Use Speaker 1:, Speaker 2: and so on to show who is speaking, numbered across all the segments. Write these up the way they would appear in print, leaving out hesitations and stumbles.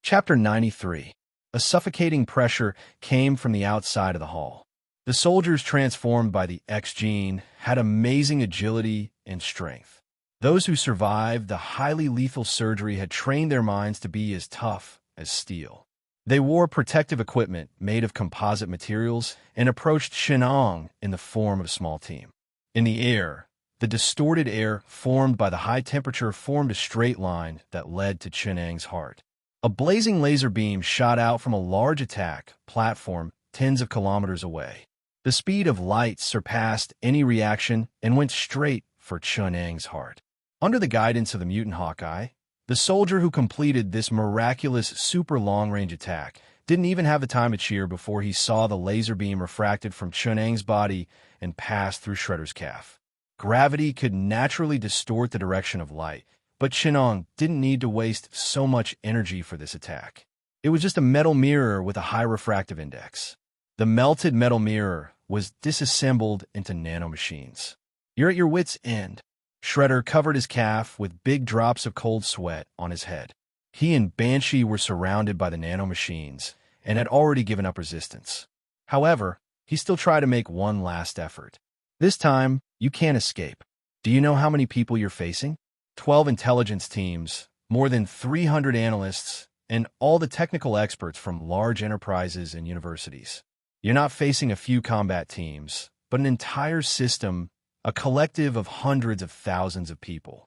Speaker 1: Chapter 93. A suffocating pressure came from the outside of the hall. The soldiers transformed by the X gene had amazing agility and strength. Those who survived the highly lethal surgery had trained their minds to be as tough as steel. They wore protective equipment made of composite materials and approached Shenong in the form of a small team. In the air, the distorted air formed by the high temperature formed a straight line that led to Chenang's heart. A blazing laser beam shot out from a large attack platform tens of kilometers away. The speed of light surpassed any reaction and went straight for Chenang's heart. Under the guidance of the mutant Hawkeye, the soldier who completed this miraculous super long-range attack didn't even have the time to cheer before he saw the laser beam refracted from Chenang's body and pass through Shredder's calf. Gravity could naturally distort the direction of light, but Chenang didn't need to waste so much energy for this attack. It was just a metal mirror with a high refractive index. The melted metal mirror was disassembled into nanomachines. You're at your wit's end. Shredder covered his calf with big drops of cold sweat on his head. He and Banshee were surrounded by the nanomachines and had already given up resistance. However, he still tried to make one last effort. This time, you can't escape. Do you know how many people you're facing? 12 intelligence teams, more than 300 analysts, and all the technical experts from large enterprises and universities. You're not facing a few combat teams, but an entire system, a collective of hundreds of thousands of people.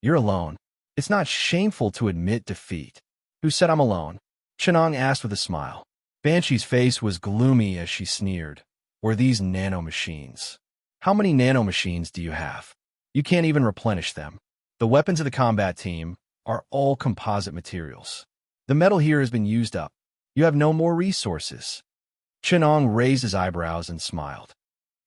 Speaker 1: You're alone. It's not shameful to admit defeat. Who said I'm alone? Chenang asked with a smile. Banshee's face was gloomy as she sneered. Were these nanomachines? How many nanomachines do you have? You can't even replenish them. The weapons of the combat team are all composite materials. The metal here has been used up. You have no more resources. Chenang raised his eyebrows and smiled.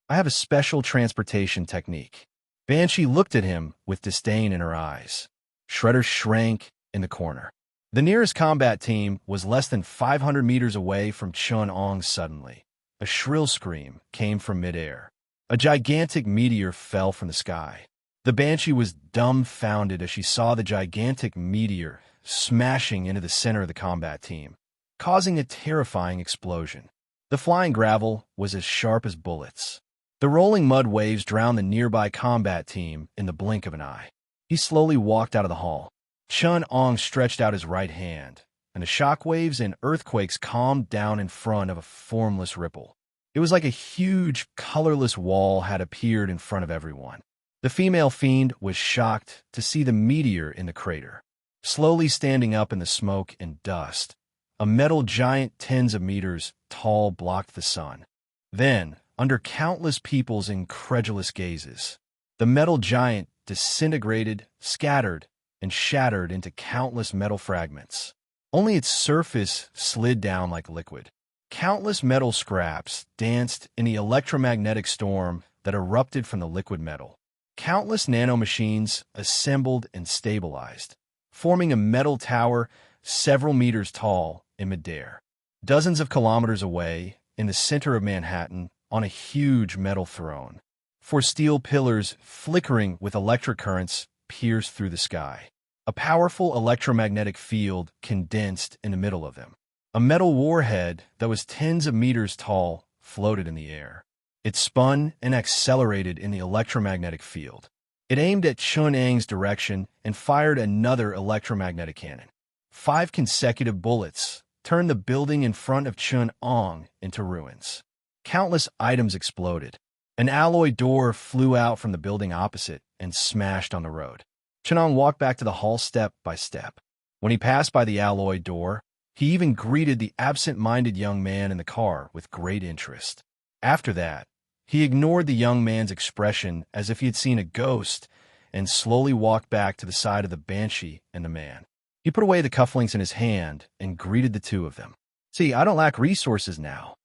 Speaker 1: I have a special transportation technique. Banshee looked at him with disdain in her eyes. Shredder shrank in the corner. The nearest combat team was less than 500 meters away from Chenang suddenly. A shrill scream came from midair. A gigantic meteor fell from the sky. The Banshee was dumbfounded as she saw the gigantic meteor smashing into the center of the combat team, causing a terrifying explosion. The flying gravel was as sharp as bullets. The rolling mud waves drowned the nearby combat team in the blink of an eye. He slowly walked out of the hall. Chenang stretched out his right hand, and the shockwaves and earthquakes calmed down in front of a formless ripple. It was like a huge, colorless wall had appeared in front of everyone. The female fiend was shocked to see the meteor in the crater. Slowly standing up in the smoke and dust, a metal giant tens of meters tall blocked the sun. Then, under countless people's incredulous gazes, the metal giant disintegrated, scattered, and shattered into countless metal fragments. Only its surface slid down like liquid. Countless metal scraps danced in the electromagnetic storm that erupted from the liquid metal. Countless nanomachines assembled and stabilized, forming a metal tower several meters tall in midair. Dozens of kilometers away, in the center of Manhattan, on a huge metal throne, four steel pillars flickering with electric currents pierced through the sky. A powerful electromagnetic field condensed in the middle of them. A metal warhead that was tens of meters tall floated in the air. It spun and accelerated in the electromagnetic field. It aimed at Chenang's direction and fired another electromagnetic cannon. 5 consecutive bullets turned the building in front of Chenang into ruins. Countless items exploded. An alloy door flew out from the building opposite and smashed on the road. Chenang walked back to the hall step by step. When he passed by the alloy door, he even greeted the absent-minded young man in the car with great interest. After that, he ignored the young man's expression as if he had seen a ghost and slowly walked back to the side of the Banshee and the man. He put away the cufflinks in his hand and greeted the two of them. See, I don't lack resources now.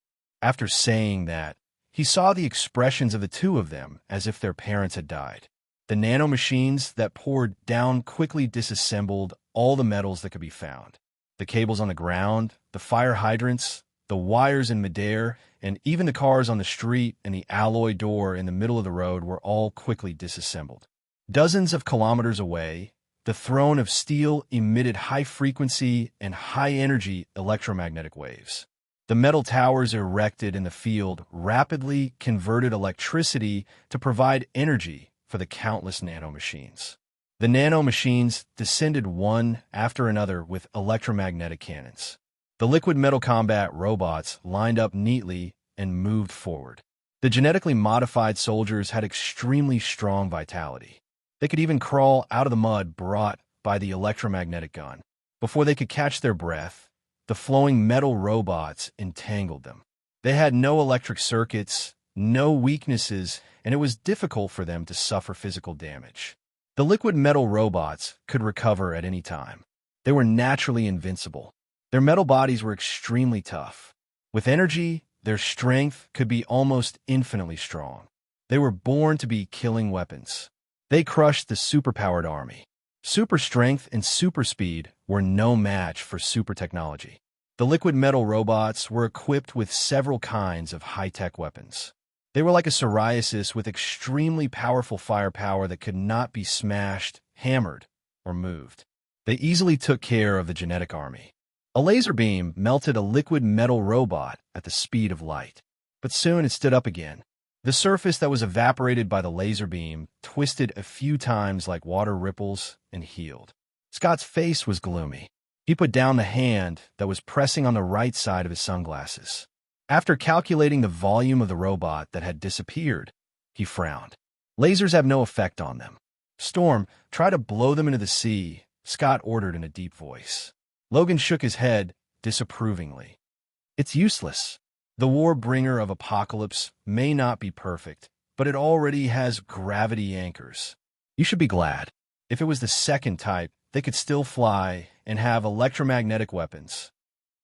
Speaker 1: After saying that, he saw the expressions of the two of them as if their parents had died. The nanomachines that poured down quickly disassembled all the metals that could be found. The cables on the ground, the fire hydrants, the wires in midair, and even the cars on the street and the alloy door in the middle of the road were all quickly disassembled. Dozens of kilometers away, The throne of steel emitted high-frequency and high-energy electromagnetic waves. The metal towers erected in the field rapidly converted electricity to provide energy for the countless nanomachines. The nanomachines descended one after another with electromagnetic cannons. The liquid metal combat robots lined up neatly and moved forward. The genetically modified soldiers had extremely strong vitality. They could even crawl out of the mud brought by the electromagnetic gun. Before they could catch their breath, the flowing metal robots entangled them. They had no electric circuits, no weaknesses, and it was difficult for them to suffer physical damage. The liquid metal robots could recover at any time. They were naturally invincible. Their metal bodies were extremely tough. With energy, their strength could be almost infinitely strong. They were born to be killing weapons. They crushed the superpowered army. Super strength and super speed were no match for super technology. The liquid metal robots were equipped with several kinds of high-tech weapons. They were like a psoriasis with extremely powerful firepower that could not be smashed, hammered, or moved. They easily took care of the genetic army. A laser beam melted a liquid metal robot at the speed of light. But soon it stood up again. The surface that was evaporated by the laser beam twisted a few times like water ripples and healed. Scott's face was gloomy. He put down the hand that was pressing on the right side of his sunglasses. After calculating the volume of the robot that had disappeared, he frowned. Lasers have no effect on them. Storm, try to blow them into the sea, Scott ordered in a deep voice. Logan shook his head disapprovingly. It's useless. The war-bringer of apocalypse may not be perfect, but it already has gravity anchors. You should be glad. If it was the second type, they could still fly and have electromagnetic weapons.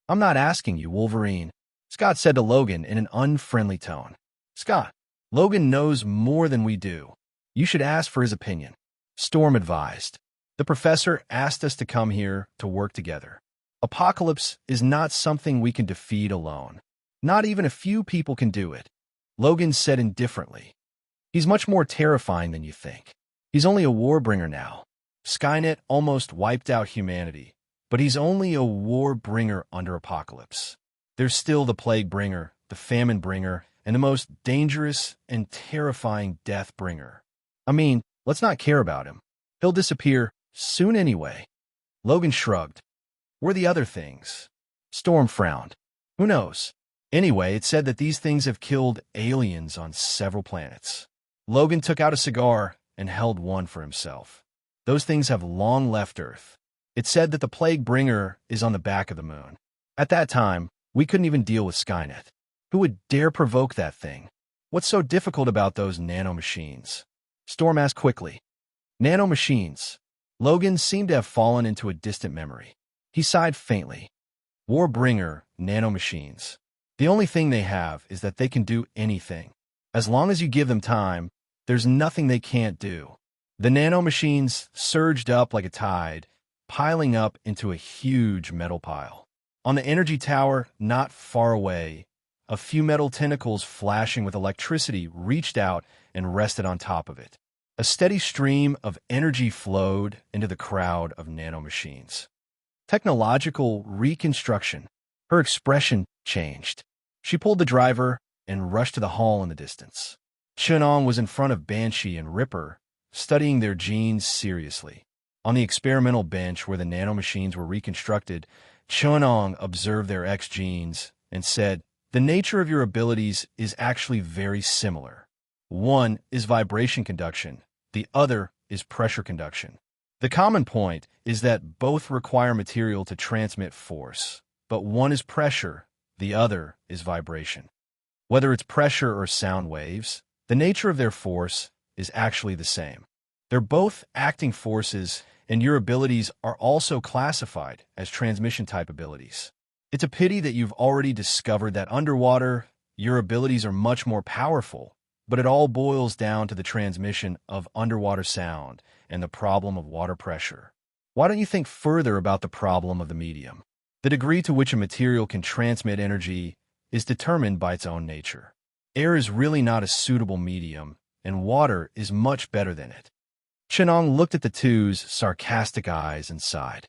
Speaker 1: I'm not asking you, Wolverine, Scott said to Logan in an unfriendly tone. Scott, Logan knows more than we do. You should ask for his opinion, Storm advised. The professor asked us to come here to work together. Apocalypse is not something we can defeat alone. Not even a few people can do it, Logan said indifferently. He's much more terrifying than you think. He's only a warbringer now. Skynet almost wiped out humanity, but he's only a warbringer under apocalypse. There's still the plague bringer, the famine bringer, and the most dangerous and terrifying death bringer. I mean, let's not care about him. He'll disappear soon anyway. Logan shrugged. Were the other things? Storm frowned. Who knows? Anyway, it said that these things have killed aliens on several planets. Logan took out a cigar and held one for himself. Those things have long left Earth. It said that the plague bringer is on the back of the moon. At that time, we couldn't even deal with Skynet. Who would dare provoke that thing? What's so difficult about those nanomachines? Storm asked quickly. Nanomachines. Logan seemed to have fallen into a distant memory. He sighed faintly. Warbringer nanomachines. The only thing they have is that they can do anything. As long as you give them time, there's nothing they can't do. The nanomachines surged up like a tide, piling up into a huge metal pile. On the energy tower, not far away, a few metal tentacles flashing with electricity reached out and rested on top of it. A steady stream of energy flowed into the crowd of nanomachines. Technological reconstruction. Her expression changed. She pulled the driver and rushed to the hall in the distance. Chunong was in front of Banshee and Ripper, studying their genes seriously. On the experimental bench where the nanomachines were reconstructed, Chunong observed their X genes and said, "The nature of your abilities is actually very similar. One is vibration conduction, the other is pressure conduction. The common point is that both require material to transmit force, but one is pressure, the other is vibration. Whether it's pressure or sound waves, the nature of their force is actually the same. They're both acting forces, and your abilities are also classified as transmission-type abilities. It's a pity that you've already discovered that underwater, your abilities are much more powerful, but it all boils down to the transmission of underwater sound and the problem of water pressure. Why don't you think further about the problem of the medium? The degree to which a material can transmit energy is determined by its own nature. Air is really not a suitable medium, and water is much better than it. Chenong looked at the two's sarcastic eyes and sighed.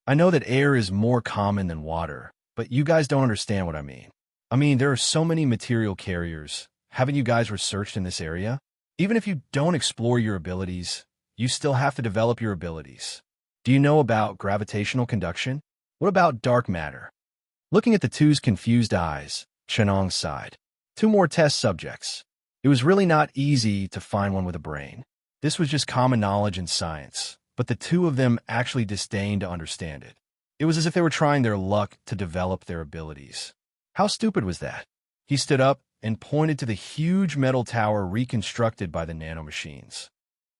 Speaker 1: I know that air is more common than water, but you guys don't understand what I mean. There are so many material carriers. Haven't you guys researched in this area? Even if you don't explore your abilities, you still have to develop your abilities. Do you know about gravitational conduction? What about dark matter? Looking at the two's confused eyes, Chenong sighed. 2 more test subjects. It was really not easy to find one with a brain. This was just common knowledge in science, but the 2 of them actually disdained to understand it. It was as if they were trying their luck to develop their abilities. How stupid was that? He stood up and pointed to the huge metal tower reconstructed by the nanomachines.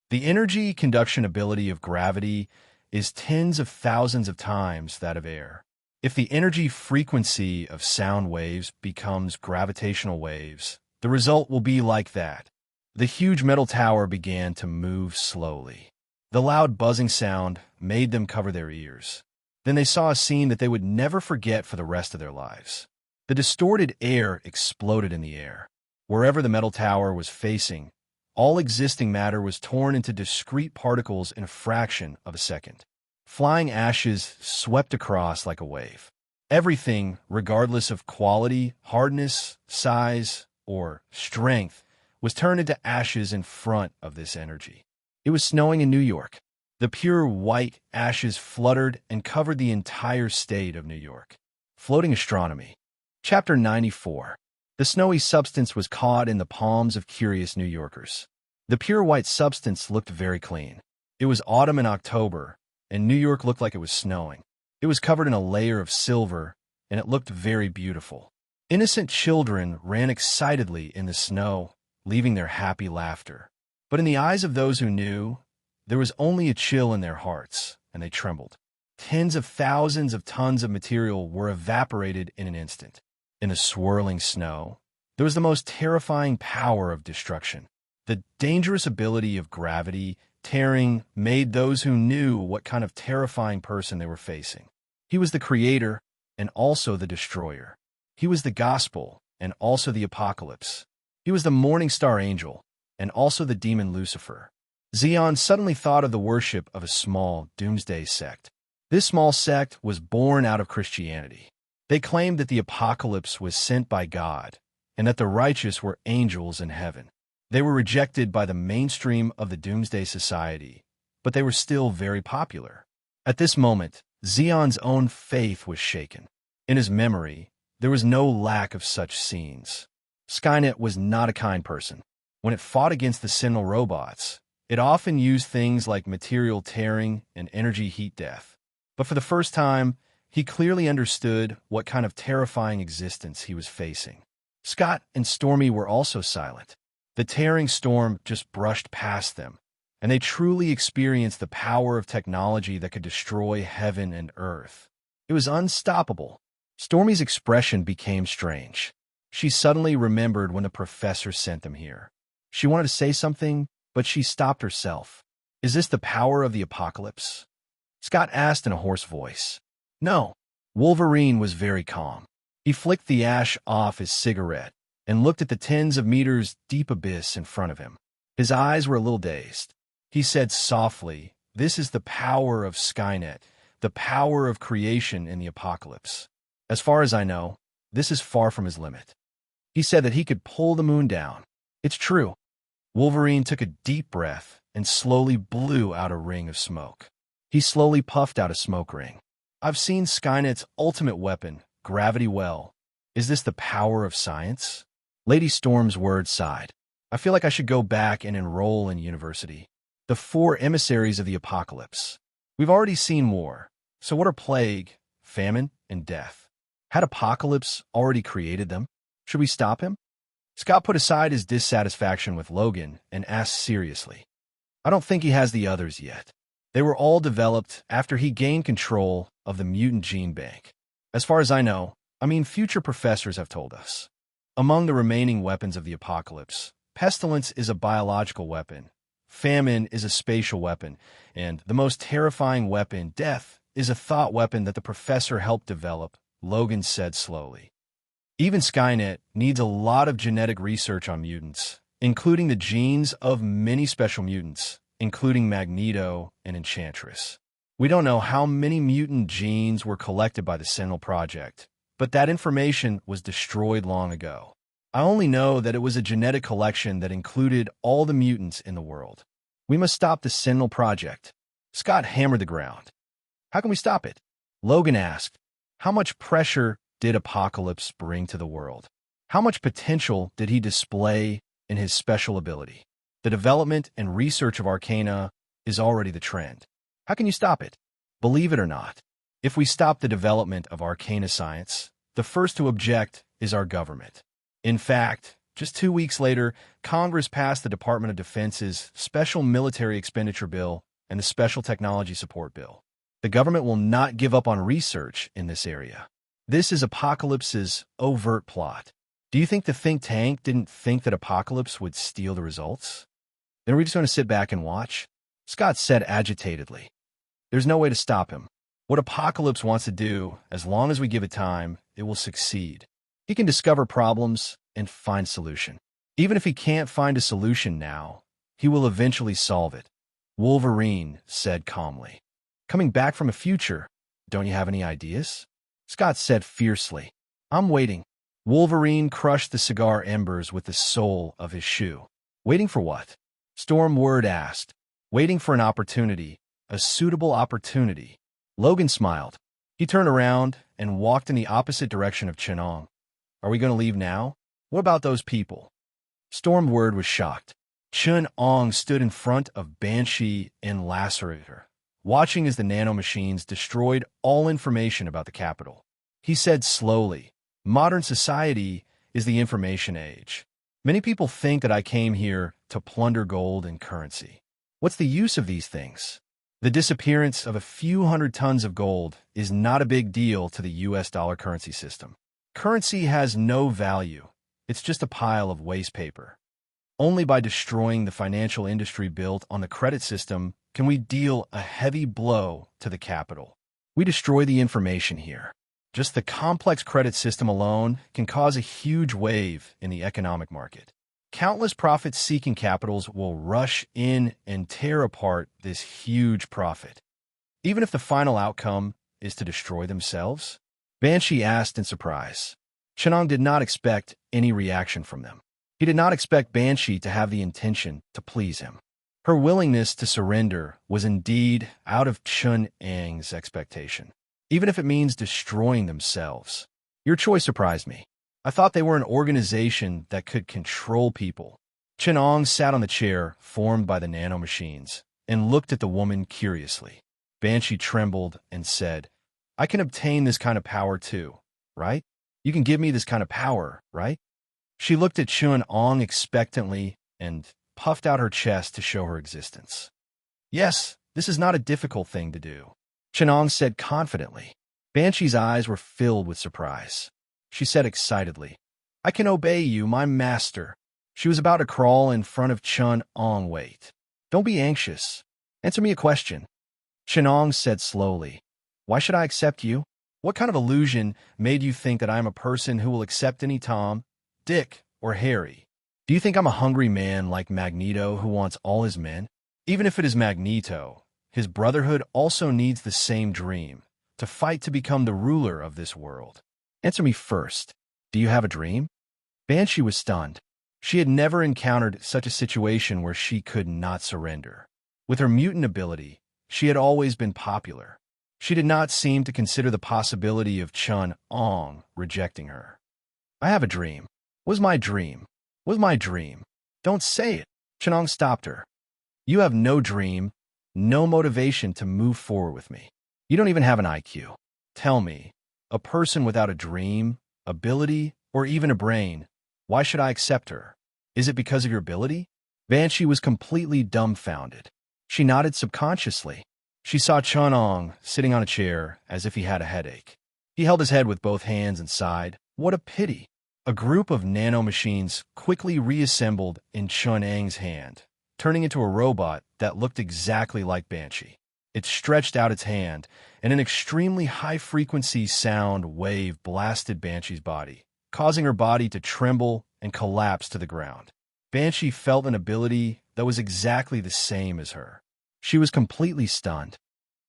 Speaker 1: The energy conduction ability of gravity is tens of thousands of times that of air. If the energy frequency of sound waves becomes gravitational waves, the result will be like that. The huge metal tower began to move slowly. The loud buzzing sound made them cover their ears. Then they saw a scene that they would never forget for the rest of their lives. The distorted air exploded in the air. Wherever the metal tower was facing, all existing matter was torn into discrete particles in a fraction of a second. Flying ashes swept across like a wave. Everything, regardless of quality, hardness, size, or strength, was turned into ashes in front of this energy. It was snowing in New York. The pure white ashes fluttered and covered the entire state of New York. Floating astronomy. Chapter 94. The snowy substance was caught in the palms of curious New Yorkers. The pure white substance looked very clean. It was autumn in October, and New York looked like it was snowing. It was covered in a layer of silver, and it looked very beautiful. Innocent children ran excitedly in the snow, leaving their happy laughter. But in the eyes of those who knew, there was only a chill in their hearts, and they trembled. Tens of thousands of tons of material were evaporated in an instant. In the swirling snow, there was the most terrifying power of destruction. The dangerous ability of gravity tearing made those who knew what kind of terrifying person they were facing. He was the creator and also the destroyer. He was the gospel and also the apocalypse. He was the morning star angel and also the demon Lucifer. Xian suddenly thought of the worship of a small doomsday sect. This small sect was born out of Christianity. They claimed that the apocalypse was sent by God and that the righteous were angels in heaven. They were rejected by the mainstream of the doomsday society, but they were still very popular. At this moment, Xian's own faith was shaken. In his memory, there was no lack of such scenes. Skynet was not a kind person. When it fought against the Sentinel robots, it often used things like material tearing and energy heat death. But for the first time, he clearly understood what kind of terrifying existence he was facing. Scott and Stormy were also silent. The tearing storm just brushed past them, and they truly experienced the power of technology that could destroy heaven and earth. It was unstoppable. Stormy's expression became strange. She suddenly remembered when the professor sent them here. She wanted to say something, but she stopped herself. Is this the power of the apocalypse? Scott asked in a hoarse voice. No. Wolverine was very calm. He flicked the ash off his cigarette and looked at the tens of meters deep abyss in front of him. His eyes were a little dazed. He said softly, "This is the power of Skynet, the power of creation in the apocalypse. As far as I know, this is far from his limit." He said that he could pull the moon down. It's true. Wolverine took a deep breath and slowly blew out a ring of smoke. He slowly puffed out a smoke ring. I've seen Skynet's ultimate weapon, gravity well. Is this the power of science? Lady Storm's words sighed. I feel like I should go back and enroll in university. The 4 emissaries of the apocalypse. We've already seen war. So what are plague, famine, and death? Had apocalypse already created them? Should we stop him? Scott put aside his dissatisfaction with Logan and asked seriously. I don't think he has the others yet. They were all developed after he gained control of the mutant gene bank. As far as I know, future professors have told us. Among the remaining weapons of the apocalypse, pestilence is a biological weapon, famine is a spatial weapon, and the most terrifying weapon, death, is a thought weapon that the professor helped develop, Logan said slowly. Even Skynet needs a lot of genetic research on mutants, including the genes of many special mutants, including Magneto and Enchantress. We don't know how many mutant genes were collected by the Sentinel Project, but that information was destroyed long ago. I only know that it was a genetic collection that included all the mutants in the world. We must stop the Sentinel Project. Scott hammered the ground. How can we stop it? Logan asked. How much pressure did Apocalypse bring to the world? How much potential did he display in his special ability? The development and research of Arcana is already the trend. How can you stop it? Believe it or not, if we stop the development of Arcana science, the first to object is our government. In fact, just 2 weeks later, Congress passed the Department of Defense's Special Military Expenditure Bill and the Special Technology Support Bill. The government will not give up on research in this area. This is Apocalypse's overt plot. Do you think the think tank didn't think that Apocalypse would steal the results? Then are we just going to sit back and watch? Scott said agitatedly. There's no way to stop him. What Apocalypse wants to do, as long as we give it time, it will succeed. He can discover problems and find solution. Even if he can't find a solution now, he will eventually solve it. Wolverine said calmly. Coming back from a future, don't you have any ideas? Scott said fiercely. I'm waiting. Wolverine crushed the cigar embers with the sole of his shoe. Waiting for what? Stormword asked. Waiting for an opportunity, a suitable opportunity. Logan smiled. He turned around and walked in the opposite direction of Chenong. Are we going to leave now? What about those people? Stormword was shocked. Chen-Ong stood in front of Banshee and lacerated her, watching as the nanomachines destroyed all information about the capital. He said slowly, modern society is the information age. Many people think that I came here to plunder gold and currency. What's the use of these things? The disappearance of a few hundred tons of gold is not a big deal to the US dollar currency system. Currency has no value. It's just a pile of waste paper. Only by destroying the financial industry built on the credit system can we deal a heavy blow to the capital. We destroy the information here. Just the complex credit system alone can cause a huge wave in the economic market. Countless profit-seeking capitals will rush in and tear apart this huge profit. Even if the final outcome is to destroy themselves? Banshee asked in surprise. Chenong did not expect any reaction from them. He did not expect Banshee to have the intention to please him. Her willingness to surrender was indeed out of Chun-Ang's expectation, even if it means destroying themselves. Your choice surprised me. I thought they were an organization that could control people. Chen-Ong sat on the chair formed by the nanomachines and looked at the woman curiously. Banshee trembled and said, I can obtain this kind of power too, right? You can give me this kind of power, right? She looked at Chen-Ong expectantly and puffed out her chest to show her existence. Yes, this is not a difficult thing to do, Chen-Ong said confidently. Banshee's eyes were filled with surprise. She said excitedly, I can obey you, my master. She was about to crawl in front of Chen-Ong. Wait. Don't be anxious. Answer me a question. Chen-Ong said slowly, Why should I accept you? What kind of illusion made you think that I am a person who will accept any Tom, Dick, or Harry? Do you think I'm a hungry man like Magneto who wants all his men? Even if it is Magneto, his brotherhood also needs the same dream, to fight to become the ruler of this world. Answer me first. Do you have a dream? Banshee was stunned. She had never encountered such a situation where she could not surrender. With her mutant ability, she had always been popular. She did not seem to consider the possibility of Chen-Ong rejecting her. I have a dream. Was my dream? Was my dream? Don't say it. Chen-Ong stopped her. You have no dream, no motivation to move forward with me. You don't even have an IQ. Tell me, a person without a dream, ability, or even a brain, why should I accept her? Is it because of your ability? Banshee was completely dumbfounded. She nodded subconsciously. She saw Chen-Ong sitting on a chair as if he had a headache. He held his head with both hands and sighed. What a pity. A group of nanomachines quickly reassembled in Chen-Ang's hand, turning into a robot that looked exactly like Banshee. It stretched out its hand, and an extremely high-frequency sound wave blasted Banshee's body, causing her body to tremble and collapse to the ground. Banshee felt an ability that was exactly the same as her. She was completely stunned.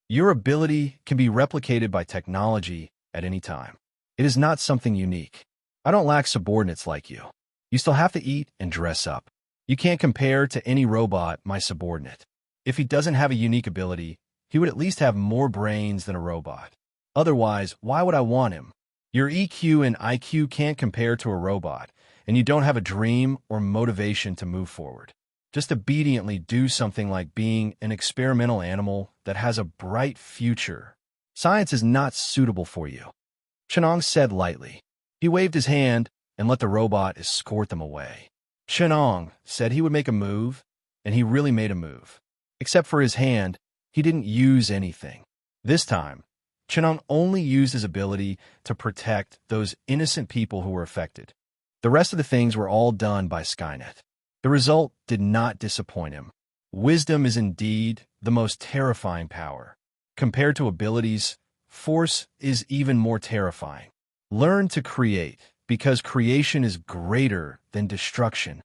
Speaker 1: Your ability can be replicated by technology at any time. It is not something unique. I don't lack subordinates like you. You still have to eat and dress up. You can't compare to any robot, my subordinate. If he doesn't have a unique ability, he would at least have more brains than a robot. Otherwise, why would I want him? Your EQ and IQ can't compare to a robot, and you don't have a dream or motivation to move forward. Just obediently do something like being an experimental animal that has a bright future. Science is not suitable for you. Chenong said lightly. He waved his hand and let the robot escort them away. Chenong said he would make a move, and he really made a move. Except for his hand, he didn't use anything. This time, Chenong only used his ability to protect those innocent people who were affected. The rest of the things were all done by Skynet. The result did not disappoint him. Wisdom is indeed the most terrifying power. Compared to abilities, force is even more terrifying. Learn to create, because creation is greater than destruction.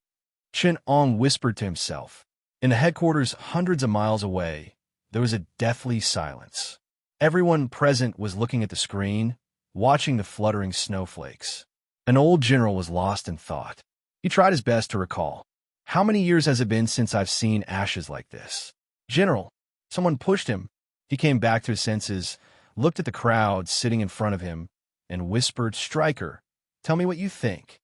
Speaker 1: Chen Ong whispered to himself. In the headquarters hundreds of miles away, there was a deathly silence. Everyone present was looking at the screen, watching the fluttering snowflakes. An old general was lost in thought. He tried his best to recall. How many years has it been since I've seen ashes like this? General, someone pushed him. He came back to his senses, looked at the crowd sitting in front of him, and whispered, Stryker, tell me what you think.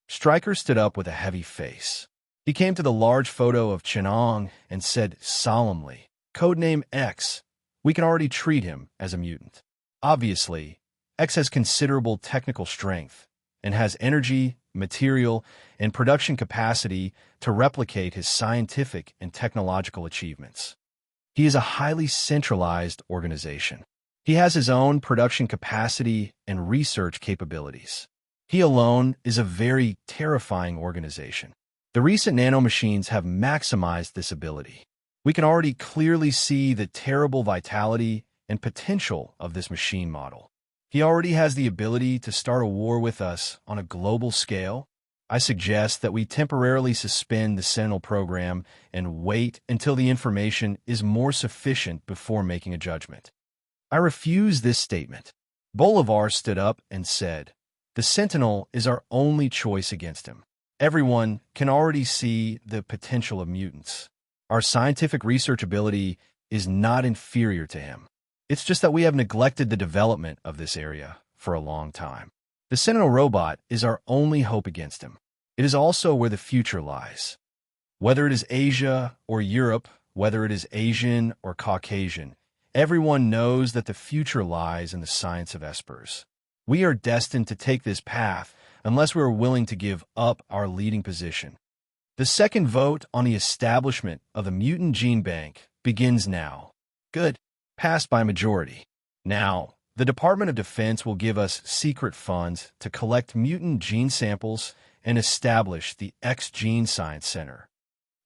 Speaker 1: Stryker stood up with a heavy face. He came to the large photo of Chenong and said solemnly, Codename X. We can already treat him as a mutant. Obviously, X has considerable technical strength and has energy, material, and production capacity to replicate his scientific and technological achievements. He is a highly centralized organization. He has his own production capacity and research capabilities. He alone is a very terrifying organization. The recent nanomachines have maximized this ability. We can already clearly see the terrible vitality and potential of this machine model. He already has the ability to start a war with us on a global scale. I suggest that we temporarily suspend the Sentinel program and wait until the information is more sufficient before making a judgment. I refuse this statement. Bolivar stood up and said, The Sentinel is our only choice against him. Everyone can already see the potential of mutants. Our scientific research ability is not inferior to him. It's just that we have neglected the development of this area for a long time. The Sentinel robot is our only hope against him. It is also where the future lies. Whether it is Asia or Europe, whether it is Asian or Caucasian, everyone knows that the future lies in the science of espers. We are destined to take this path unless we are willing to give up our leading position. The second vote on the establishment of the Mutant Gene Bank begins now. Good. Passed by majority. Now, the Department of Defense will give us secret funds to collect mutant gene samples and establish the X Gene Science Center.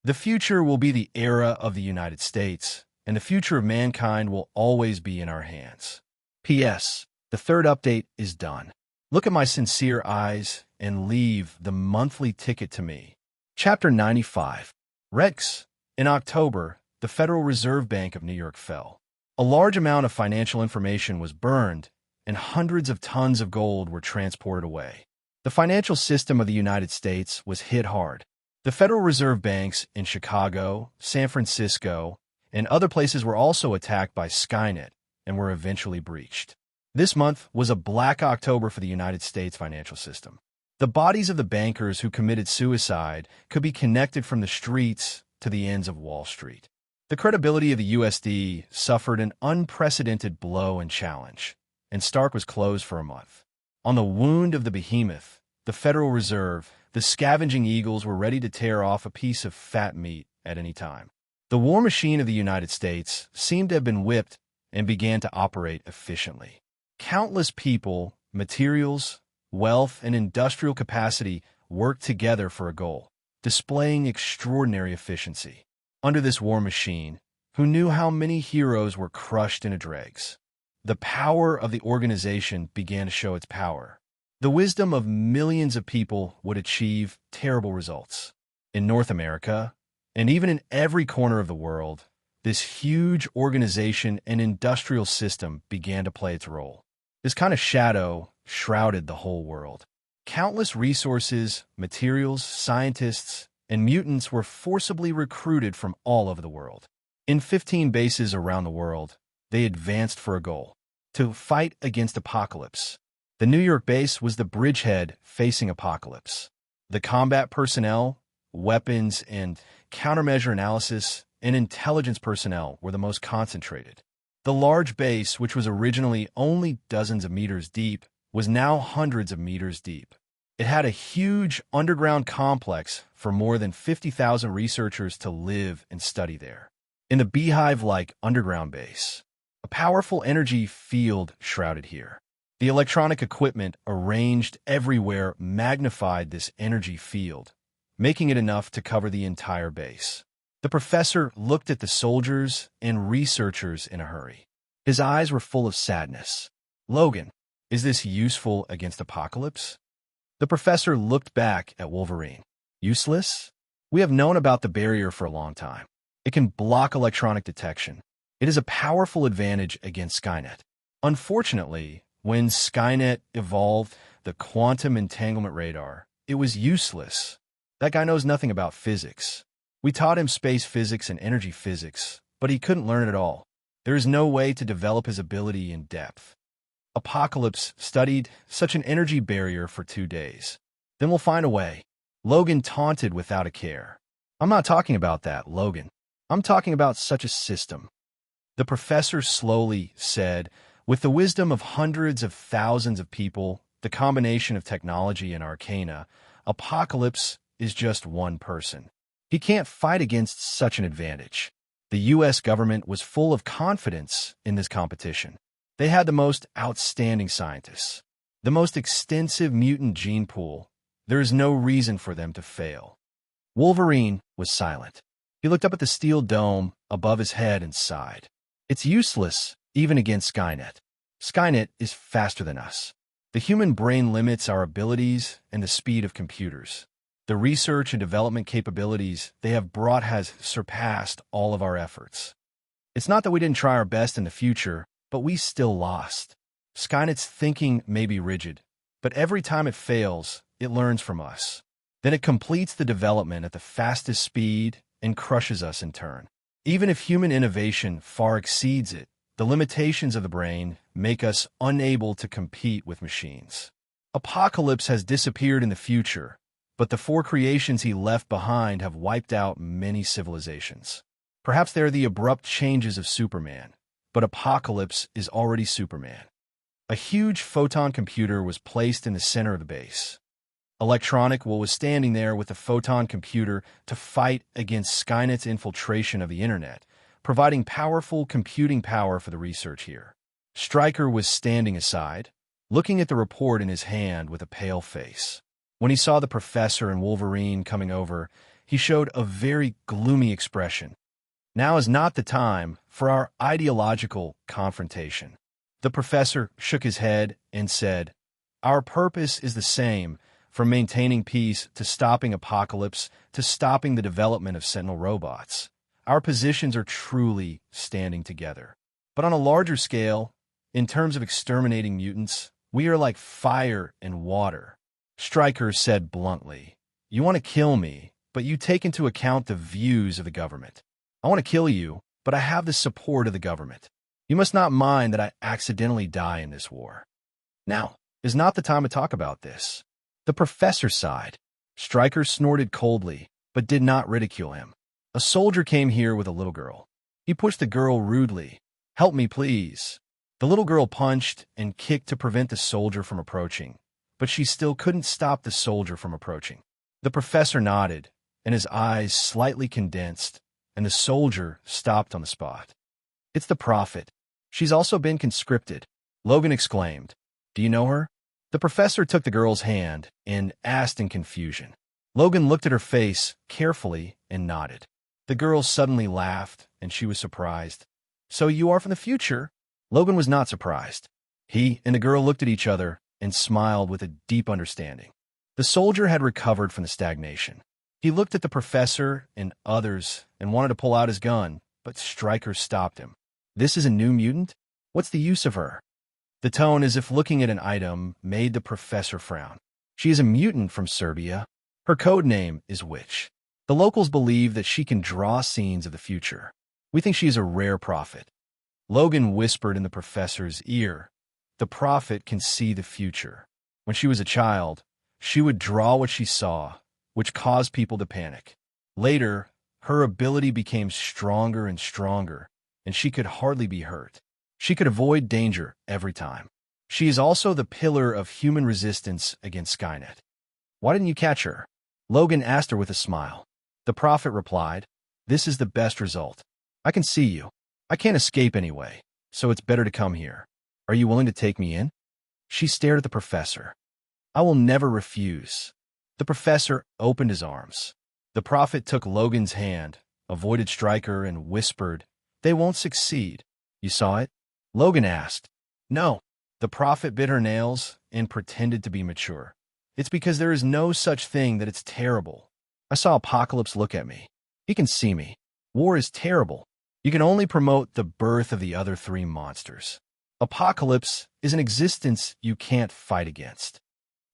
Speaker 1: The future will be the era of the United States, and the future of mankind will always be in our hands. P.S. The third update is done. Look at my sincere eyes and leave the monthly ticket to me. Chapter 95. Rex. In October, the Federal Reserve Bank of New York fell. A large amount of financial information was burned, and hundreds of tons of gold were transported away. The financial system of the United States was hit hard. The Federal Reserve banks in Chicago, San Francisco, and other places were also attacked by Skynet and were eventually breached. This month was a black October for the United States financial system. The bodies of the bankers who committed suicide could be connected from the streets to the ends of Wall Street. The credibility of the USD suffered an unprecedented blow and challenge, and Stark was closed for a month. On the wound of the behemoth, the Federal Reserve, the scavenging eagles were ready to tear off a piece of fat meat at any time. The war machine of the United States seemed to have been whipped and began to operate efficiently. Countless people, materials, wealth, and industrial capacity worked together for a goal, displaying extraordinary efficiency. Under this war machine, who knew how many heroes were crushed into dregs? The power of the organization began to show its power. The wisdom of millions of people would achieve terrible results. in North America, and even in every corner of the world, this huge organization and industrial system began to play its role. This kind of shadow shrouded the whole world. Countless resources, materials, scientists, and mutants were forcibly recruited from all over the world. In 15 bases around the world, they advanced for a goal: to fight against Apocalypse. The New York base was the bridgehead facing Apocalypse. The combat personnel, weapons, and countermeasure analysis and intelligence personnel were the most concentrated. The large base, which was originally only dozens of meters deep, was now hundreds of meters deep. It had a huge underground complex for more than 50,000 researchers to live and study there. In the beehive-like underground base, a powerful energy field shrouded here. The electronic equipment arranged everywhere magnified this energy field, making it enough to cover the entire base. The professor looked at the soldiers and researchers in a hurry. His eyes were full of sadness. "Logan, is this useful against Apocalypse?" The professor looked back at Wolverine. "Useless? We have known about the barrier for a long time. It can block electronic detection. It is a powerful advantage against Skynet. Unfortunately, when Skynet evolved the quantum entanglement radar, it was useless. That guy knows nothing about physics. We taught him space physics and energy physics, but he couldn't learn it all. There is no way to develop his ability in depth. Apocalypse studied such an energy barrier for 2 days. Then we'll find a way." Logan taunted without a care. "I'm not talking about that, Logan. I'm talking about such a system." The professor slowly said, "With the wisdom of hundreds of thousands of people, the combination of technology and arcana, Apocalypse is just one person. He can't fight against such an advantage." The U.S. government was full of confidence in this competition. They had the most outstanding scientists, the most extensive mutant gene pool. There is no reason for them to fail. Wolverine was silent. He looked up at the steel dome above his head and sighed. "It's useless, even against Skynet. Skynet is faster than us. The human brain limits our abilities and the speed of computers. The research and development capabilities they have brought has surpassed all of our efforts. It's not that we didn't try our best in the future, but we still lost. Skynet's thinking may be rigid, but every time it fails, it learns from us. Then it completes the development at the fastest speed and crushes us in turn. Even if human innovation far exceeds it, the limitations of the brain make us unable to compete with machines. Apocalypse has disappeared in the future, but the 4 creations he left behind have wiped out many civilizations. Perhaps they are the abrupt changes of Superman, but Apocalypse is already Superman." A huge photon computer was placed in the center of the base. Electronic was standing there with the photon computer to fight against Skynet's infiltration of the internet, providing powerful computing power for the research here. Stryker was standing aside, looking at the report in his hand with a pale face. When he saw the professor and Wolverine coming over, he showed a very gloomy expression. "Now is not the time for our ideological confrontation." The professor shook his head and said, "Our purpose is the same, from maintaining peace to stopping Apocalypse to stopping the development of Sentinel robots. Our positions are truly standing together. But on a larger scale, in terms of exterminating mutants, we are like fire and water." Stryker said bluntly, "You want to kill me, but you take into account the views of the government. I want to kill you, but I have the support of the government. You must not mind that I accidentally die in this war. Now is not the time to talk about this." The professor sighed. Stryker snorted coldly, but did not ridicule him. "A soldier came here with a little girl. He pushed the girl rudely. 'Help me, please.' The little girl punched and kicked to prevent the soldier from approaching, but she still couldn't stop the soldier from approaching." The professor nodded, and his eyes slightly condensed, and the soldier stopped on the spot. "It's the Prophet. She's also been conscripted," Logan exclaimed. "Do you know her?" The professor took the girl's hand and asked in confusion. Logan looked at her face carefully and nodded. The girl suddenly laughed, and she was surprised. "So you are from the future?" Logan was not surprised. He and the girl looked at each other and smiled with a deep understanding. The soldier had recovered from the stagnation. He looked at the professor and others and wanted to pull out his gun, but Stryker stopped him. This is a new mutant? What's the use of her? The tone, as if looking at an item, made the professor frown. She is a mutant from Serbia. Her code name is Witch. The locals believe that she can draw scenes of the future. We think she is a rare prophet. Logan whispered in the professor's ear. The prophet can see the future. When she was a child, she would draw what she saw, which caused people to panic. Later, her ability became stronger and stronger, and she could hardly be hurt. She could avoid danger every time. She is also the pillar of human resistance against Skynet. Why didn't you catch her? Logan asked her with a smile. The prophet replied, this is the best result. I can see you. I can't escape anyway, so it's better to come here. Are you willing to take me in? She stared at the professor. I will never refuse. The professor opened his arms. The prophet took Logan's hand, avoided Stryker, and whispered, they won't succeed. You saw it? Logan asked. No. The prophet bit her nails and pretended to be mature. It's because there is no such thing that it's terrible. I saw Apocalypse look at me. He can see me. War is terrible. You can only promote the birth of the other three monsters. Apocalypse is an existence you can't fight against.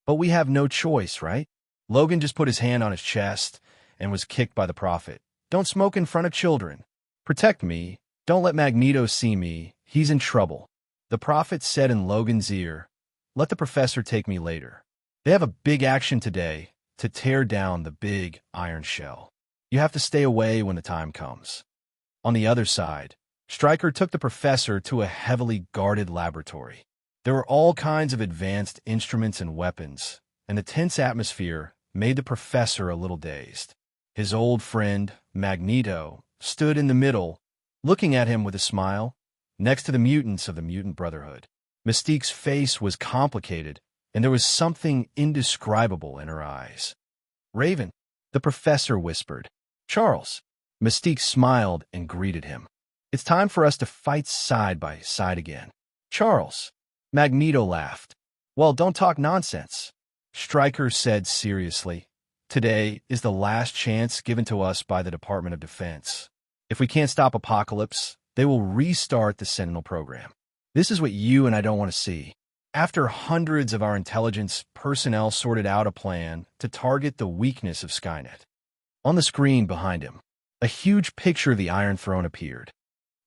Speaker 1: But we have no choice, right? Logan just put his hand on his chest and was kicked by the prophet. Don't smoke in front of children. Protect me. Don't let Magneto see me. He's in trouble. The prophet said in Logan's ear, let the professor take me later. They have a big action today to tear down the big iron shell. You have to stay away when the time comes. On the other side, Stryker took the professor to a heavily guarded laboratory. There were all kinds of advanced instruments and weapons, and the tense atmosphere made the professor a little dazed. His old friend, Magneto, stood in the middle, looking at him with a smile, next to the mutants of the Mutant Brotherhood. Mystique's face was complicated, and there was something indescribable in her eyes. Raven, the professor whispered. Charles. Mystique smiled and greeted him. It's time for us to fight side by side again. Charles. Magneto laughed. Well, don't talk nonsense. Stryker said seriously. Today is the last chance given to us by the Department of Defense. If we can't stop Apocalypse, they will restart the Sentinel program. This is what you and I don't want to see. After hundreds of our intelligence personnel sorted out a plan to target the weakness of Skynet. On the screen behind him, a huge picture of the Iron Throne appeared.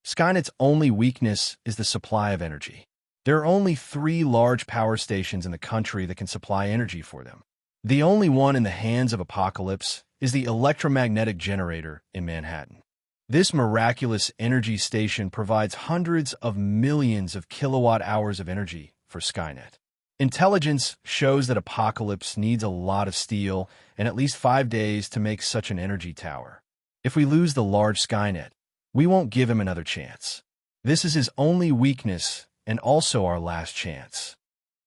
Speaker 1: Skynet's only weakness is the supply of energy. There are only 3 large power stations in the country that can supply energy for them. The only one in the hands of Apocalypse is the electromagnetic generator in Manhattan. This miraculous energy station provides hundreds of millions of kilowatt-hours of energy for Skynet. Intelligence shows that Apocalypse needs a lot of steel and at least 5 days to make such an energy tower. If we lose the large Skynet, we won't give him another chance. This is his only weakness and also our last chance.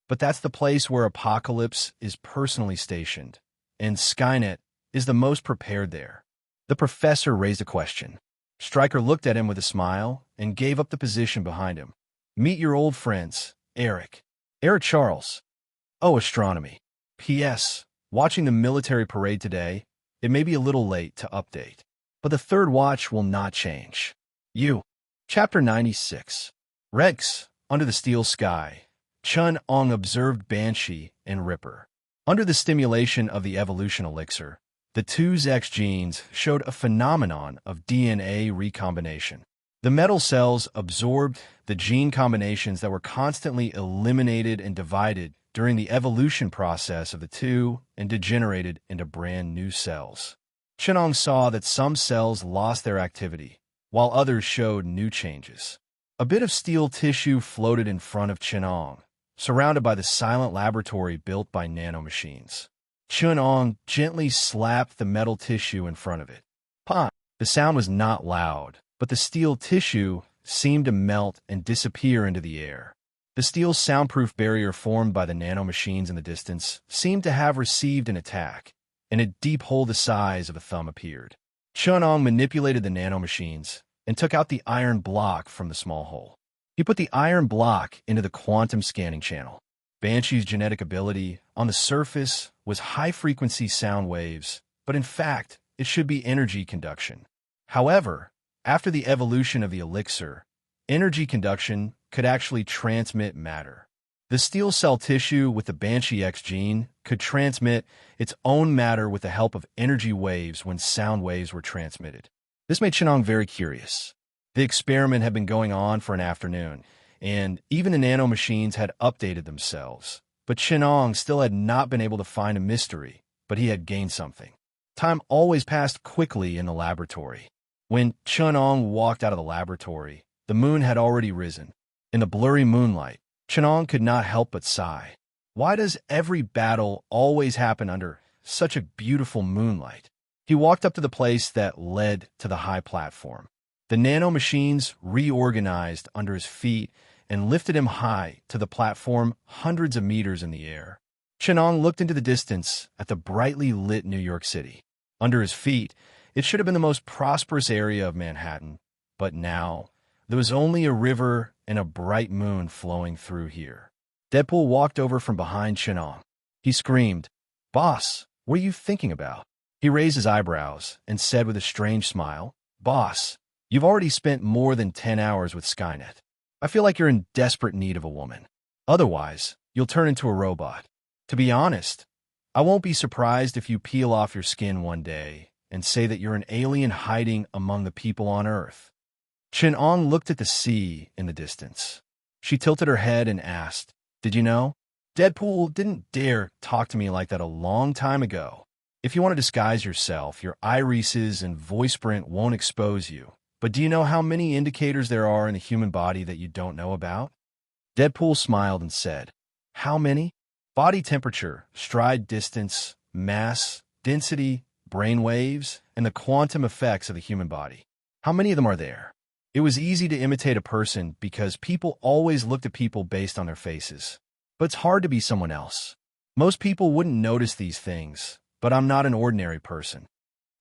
Speaker 1: But that's the place where Apocalypse is personally stationed, and Skynet is the most prepared there. The professor raised a question. Stryker looked at him with a smile and gave up the position behind him. Meet your old friends, Eric. Eric Charles. Oh, astronomy. P.S. Watching the military parade today, it may be a little late to update. But the third watch will not change. You. Chapter 96. Rex. Under the steel sky. Chun-Ong observed Banshee and Ripper. Under the stimulation of the evolution elixir, the 2's X genes showed a phenomenon of DNA recombination. The metal cells absorbed the gene combinations that were constantly eliminated and divided during the evolution process of the 2 and degenerated into brand new cells. Chun-Ong saw that some cells lost their activity, while others showed new changes. A bit of steel tissue floated in front of Chun-Ong, surrounded by the silent laboratory built by nanomachines. Chun-Ong gently slapped the metal tissue in front of it. Pop! The sound was not loud, but the steel tissue seemed to melt and disappear into the air. The steel soundproof barrier formed by the nanomachines in the distance seemed to have received an attack, and a deep hole the size of a thumb appeared. Chun-Ong manipulated the nanomachines and took out the iron block from the small hole. He put the iron block into the quantum scanning channel. Banshee's genetic ability on the surface was high-frequency sound waves, but in fact, it should be energy conduction. However, after the evolution of the elixir, energy conduction could actually transmit matter. The steel cell tissue with the Banshee X gene could transmit its own matter with the help of energy waves when sound waves were transmitted. This made Chenong very curious. The experiment had been going on for an afternoon, and even the nanomachines had updated themselves. But Chenong still had not been able to find a mystery, but he had gained something. Time always passed quickly in the laboratory. When Chenong walked out of the laboratory, the moon had already risen. In the blurry moonlight, Chenong could not help but sigh. Why does every battle always happen under such a beautiful moonlight? He walked up to the place that led to the high platform. The nanomachines reorganized under his feet and lifted him high to the platform hundreds of meters in the air. Chenong looked into the distance at the brightly lit New York City. Under his feet, it should have been the most prosperous area of Manhattan, but now there was only a river and a bright moon flowing through here. Deadpool walked over from behind Chenong. He screamed, "Boss, what are you thinking about?" He raised his eyebrows and said with a strange smile, "Boss, you've already spent more than 10 hours with Skynet. I feel like you're in desperate need of a woman. Otherwise, you'll turn into a robot. To be honest, I won't be surprised if you peel off your skin one day and say that you're an alien hiding among the people on Earth." Chenong looked at the sea in the distance. She tilted her head and asked, "Did you know? Deadpool didn't dare talk to me like that a long time ago. If you want to disguise yourself, your irises and voice print won't expose you. But do you know how many indicators there are in the human body that you don't know about?" Deadpool smiled and said, "How many?" "Body temperature, stride distance, mass, density, brain waves, and the quantum effects of the human body. How many of them are there?" It was easy to imitate a person because people always looked at people based on their faces. But it's hard to be someone else. Most people wouldn't notice these things, but I'm not an ordinary person.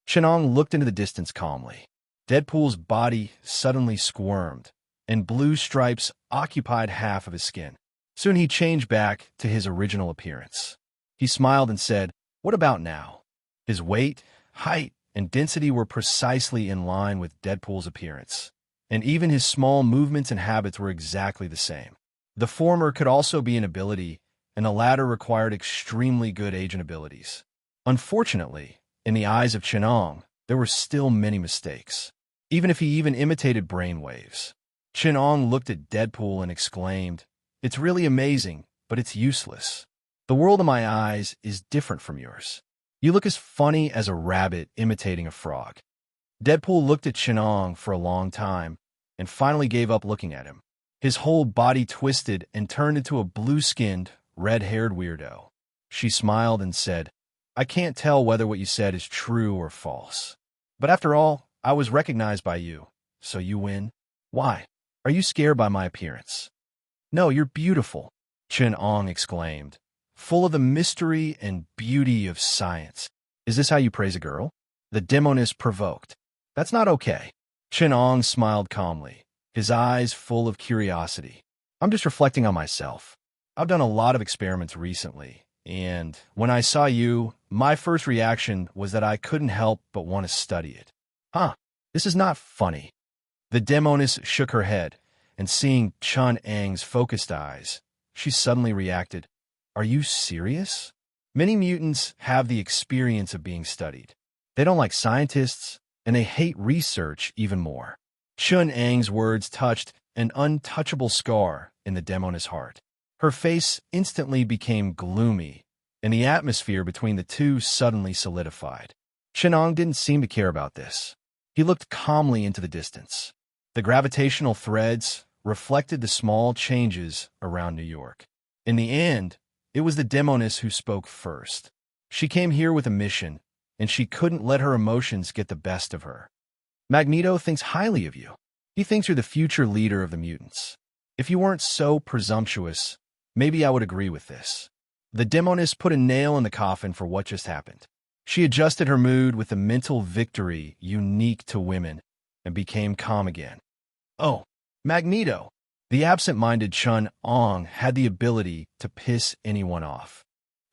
Speaker 1: Chenong looked into the distance calmly. Deadpool's body suddenly squirmed, and blue stripes occupied half of his skin. Soon he changed back to his original appearance. He smiled and said, "What about now?" His weight, height, and density were precisely in line with Deadpool's appearance, and even his small movements and habits were exactly the same. The former could also be an ability, and the latter required extremely good agent abilities. Unfortunately, in the eyes of Chenong, there were still many mistakes, even if he even imitated brainwaves. Chenong looked at Deadpool and exclaimed, "It's really amazing, but it's useless. The world in my eyes is different from yours. You look as funny as a rabbit imitating a frog." Deadpool looked at Chenong for a long time and finally gave up looking at him. His whole body twisted and turned into a blue-skinned, red-haired weirdo. She smiled and said, "I can't tell whether what you said is true or false. But after all, I was recognized by you, so you win. Why? Are you scared by my appearance?" "No, you're beautiful," Chenong exclaimed, full of the mystery and beauty of science. "Is this how you praise a girl?" The demoness provoked. "That's not okay." Chenong smiled calmly, his eyes full of curiosity. "I'm just reflecting on myself. I've done a lot of experiments recently, and when I saw you, my first reaction was that I couldn't help but want to study it." "Huh, this is not funny." The demoness shook her head, and seeing Chun-Ang's focused eyes, she suddenly reacted, "Are you serious? Many mutants have the experience of being studied. They don't like scientists, and they hate research even more." Chun-Ang's words touched an untouchable scar in the demoness' heart. Her face instantly became gloomy, and the atmosphere between the two suddenly solidified. Chenong didn't seem to care about this. He looked calmly into the distance. The gravitational threads reflected the small changes around New York. In the end, it was the demoness who spoke first. She came here with a mission, and she couldn't let her emotions get the best of her. "Magneto thinks highly of you. He thinks you're the future leader of the mutants. If you weren't so presumptuous, maybe I would agree with this." The demoness put a nail in the coffin for what just happened. She adjusted her mood with the mental victory unique to women and became calm again. "Oh, Magneto." The absent-minded Chun-Ong had the ability to piss anyone off.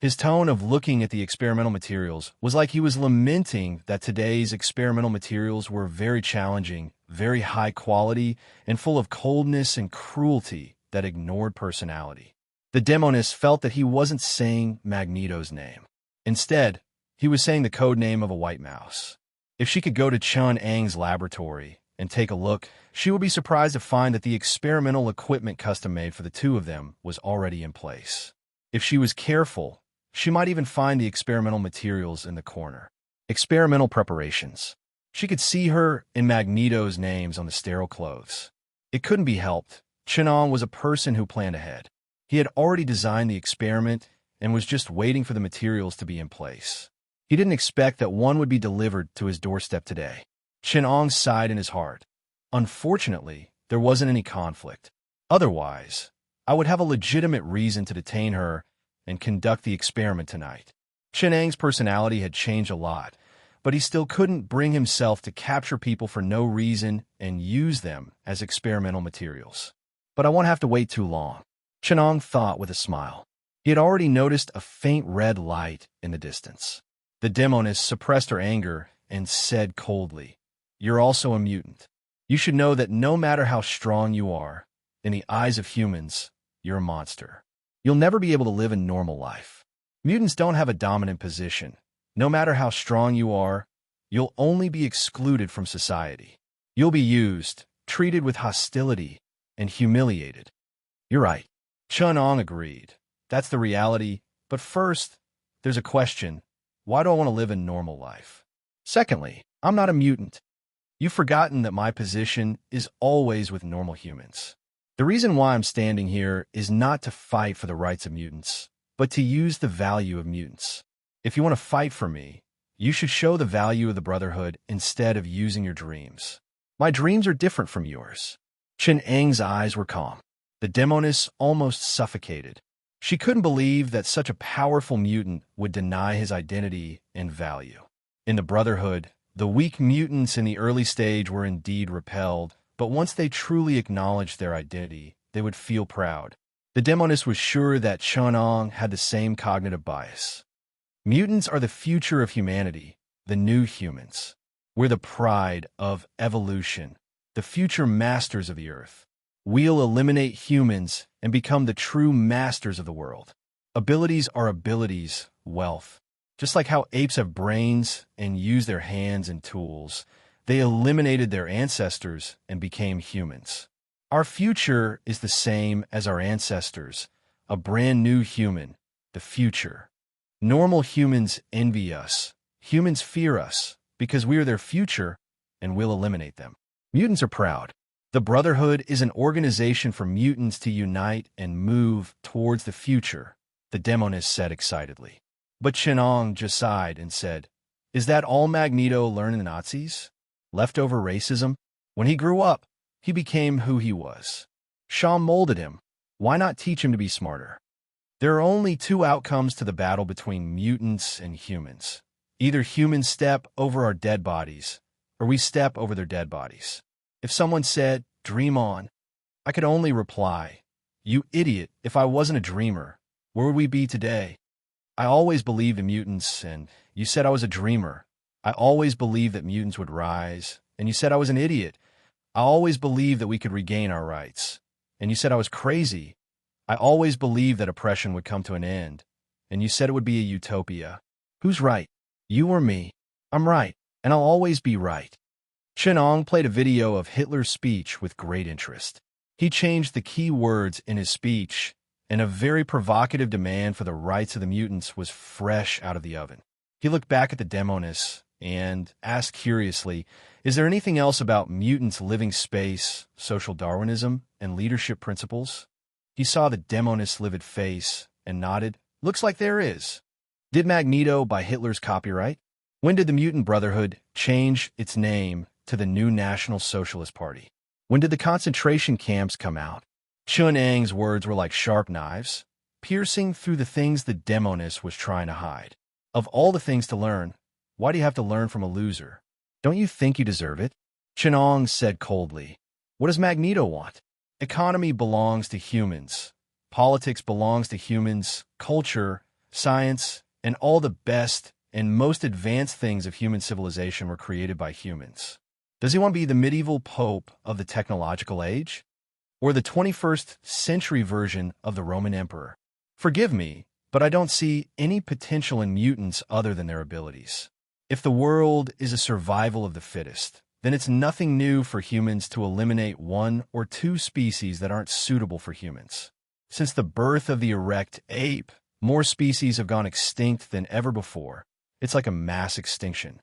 Speaker 1: His tone of looking at the experimental materials was like he was lamenting that today's experimental materials were very challenging, very high quality, and full of coldness and cruelty that ignored personality. The demoness felt that he wasn't saying Magneto's name. Instead, he was saying the code name of a white mouse. If she could go to Chun Ang's laboratory and take a look, she would be surprised to find that the experimental equipment custom-made for the two of them was already in place. If she was careful, she might even find the experimental materials in the corner. Experimental preparations. She could see her and Magneto's names on the sterile clothes. It couldn't be helped. Chun was a person who planned ahead. He had already designed the experiment and was just waiting for the materials to be in place. He didn't expect that one would be delivered to his doorstep today. Chun sighed in his heart. Unfortunately, there wasn't any conflict. Otherwise, I would have a legitimate reason to detain her and conduct the experiment tonight. Chun Ang's personality had changed a lot, but he still couldn't bring himself to capture people for no reason and use them as experimental materials. But I won't have to wait too long, Chun thought with a smile. He had already noticed a faint red light in the distance. The demoness suppressed her anger and said coldly, "You're also a mutant. You should know that no matter how strong you are, in the eyes of humans, you're a monster. You'll never be able to live a normal life. Mutants don't have a dominant position. No matter how strong you are, you'll only be excluded from society. You'll be used, treated with hostility, and humiliated." "You're right." Chun agreed. "That's the reality. But first, there's a question. Why do I want to live a normal life? Secondly, I'm not a mutant. You've forgotten that my position is always with normal humans. The reason why I'm standing here is not to fight for the rights of mutants, but to use the value of mutants. If you want to fight for me, you should show the value of the Brotherhood instead of using your dreams. My dreams are different from yours." Chun Ang's eyes were calm. The demoness almost suffocated. She couldn't believe that such a powerful mutant would deny his identity and value. In the Brotherhood, the weak mutants in the early stage were indeed repelled, but once they truly acknowledged their identity, they would feel proud. The demoness was sure that Chun had the same cognitive bias. Mutants are the future of humanity, the new humans. We're the pride of evolution, the future masters of the Earth. We'll eliminate humans and become the true masters of the world. Abilities are abilities, wealth. Just like how apes have brains and use their hands and tools, they eliminated their ancestors and became humans. Our future is the same as our ancestors, a brand new human, the future. Normal humans envy us. Humans fear us because we are their future and we'll eliminate them. Mutants are proud. The Brotherhood is an organization for mutants to unite and move towards the future, the demoness said excitedly. But Chun just sighed and said, "Is that all Magneto learned in the Nazis? Leftover racism? When he grew up, he became who he was. Shaw molded him. Why not teach him to be smarter?" There are only two outcomes to the battle between mutants and humans. Either humans step over our dead bodies, or we step over their dead bodies. If someone said, "Dream on," I could only reply, "You idiot, if I wasn't a dreamer, where would we be today? I always believed in mutants, and you said I was a dreamer. I always believed that mutants would rise, and you said I was an idiot. I always believed that we could regain our rights, and you said I was crazy. I always believed that oppression would come to an end, and you said it would be a utopia. Who's right? You or me? I'm right, and I'll always be right." Chun played a video of Hitler's speech with great interest. He changed the key words in his speech, and a very provocative demand for the rights of the mutants was fresh out of the oven. He looked back at the demoness and asked curiously, "Is there anything else about mutants' living space, social Darwinism, and leadership principles?" He saw the demoness' livid face and nodded. "Looks like there is." Did Magneto buy Hitler's copyright? When did the Mutant Brotherhood change its name to the New National Socialist Party? When did the concentration camps come out? Chun Ang's words were like sharp knives, piercing through the things the demoness was trying to hide. Of all the things to learn, why do you have to learn from a loser? Don't you think you deserve it? Chun said coldly. What does Magneto want? Economy belongs to humans. Politics belongs to humans. Culture, science, and all the best and most advanced things of human civilization were created by humans. Does he want to be the medieval pope of the technological age? Or the 21st century version of the Roman emperor? Forgive me, but I don't see any potential in mutants other than their abilities. If the world is a survival of the fittest, then it's nothing new for humans to eliminate one or two species that aren't suitable for humans. Since the birth of the erect ape, more species have gone extinct than ever before. It's like a mass extinction.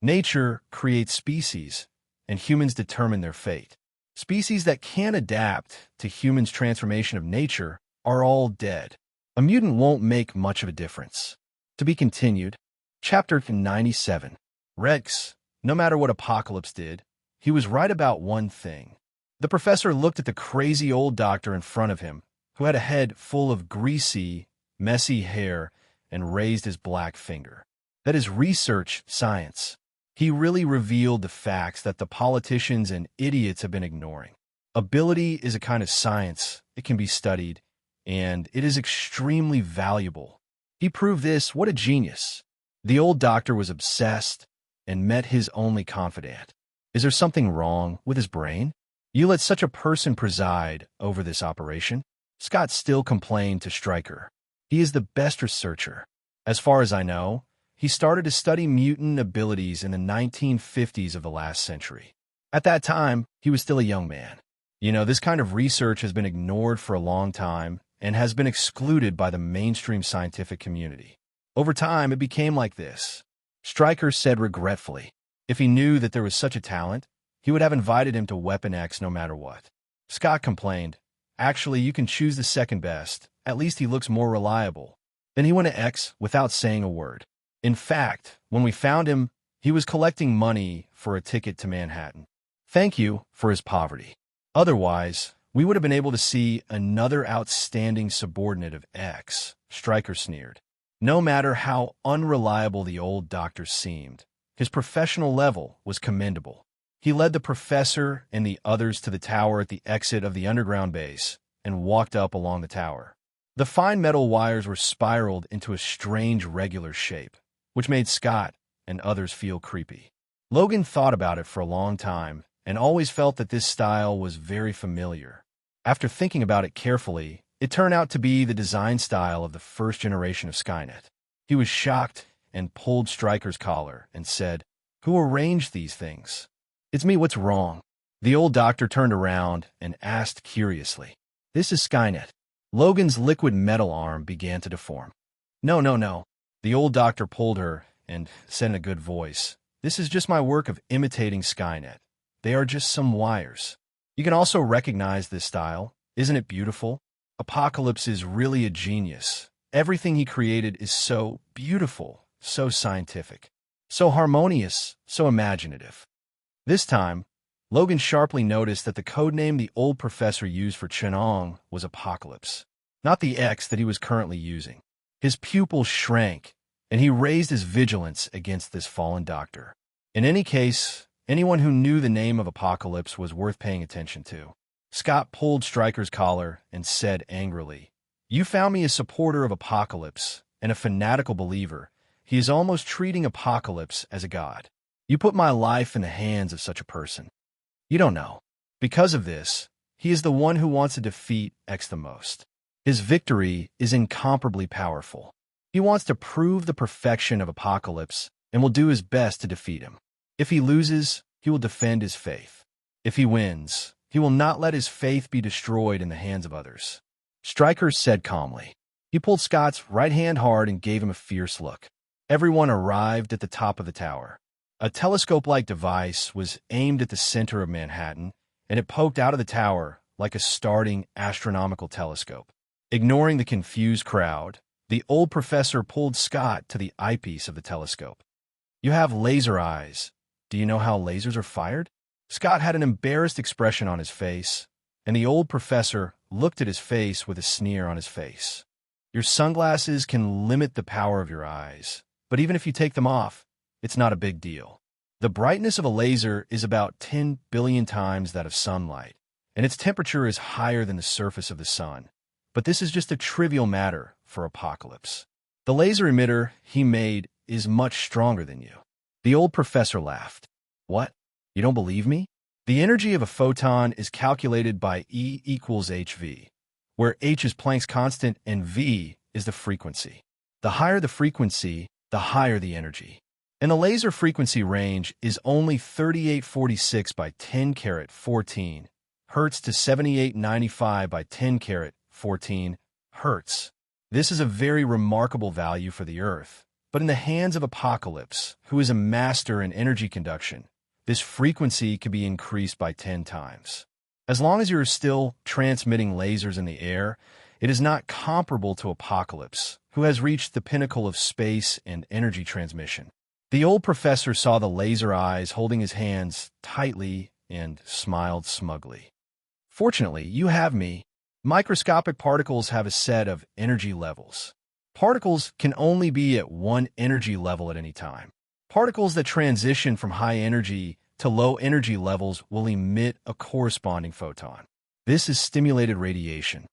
Speaker 1: Nature creates species, and humans determine their fate. Species that can adapt to humans' transformation of nature are all dead. A mutant won't make much of a difference. To be continued. Chapter 97. Rex. No matter what Apocalypse did, he was right about one thing. The professor looked at the crazy old doctor in front of him, who had a head full of greasy, messy hair, and raised his black finger. That is research science. He really revealed the facts that the politicians and idiots have been ignoring. Ability is a kind of science. It can be studied, and it is extremely valuable. He proved this. What a genius. The old doctor was obsessed and met his only confidant. Is there something wrong with his brain? You let such a person preside over this operation? Scott still complained to Stryker. He is the best researcher. As far as I know, he started to study mutant abilities in the 1950s of the last century. At that time, he was still a young man. This kind of research has been ignored for a long time and has been excluded by the mainstream scientific community. Over time, it became like this. Stryker said regretfully, if he knew that there was such a talent, he would have invited him to Weapon X no matter what. Scott complained, actually, you can choose the second best. At least he looks more reliable. Then he went to X without saying a word. In fact, when we found him, he was collecting money for a ticket to Manhattan. Thank you for his poverty. Otherwise, we would have been able to see another outstanding subordinate of X, Stryker sneered. No matter how unreliable the old doctor seemed, his professional level was commendable. He led the professor and the others to the tower at the exit of the underground base and walked up along the tower. The fine metal wires were spiraled into a strange regular shape, which made Scott and others feel creepy. Logan thought about it for a long time and always felt that this style was very familiar. After thinking about it carefully, it turned out to be the design style of the first generation of Skynet. He was shocked and pulled Stryker's collar and said, "Who arranged these things?" "It's me, what's wrong?" The old doctor turned around and asked curiously. "This is Skynet." Logan's liquid metal arm began to deform. No. The old doctor pulled her and said in a good voice, "This is just my work of imitating Skynet. They are just some wires." You can also recognize this style. Isn't it beautiful? Apocalypse is really a genius. Everything he created is so beautiful, so scientific, so harmonious, so imaginative. This time, Logan sharply noticed that the codename the old professor used for Chenong was Apocalypse, not the X that he was currently using. His pupils shrank, and he raised his vigilance against this fallen doctor. In any case, anyone who knew the name of Apocalypse was worth paying attention to. Scott pulled Stryker's collar and said angrily, "You found me a supporter of Apocalypse and a fanatical believer. He is almost treating Apocalypse as a god. You put my life in the hands of such a person. You don't know. Because of this, he is the one who wants to defeat X the most. His victory is incomparably powerful. He wants to prove the perfection of Apocalypse and will do his best to defeat him. If he loses, he will defend his faith. If he wins, he will not let his faith be destroyed in the hands of others." Stryker said calmly. He pulled Scott's right hand hard and gave him a fierce look. Everyone arrived at the top of the tower. A telescope-like device was aimed at the center of Manhattan, and it poked out of the tower like a starting astronomical telescope. Ignoring the confused crowd, the old professor pulled Scott to the eyepiece of the telescope. "You have laser eyes. Do you know how lasers are fired?" Scott had an embarrassed expression on his face, and the old professor looked at his face with a sneer on his face. "Your sunglasses can limit the power of your eyes, but even if you take them off, it's not a big deal. The brightness of a laser is about 10 billion times that of sunlight, and its temperature is higher than the surface of the sun. But this is just a trivial matter for Apocalypse. The laser emitter he made is much stronger than you. The old professor laughed. What? You don't believe me? The energy of a photon is calculated by E equals hv, where h is Planck's constant and v is the frequency. The higher the frequency, the higher the energy. And the laser frequency range is only 3846 by 10 carat 14 hertz to 7895 by 10 carat 14 hertz. This is a very remarkable value for the Earth, but in the hands of Apocalypse, who is a master in energy conduction, this frequency could be increased by 10 times. As long as you are still transmitting lasers in the air, it is not comparable to Apocalypse, who has reached the pinnacle of space and energy transmission. The old professor saw the laser eyes holding his hands tightly and smiled smugly. Fortunately, you have me. Microscopic particles have a set of energy levels. Particles can only be at one energy level at any time. Particles that transition from high energy to low energy levels will emit a corresponding photon. This is stimulated radiation.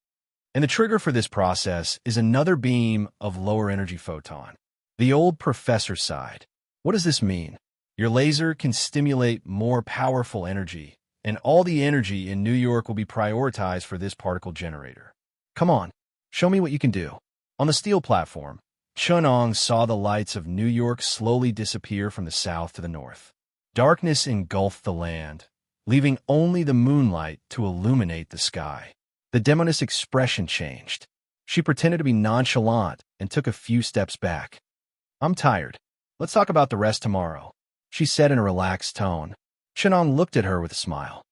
Speaker 1: And the trigger for this process is another beam of lower energy photon. The old professor sighed. What does this mean? Your laser can stimulate more powerful energy, and all the energy in New York will be prioritized for this particle generator. Come on, show me what you can do. On the steel platform, Chunong saw the lights of New York slowly disappear from the south to the north. Darkness engulfed the land, leaving only the moonlight to illuminate the sky. The demoness expression changed. She pretended to be nonchalant and took a few steps back. I'm tired. Let's talk about the rest tomorrow, she said in a relaxed tone. Chunong looked at her with a smile.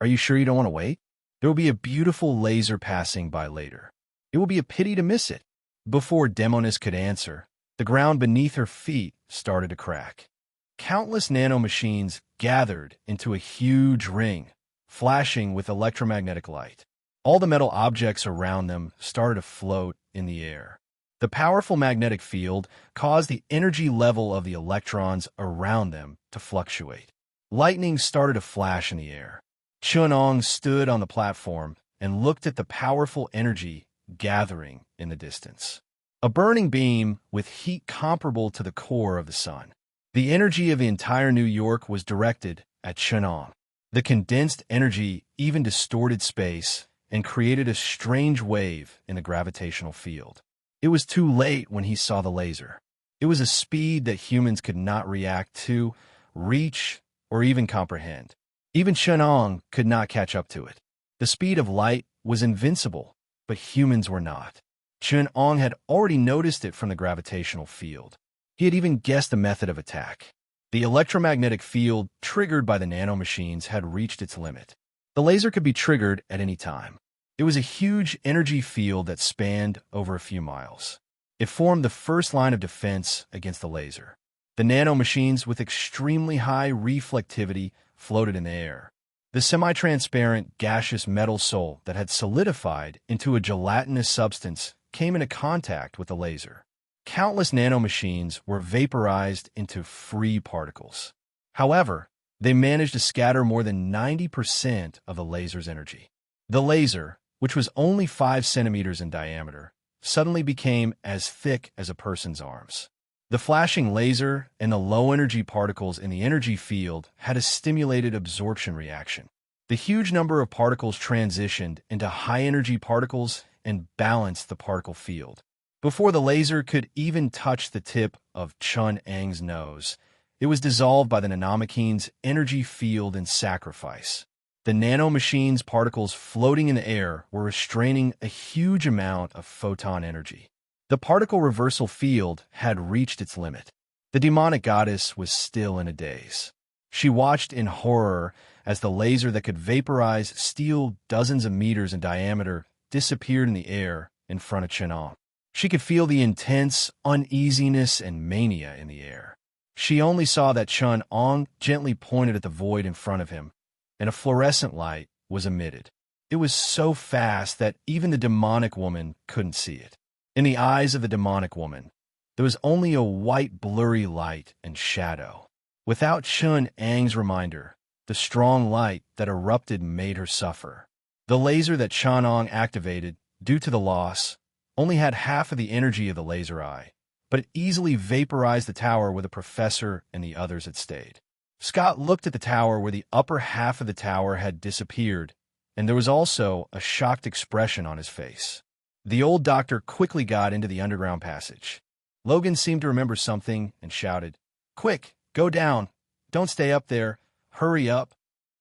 Speaker 1: Are you sure you don't want to wait? There will be a beautiful laser passing by later. It will be a pity to miss it. Before Demoness could answer, the ground beneath her feet started to crack. Countless nanomachines gathered into a huge ring, flashing with electromagnetic light. All the metal objects around them started to float in the air. The powerful magnetic field caused the energy level of the electrons around them to fluctuate. Lightning started to flash in the air. Chunong stood on the platform and looked at the powerful energy gathering in the distance. A burning beam with heat comparable to the core of the sun. The energy of the entire New York was directed at Chunong. The condensed energy even distorted space and created a strange wave in the gravitational field. It was too late when he saw the laser. It was a speed that humans could not react to, reach, or even comprehend. Even Chunong could not catch up to it. The speed of light was invincible, but humans were not. Chunong had already noticed it from the gravitational field. He had even guessed the method of attack. The electromagnetic field triggered by the nanomachines had reached its limit. The laser could be triggered at any time. It was a huge energy field that spanned over a few miles. It formed the first line of defense against the laser. The nanomachines with extremely high reflectivity floated in the air. The semi-transparent gaseous metal soul that had solidified into a gelatinous substance came into contact with the laser. Countless nanomachines were vaporized into free particles. However, they managed to scatter more than 90% of the laser's energy. The laser, which was only 5 centimeters in diameter, suddenly became as thick as a person's arms. The flashing laser and the low-energy particles in the energy field had a stimulated absorption reaction. The huge number of particles transitioned into high-energy particles and balanced the particle field. Before the laser could even touch the tip of Chunong's nose, it was dissolved by the nanomachine's energy field in sacrifice. The nanomachine's particles floating in the air were restraining a huge amount of photon energy. The particle reversal field had reached its limit. The demonic goddess was still in a daze. She watched in horror as the laser that could vaporize steel dozens of meters in diameter disappeared in the air in front of Chunong. She could feel the intense uneasiness and mania in the air. She only saw that Chunong gently pointed at the void in front of him, and a fluorescent light was emitted. It was so fast that even the demonic woman couldn't see it. In the eyes of the demonic woman, there was only a white blurry light and shadow. Without Chunong's reminder, the strong light that erupted made her suffer. The laser that Chunong activated, due to the loss, only had half of the energy of the laser eye, but it easily vaporized the tower where the professor and the others had stayed. Scott looked at the tower where the upper half of the tower had disappeared, and there was also a shocked expression on his face. The old doctor quickly got into the underground passage. Logan seemed to remember something and shouted, "Quick, go down. Don't stay up there. Hurry up."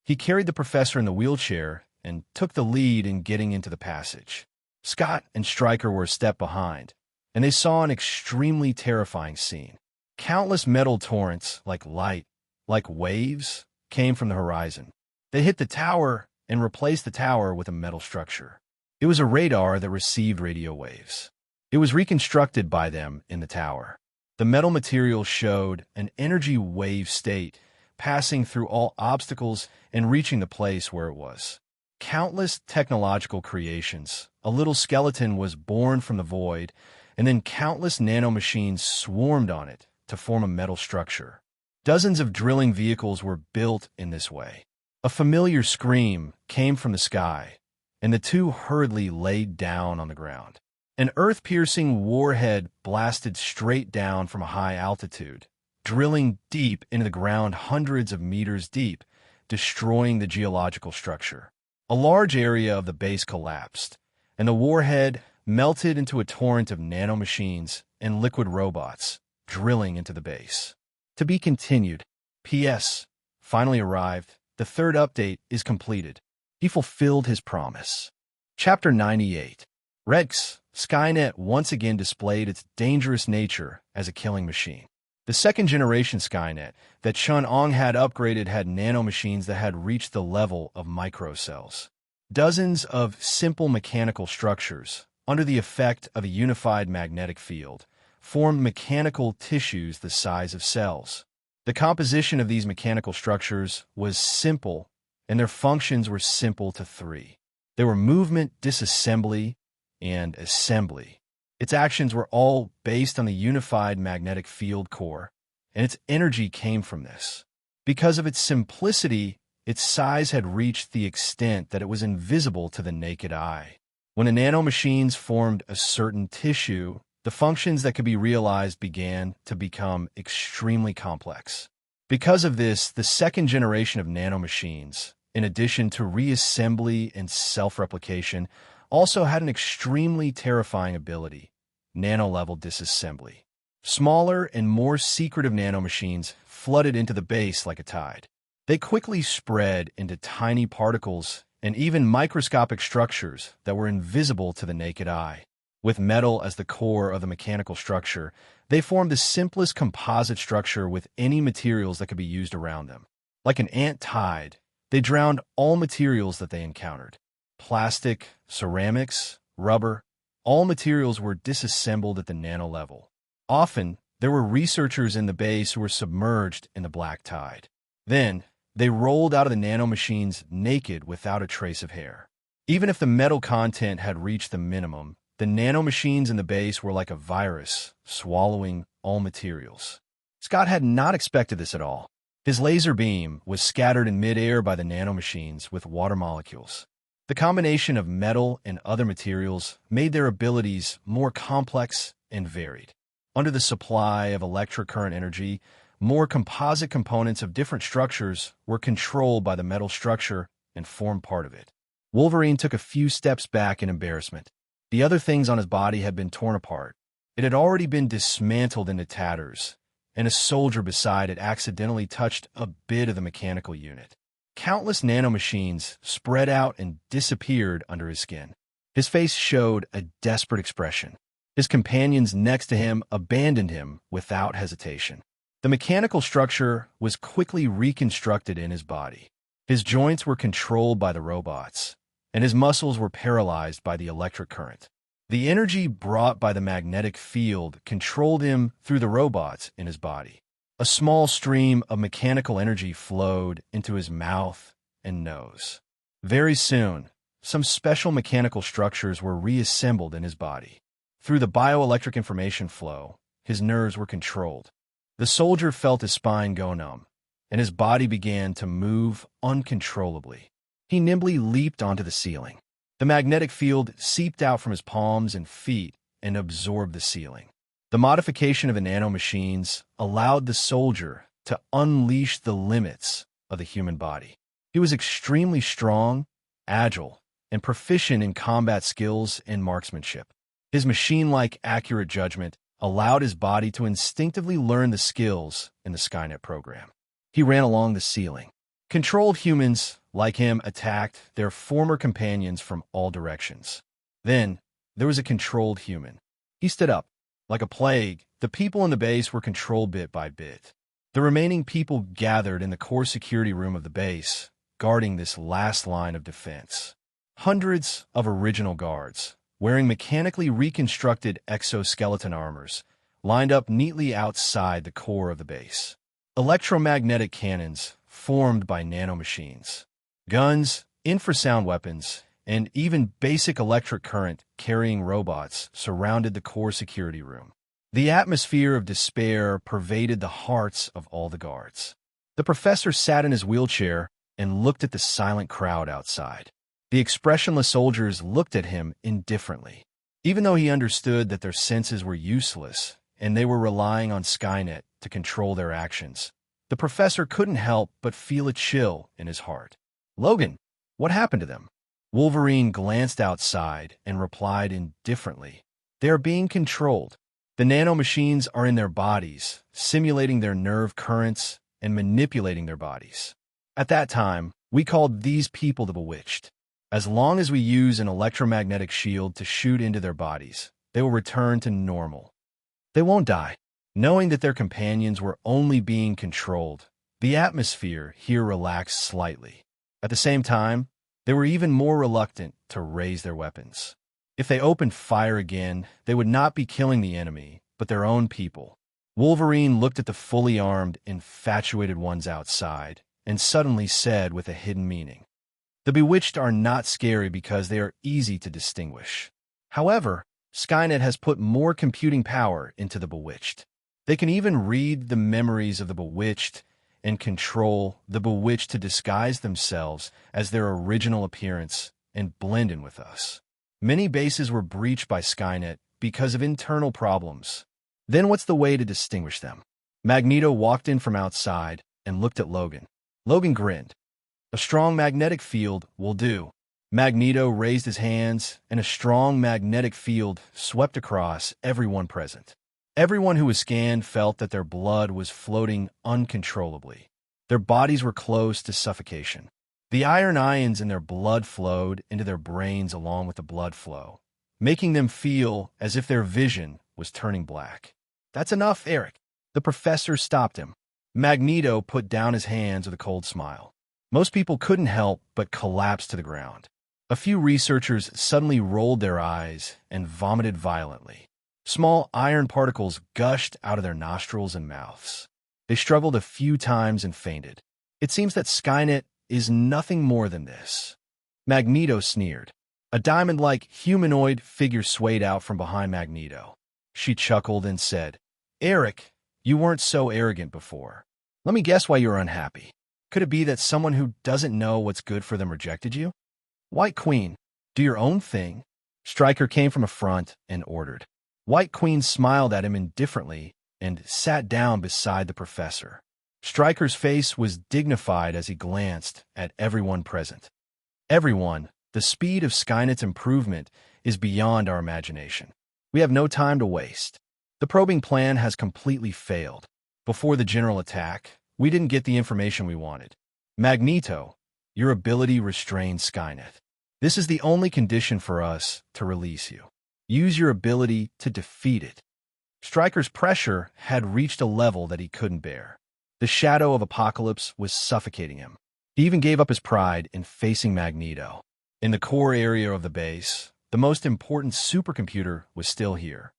Speaker 1: He carried the professor in the wheelchair and took the lead in getting into the passage. Scott and Stryker were a step behind, and they saw an extremely terrifying scene. Countless metal torrents, like light, like waves, came from the horizon. They hit the tower and replaced the tower with a metal structure. It was a radar that received radio waves. It was reconstructed by them in the tower. The metal material showed an energy wave state, passing through all obstacles and reaching the place where it was. Countless technological creations. A little skeleton was born from the void, and then countless nanomachines swarmed on it to form a metal structure. Dozens of drilling vehicles were built in this way. A familiar scream came from the sky, and the two hurriedly laid down on the ground. An earth-piercing warhead blasted straight down from a high altitude, drilling deep into the ground hundreds of meters deep, destroying the geological structure. A large area of the base collapsed, and the warhead melted into a torrent of nanomachines and liquid robots, drilling into the base. To be continued. P.S. Finally arrived. The third update is completed. He fulfilled his promise. Chapter 98. Rex, Skynet once again displayed its dangerous nature as a killing machine. The second-generation Skynet that Chun-Ong had upgraded had nanomachines that had reached the level of microcells. Dozens of simple mechanical structures, under the effect of a unified magnetic field, formed mechanical tissues the size of cells. The composition of these mechanical structures was simple, and their functions were simple to three. They were movement, disassembly, and assembly. Its actions were all based on the unified magnetic field core, and its energy came from this. Because of its simplicity, its size had reached the extent that it was invisible to the naked eye. When the nanomachines formed a certain tissue, the functions that could be realized began to become extremely complex. Because of this, the second generation of nanomachines, in addition to reassembly and self-replication, also had an extremely terrifying ability: nano-level disassembly. Smaller and more secretive nanomachines flooded into the base like a tide. They quickly spread into tiny particles and even microscopic structures that were invisible to the naked eye. With metal as the core of the mechanical structure, they formed the simplest composite structure with any materials that could be used around them. Like an ant tide, they drowned all materials that they encountered. Plastic, ceramics, rubber, all materials were disassembled at the nano level. Often, there were researchers in the base who were submerged in the black tide. Then, they rolled out of the nanomachines naked without a trace of hair. Even if the metal content had reached the minimum, the nanomachines in the base were like a virus, swallowing all materials. Scott had not expected this at all. His laser beam was scattered in midair by the nanomachines with water molecules. The combination of metal and other materials made their abilities more complex and varied. Under the supply of electric current energy, more composite components of different structures were controlled by the metal structure and formed part of it. Wolverine took a few steps back in embarrassment. The other things on his body had been torn apart. It had already been dismantled into tatters, and a soldier beside it accidentally touched a bit of the mechanical unit. Countless nanomachines spread out and disappeared under his skin. His face showed a desperate expression. His companions next to him abandoned him without hesitation. The mechanical structure was quickly reconstructed in his body. His joints were controlled by the robots, and his muscles were paralyzed by the electric current. The energy brought by the magnetic field controlled him through the robots in his body. A small stream of mechanical energy flowed into his mouth and nose. Very soon, some special mechanical structures were reassembled in his body. Through the bioelectric information flow, his nerves were controlled. The soldier felt his spine go numb, and his body began to move uncontrollably. He nimbly leaped onto the ceiling. The magnetic field seeped out from his palms and feet and absorbed the ceiling. The modification of the nanomachines allowed the soldier to unleash the limits of the human body. He was extremely strong, agile, and proficient in combat skills and marksmanship. His machine-like accurate judgment allowed his body to instinctively learn the skills in the Skynet program. He ran along the ceiling. Controlled humans, like him, attacked their former companions from all directions. Then, there was a controlled human. He stood up. Like a plague, the people in the base were controlled bit by bit. The remaining people gathered in the core security room of the base, guarding this last line of defense. Hundreds of original guards, wearing mechanically reconstructed exoskeleton armors, lined up neatly outside the core of the base. Electromagnetic cannons formed by nanomachines. Guns, infrasound weapons, and even basic electric current-carrying robots surrounded the core security room. The atmosphere of despair pervaded the hearts of all the guards. The professor sat in his wheelchair and looked at the silent crowd outside. The expressionless soldiers looked at him indifferently. Even though he understood that their senses were useless and they were relying on Skynet to control their actions, the professor couldn't help but feel a chill in his heart. "Logan, what happened to them?" Wolverine glanced outside and replied indifferently, "They are being controlled. The nanomachines are in their bodies, simulating their nerve currents and manipulating their bodies. At that time, we called these people the Bewitched. As long as we use an electromagnetic shield to shoot into their bodies, they will return to normal. They won't die." Knowing that their companions were only being controlled, the atmosphere here relaxed slightly. At the same time, they were even more reluctant to raise their weapons. If they opened fire again, they would not be killing the enemy, but their own people. Wolverine looked at the fully armed, infatuated ones outside, and suddenly said with a hidden meaning, "The Bewitched are not scary because they are easy to distinguish. However, Skynet has put more computing power into the Bewitched. They can even read the memories of the Bewitched and control the Bewitched to disguise themselves as their original appearance and blend in with us. Many bases were breached by Skynet because of internal problems. Then what's the way to distinguish them?" Magneto walked in from outside and looked at Logan. Logan grinned. "A strong magnetic field will do." Magneto raised his hands, and a strong magnetic field swept across everyone present. Everyone who was scanned felt that their blood was floating uncontrollably. Their bodies were close to suffocation. The iron ions in their blood flowed into their brains along with the blood flow, making them feel as if their vision was turning black. "That's enough, Eric." The professor stopped him. Magneto put down his hands with a cold smile. Most people couldn't help but collapse to the ground. A few researchers suddenly rolled their eyes and vomited violently. Small iron particles gushed out of their nostrils and mouths. They struggled a few times and fainted. "It seems that Skynet is nothing more than this." Magneto sneered. A diamond-like humanoid figure swayed out from behind Magneto. She chuckled and said, "Eric, you weren't so arrogant before. Let me guess why you're unhappy. Could it be that someone who doesn't know what's good for them rejected you? White Queen, do your own thing." Stryker came from a front and ordered. White Queen smiled at him indifferently and sat down beside the professor. Stryker's face was dignified as he glanced at everyone present. "Everyone, the speed of Skynet's improvement is beyond our imagination. We have no time to waste. The probing plan has completely failed. Before the general attack, we didn't get the information we wanted. Magneto, your ability restrains Skynet. This is the only condition for us to release you. Use your ability to defeat it." Stryker's pressure had reached a level that he couldn't bear. The shadow of apocalypse was suffocating him. He even gave up his pride in facing Magneto. In the core area of the base, the most important supercomputer was still here.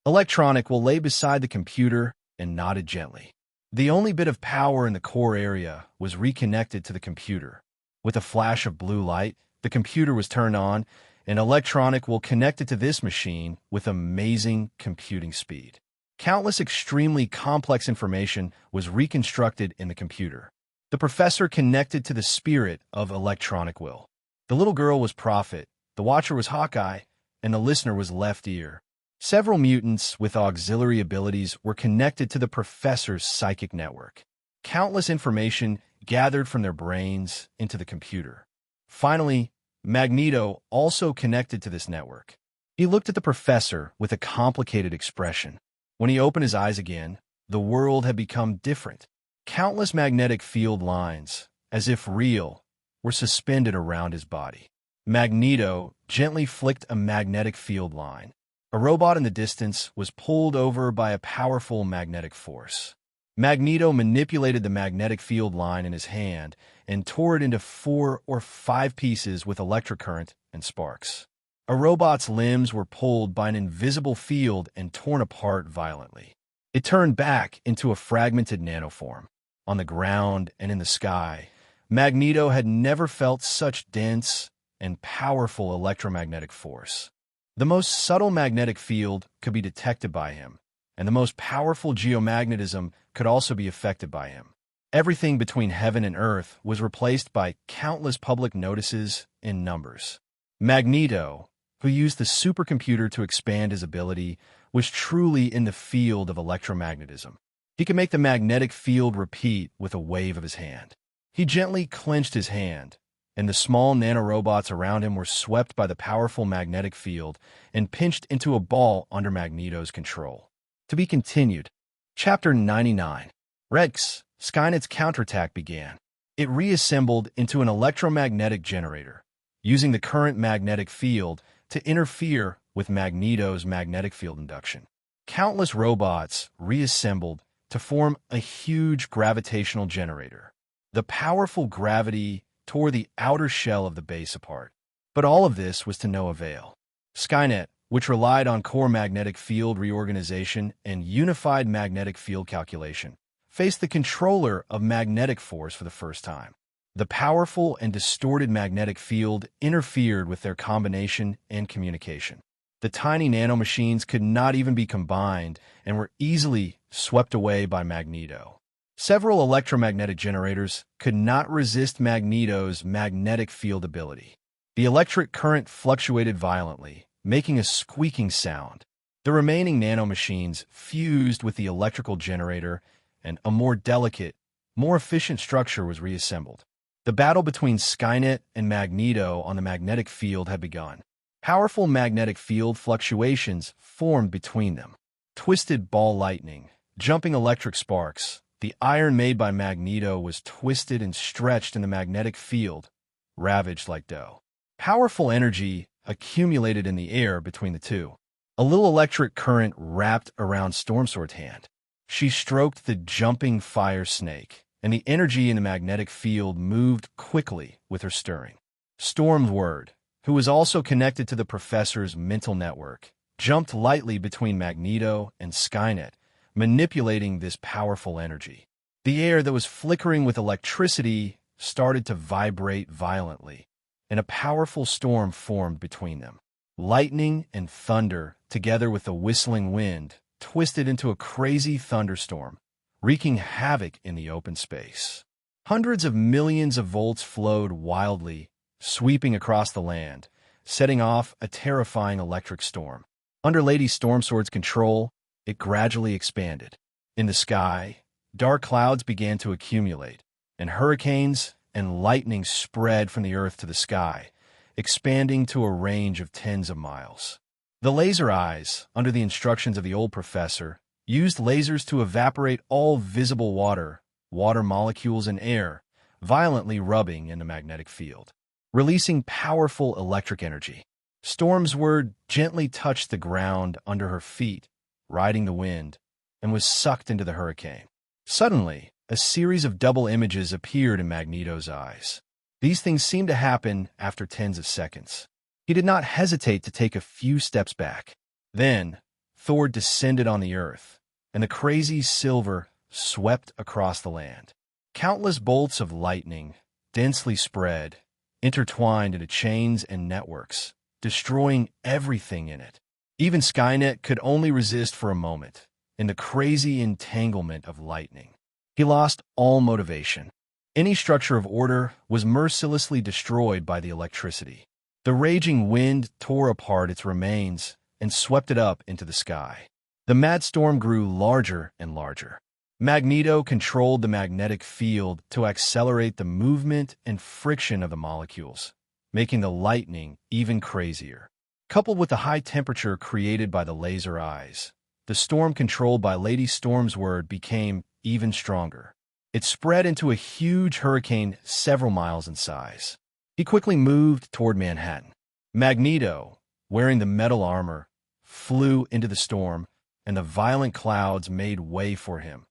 Speaker 1: Electronic will lay beside the computer and nodded gently. The only bit of power in the core area was reconnected to the computer. With a flash of blue light, the computer was turned on, and Electronic will connect it to this machine with amazing computing speed. Countless extremely complex information was reconstructed in the computer. The professor connected to the spirit of Electronic will. The little girl was Prophet, the watcher was Hawkeye, and the listener was Left Ear. Several mutants with auxiliary abilities were connected to the professor's psychic network. Countless information gathered from their brains into the computer. Finally, Magneto also connected to this network. He looked at the professor with a complicated expression. When he opened his eyes again, the world had become different. Countless magnetic field lines, as if real, were suspended around his body. Magneto gently flicked a magnetic field line. A robot in the distance was pulled over by a powerful magnetic force. Magneto manipulated the magnetic field line in his hand and tore it into 4 or 5 pieces with electric current and sparks. A robot's limbs were pulled by an invisible field and torn apart violently. It turned back into a fragmented nanoform. On the ground and in the sky, Magneto had never felt such dense and powerful electromagnetic force. The most subtle magnetic field could be detected by him, and the most powerful geomagnetism could also be affected by him. Everything between heaven and earth was replaced by countless public notices in numbers. Magneto, who used the supercomputer to expand his ability, was truly in the field of electromagnetism. He could make the magnetic field repeat with a wave of his hand. He gently clenched his hand, and the small nanorobots around him were swept by the powerful magnetic field and pinched into a ball under Magneto's control. To be continued. Chapter 99. Rex, Skynet's counterattack began. It reassembled into an electromagnetic generator, using the current magnetic field to interfere with Magneto's magnetic field induction. Countless robots reassembled to form a huge gravitational generator. The powerful gravity tore the outer shell of the base apart. But all of this was to no avail. Skynet, which relied on core magnetic field reorganization and unified magnetic field calculation, faced the controller of magnetic force for the first time. The powerful and distorted magnetic field interfered with their combination and communication. The tiny nanomachines could not even be combined and were easily swept away by Magneto. Several electromagnetic generators could not resist Magneto's magnetic field ability. The electric current fluctuated violently, making a squeaking sound. The remaining nanomachines fused with the electrical generator, and a more delicate, more efficient structure was reassembled. The battle between Skynet and Magneto on the magnetic field had begun. Powerful magnetic field fluctuations formed between them. Twisted ball lightning, jumping electric sparks. The iron made by Magneto was twisted and stretched in the magnetic field, ravaged like dough. Powerful energy accumulated in the air between the two. A little electric current wrapped around Stormsword's hand. She stroked the jumping fire snake, and the energy in the magnetic field moved quickly with her stirring. Stormsword, who was also connected to the professor's mental network, jumped lightly between Magneto and Skynet, manipulating this powerful energy. The air that was flickering with electricity started to vibrate violently, and a powerful storm formed between them. Lightning and thunder, together with the whistling wind, twisted into a crazy thunderstorm, wreaking havoc in the open space. Hundreds of millions of volts flowed wildly, sweeping across the land, setting off a terrifying electric storm. Under Lady Stormsword's control, it gradually expanded. In the sky, dark clouds began to accumulate, and hurricanes and lightning spread from the earth to the sky, expanding to a range of tens of miles. The laser eyes, under the instructions of the old professor, used lasers to evaporate all visible water molecules and air, violently rubbing in the magnetic field, releasing powerful electric energy. Stormsword gently touched the ground under her feet, riding the wind, and was sucked into the hurricane. Suddenly, a series of double images appeared in Magneto's eyes. These things seemed to happen after tens of seconds. He did not hesitate to take a few steps back. Then, Thor descended on the earth, and the crazy silver swept across the land. Countless bolts of lightning, densely spread, intertwined into chains and networks, destroying everything in it. Even Skynet could only resist for a moment, in the crazy entanglement of lightning. He lost all motivation. Any structure of order was mercilessly destroyed by the electricity. The raging wind tore apart its remains, and swept it up into the sky. The mad storm grew larger and larger. Magneto controlled the magnetic field to accelerate the movement and friction of the molecules, making the lightning even crazier. Coupled with the high temperature created by the laser eyes, the storm controlled by Lady Storm's word became even stronger. It spread into a huge hurricane several miles in size. He quickly moved toward Manhattan. Magneto, wearing the metal armor, flew into the storm, and the violent clouds made way for him,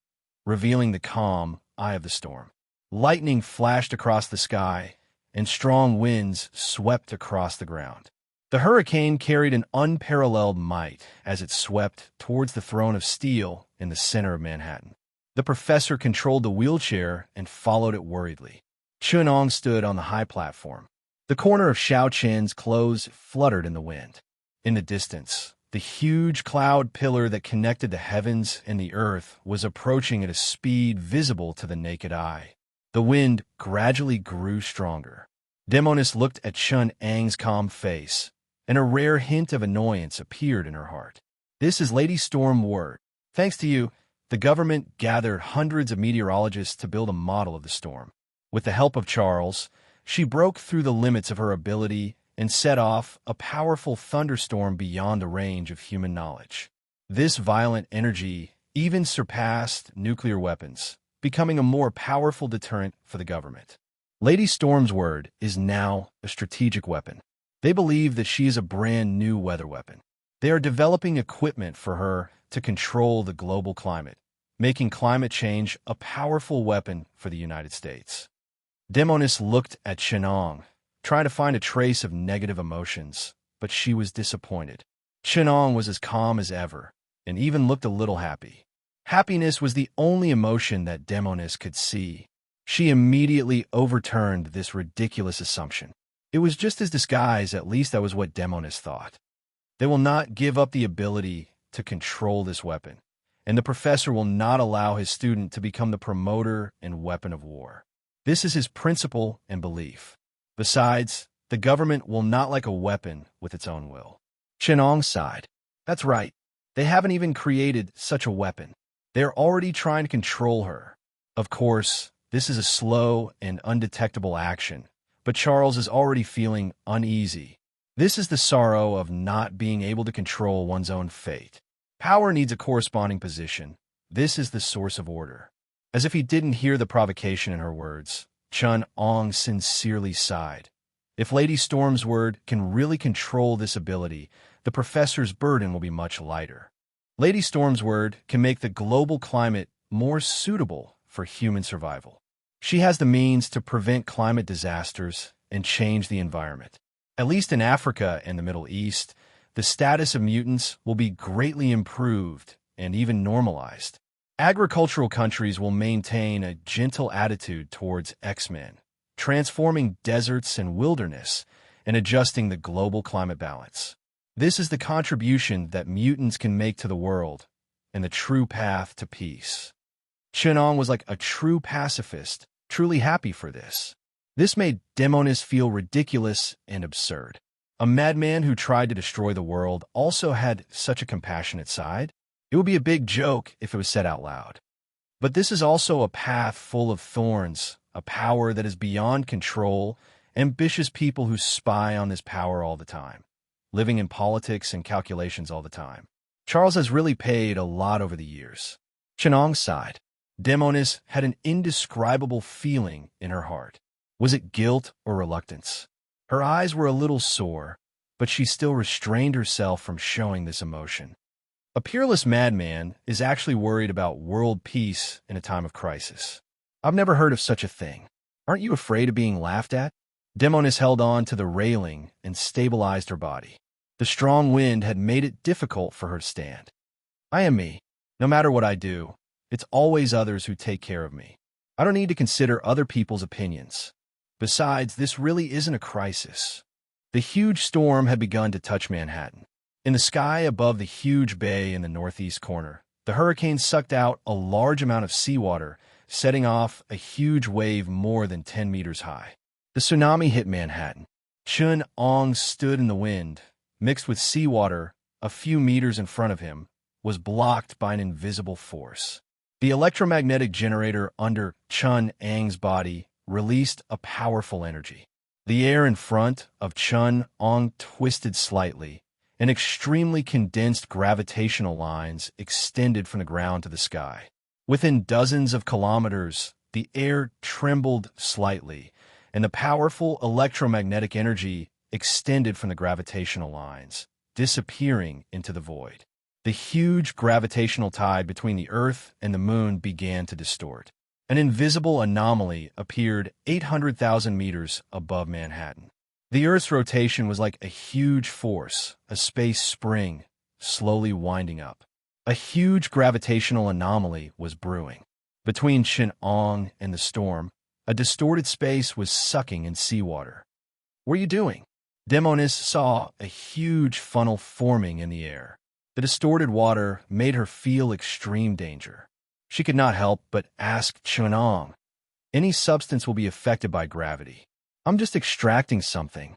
Speaker 1: revealing the calm eye of the storm. Lightning flashed across the sky, and strong winds swept across the ground. The hurricane carried an unparalleled might as it swept towards the throne of steel in the center of Manhattan. The professor controlled the wheelchair and followed it worriedly. Chun-Ong stood on the high platform. The corner of Xiao Qin's clothes fluttered in the wind. In the distance, the huge cloud pillar that connected the heavens and the earth was approaching at a speed visible to the naked eye. The wind gradually grew stronger. Demonis looked at Chun-Ang's calm face, and a rare hint of annoyance appeared in her heart. "This is Lady Storm word. Thanks to you, the government gathered hundreds of meteorologists to build a model of the storm. With the help of Charles, she broke through the limits of her ability and set off a powerful thunderstorm beyond the range of human knowledge. This violent energy even surpassed nuclear weapons, becoming a more powerful deterrent for the government. Lady Storm's word is now a strategic weapon. They believe that she is a brand new weather weapon. They are developing equipment for her to control the global climate, making climate change a powerful weapon for the United States." Demonis looked at Chun-Ong, trying to find a trace of negative emotions, but she was disappointed. Chun-Ong was as calm as ever, and even looked a little happy. Happiness was the only emotion that Demonis could see. She immediately overturned this ridiculous assumption. It was just his disguise, at least that was what Demonis thought. They will not give up the ability to control this weapon, and the professor will not allow his student to become the promoter and weapon of war. This is his principle and belief. Besides, the government will not like a weapon with its own will. Chun-Ong sighed. That's right. They haven't even created such a weapon. They're already trying to control her. Of course, this is a slow and undetectable action, but Charles is already feeling uneasy. This is the sorrow of not being able to control one's own fate. Power needs a corresponding position. This is the source of order. As if he didn't hear the provocation in her words, Chun-Ong sincerely sighed. If Lady Storm's word can really control this ability, the professor's burden will be much lighter. Lady Storm's word can make the global climate more suitable for human survival. She has the means to prevent climate disasters and change the environment. At least in Africa and the Middle East, the status of mutants will be greatly improved and even normalized. Agricultural countries will maintain a gentle attitude towards X-Men, transforming deserts and wilderness and adjusting the global climate balance. This is the contribution that mutants can make to the world and the true path to peace. Chun-Ong was like a true pacifist, truly happy for this. This made Demonis feel ridiculous and absurd. A madman who tried to destroy the world also had such a compassionate side. It would be a big joke if it was said out loud. But this is also a path full of thorns, a power that is beyond control, ambitious people who spy on this power all the time, living in politics and calculations all the time. Charles has really paid a lot over the years. Chun-Ong sighed. Demonis had an indescribable feeling in her heart. Was it guilt or reluctance? Her eyes were a little sore, but she still restrained herself from showing this emotion. A peerless madman is actually worried about world peace in a time of crisis. I've never heard of such a thing. Aren't you afraid of being laughed at? Demonis held on to the railing and stabilized her body. The strong wind had made it difficult for her to stand. I am me. No matter what I do, it's always others who take care of me. I don't need to consider other people's opinions. Besides, this really isn't a crisis. The huge storm had begun to touch Manhattan. In the sky above the huge bay in the northeast corner, the hurricane sucked out a large amount of seawater, setting off a huge wave more than 10 meters high. The tsunami hit Manhattan. Chun-Ong stood in the wind, mixed with seawater, a few meters in front of him, was blocked by an invisible force. The electromagnetic generator under Chun-Ang's body released a powerful energy. The air in front of Chun-Ang twisted slightly, and extremely condensed gravitational lines extended from the ground to the sky. Within dozens of kilometers, the air trembled slightly, and the powerful electromagnetic energy extended from the gravitational lines, disappearing into the void. The huge gravitational tide between the Earth and the Moon began to distort. An invisible anomaly appeared 800,000 meters above Manhattan. The Earth's rotation was like a huge force, a space spring, slowly winding up. A huge gravitational anomaly was brewing. Between Chun-Ang and the storm, a distorted space was sucking in seawater. "What are you doing?" Demonis saw a huge funnel forming in the air. The distorted water made her feel extreme danger. She could not help but ask Chun-Ang, "Any substance will be affected by gravity. I'm just extracting something,"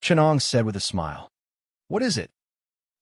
Speaker 1: Chun-Ang said with a smile. "What is it?"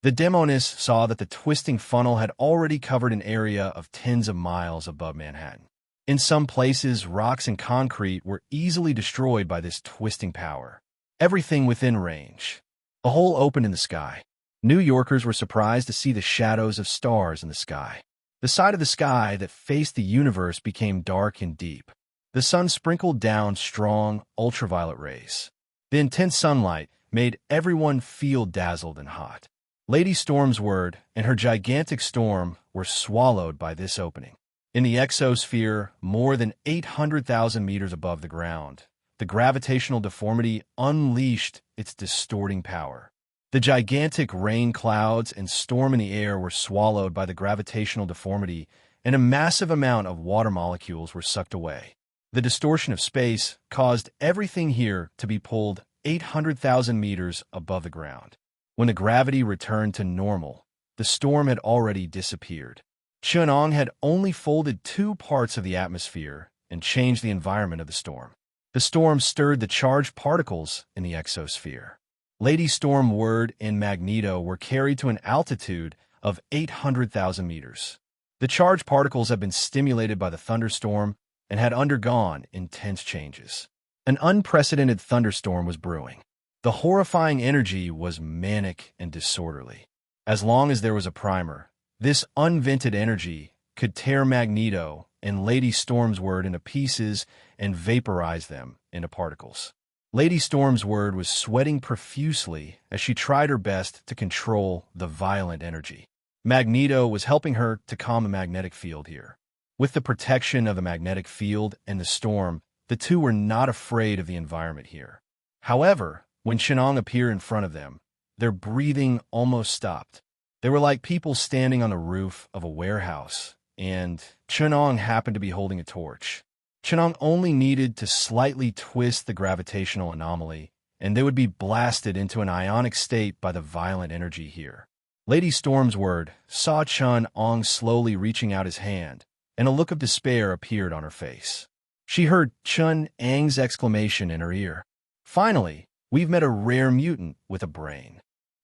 Speaker 1: The Demonis saw that the twisting funnel had already covered an area of tens of miles above Manhattan. In some places, rocks and concrete were easily destroyed by this twisting power. Everything within range. A hole opened in the sky. New Yorkers were surprised to see the shadows of stars in the sky. The side of the sky that faced the universe became dark and deep. The sun sprinkled down strong, ultraviolet rays. The intense sunlight made everyone feel dazzled and hot. Lady Storm's word and her gigantic storm were swallowed by this opening. In the exosphere, more than 800,000 meters above the ground, the gravitational deformity unleashed its distorting power. The gigantic rain clouds and storm in the air were swallowed by the gravitational deformity, and a massive amount of water molecules were sucked away. The distortion of space caused everything here to be pulled 800,000 meters above the ground. When the gravity returned to normal, the storm had already disappeared. Chun-Ang had only folded 2 parts of the atmosphere and changed the environment of the storm. The storm stirred the charged particles in the exosphere. Lady Storm Word and Magneto were carried to an altitude of 800,000 meters. The charged particles had been stimulated by the thunderstorm and had undergone intense changes. An unprecedented thunderstorm was brewing. The horrifying energy was manic and disorderly. As long as there was a primer, this unvented energy could tear Magneto and Lady Storm's Word into pieces and vaporize them into particles. Lady Storm's Word was sweating profusely as she tried her best to control the violent energy. Magneto was helping her to calm the magnetic field here. With the protection of the magnetic field and the storm, the two were not afraid of the environment here. However, when Chun-Ang appeared in front of them, their breathing almost stopped. They were like people standing on the roof of a warehouse, and Chun-Ang happened to be holding a torch. Chun-Ang only needed to slightly twist the gravitational anomaly, and they would be blasted into an ionic state by the violent energy here. Lady Storm's Word saw Chun-Ang slowly reaching out his hand, and a look of despair appeared on her face. She heard Chun-Ang's exclamation in her ear. "Finally, we've met a rare mutant with a brain."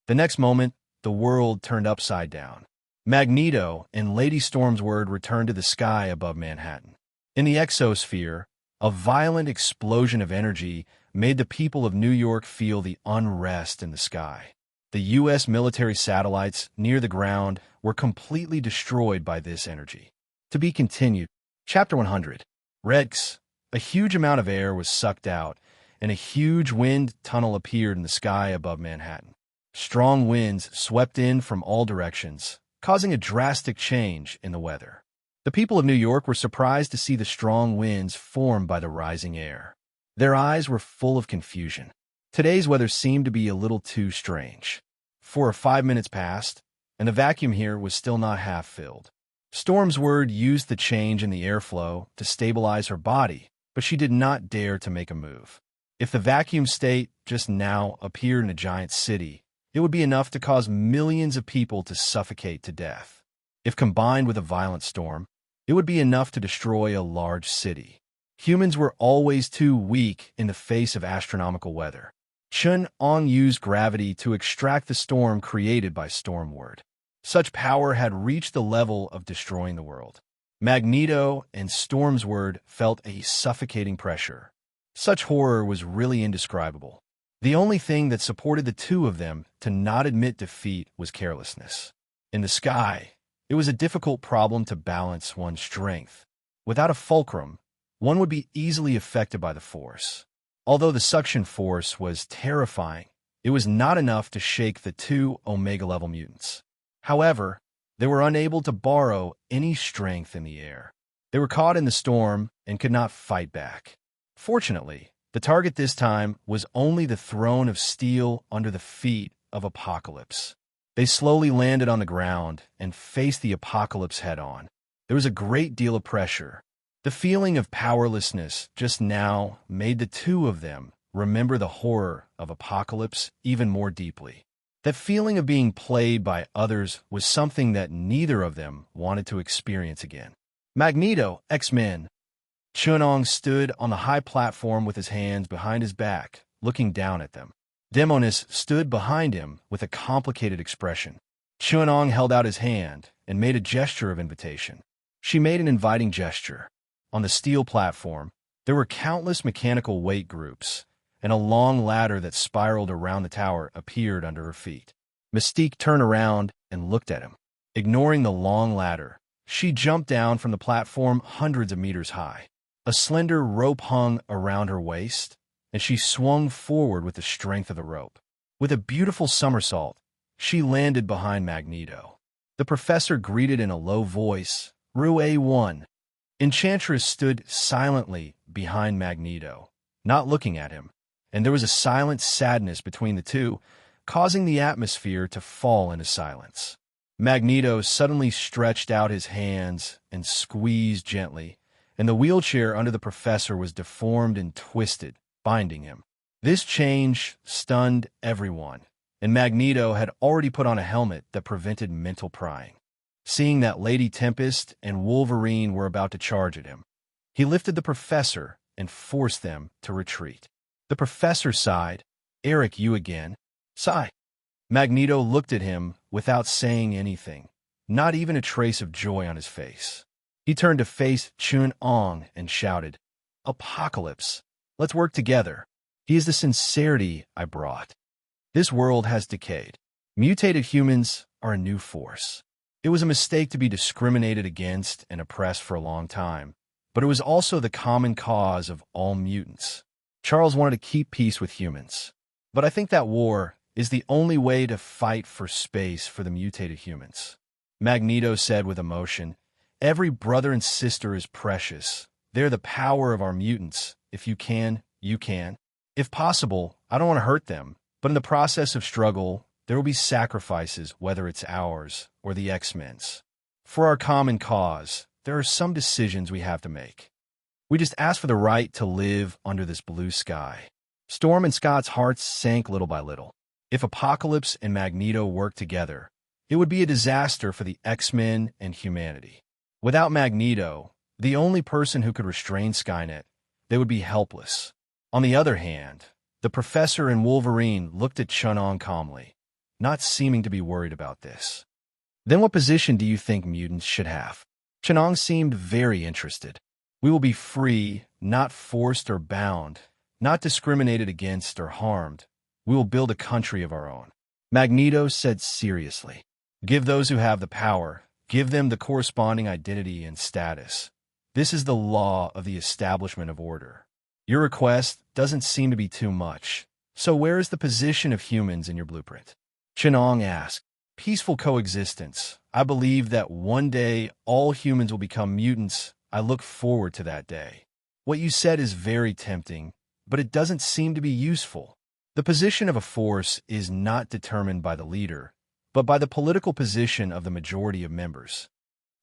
Speaker 1: The next moment, the world turned upside down. Magneto and Lady Storm's Word returned to the sky above Manhattan. In the exosphere, a violent explosion of energy made the people of New York feel the unrest in the sky. The U.S. military satellites near the ground were completely destroyed by this energy. To be continued. Chapter 100. Rex. A huge amount of air was sucked out, and a huge wind tunnel appeared in the sky above Manhattan. Strong winds swept in from all directions, causing a drastic change in the weather. The people of New York were surprised to see the strong winds formed by the rising air. Their eyes were full of confusion. Today's weather seemed to be a little too strange. 4 or 5 minutes passed, and the vacuum here was still not half filled. Storm's Word used the change in the airflow to stabilize her body, but she did not dare to make a move. If the vacuum state just now appeared in a giant city, it would be enough to cause millions of people to suffocate to death. If combined with a violent storm, it would be enough to destroy a large city. Humans were always too weak in the face of astronomical weather. Chun-Ong used gravity to extract the storm created by Stormward. Such power had reached the level of destroying the world. Magneto and Stormsword felt a suffocating pressure. Such horror was really indescribable. The only thing that supported the two of them to not admit defeat was carelessness. In the sky, it was a difficult problem to balance one's strength. Without a fulcrum, one would be easily affected by the force. Although the suction force was terrifying, it was not enough to shake the two Omega-level mutants. However, they were unable to borrow any strength in the air. They were caught in the storm and could not fight back. Fortunately, the target this time was only the throne of steel under the feet of Apocalypse. They slowly landed on the ground and faced the Apocalypse head-on. There was a great deal of pressure. The feeling of powerlessness just now made the two of them remember the horror of Apocalypse even more deeply. That feeling of being played by others was something that neither of them wanted to experience again. Magneto, X-Men. Chun-Ong stood on the high platform with his hands behind his back, looking down at them. Demonis stood behind him with a complicated expression. Chun-Ong held out his hand and made a gesture of invitation. She made an inviting gesture. On the steel platform, there were countless mechanical weight groups, and a long ladder that spiraled around the tower appeared under her feet. Mystique turned around and looked at him. Ignoring the long ladder, she jumped down from the platform hundreds of meters high. A slender rope hung around her waist, and she swung forward with the strength of the rope. With a beautiful somersault, she landed behind Magneto. The professor greeted in a low voice, "Rue A1." Enchantress stood silently behind Magneto, not looking at him, and there was a silent sadness between the two, causing the atmosphere to fall into silence. Magneto suddenly stretched out his hands and squeezed gently, and the wheelchair under the professor was deformed and twisted, binding him. This change stunned everyone, and Magneto had already put on a helmet that prevented mental prying. Seeing that Lady Tempest and Wolverine were about to charge at him, he lifted the professor and forced them to retreat. The professor sighed. "Eric, you again?" "Sigh." Magneto looked at him without saying anything, not even a trace of joy on his face. He turned to face Chun-Ong and shouted, "Apocalypse, let's work together. He is the sincerity I brought. This world has decayed. Mutated humans are a new force. It was a mistake to be discriminated against and oppressed for a long time, but it was also the common cause of all mutants. Charles wanted to keep peace with humans, but I think that war is the only way to fight for space for the mutated humans." Magneto said with emotion, "Every brother and sister is precious. They're the power of our mutants. If you can, you can. If possible, I don't want to hurt them, but in the process of struggle, there will be sacrifices, whether it's ours or the X-Men's. For our common cause, there are some decisions we have to make. We just ask for the right to live under this blue sky." Storm and Scott's hearts sank little by little. If Apocalypse and Magneto worked together, it would be a disaster for the X-Men and humanity. Without Magneto, the only person who could restrain Skynet, they would be helpless. On the other hand, the Professor and Wolverine looked at Chun-Ong calmly, not seeming to be worried about this. "Then what position do you think mutants should have?" Chun-Ong seemed very interested. "We will be free, not forced or bound, not discriminated against or harmed. We will build a country of our own." Magneto said seriously, "Give those who have the power, give them the corresponding identity and status. This is the law of the establishment of order. Your request doesn't seem to be too much, so where is the position of humans in your blueprint?" Chun-Ong asked. "Peaceful coexistence. I believe that one day all humans will become mutants. I look forward to that day. What you said is very tempting, but it doesn't seem to be useful. The position of a force is not determined by the leader, but by the political position of the majority of members."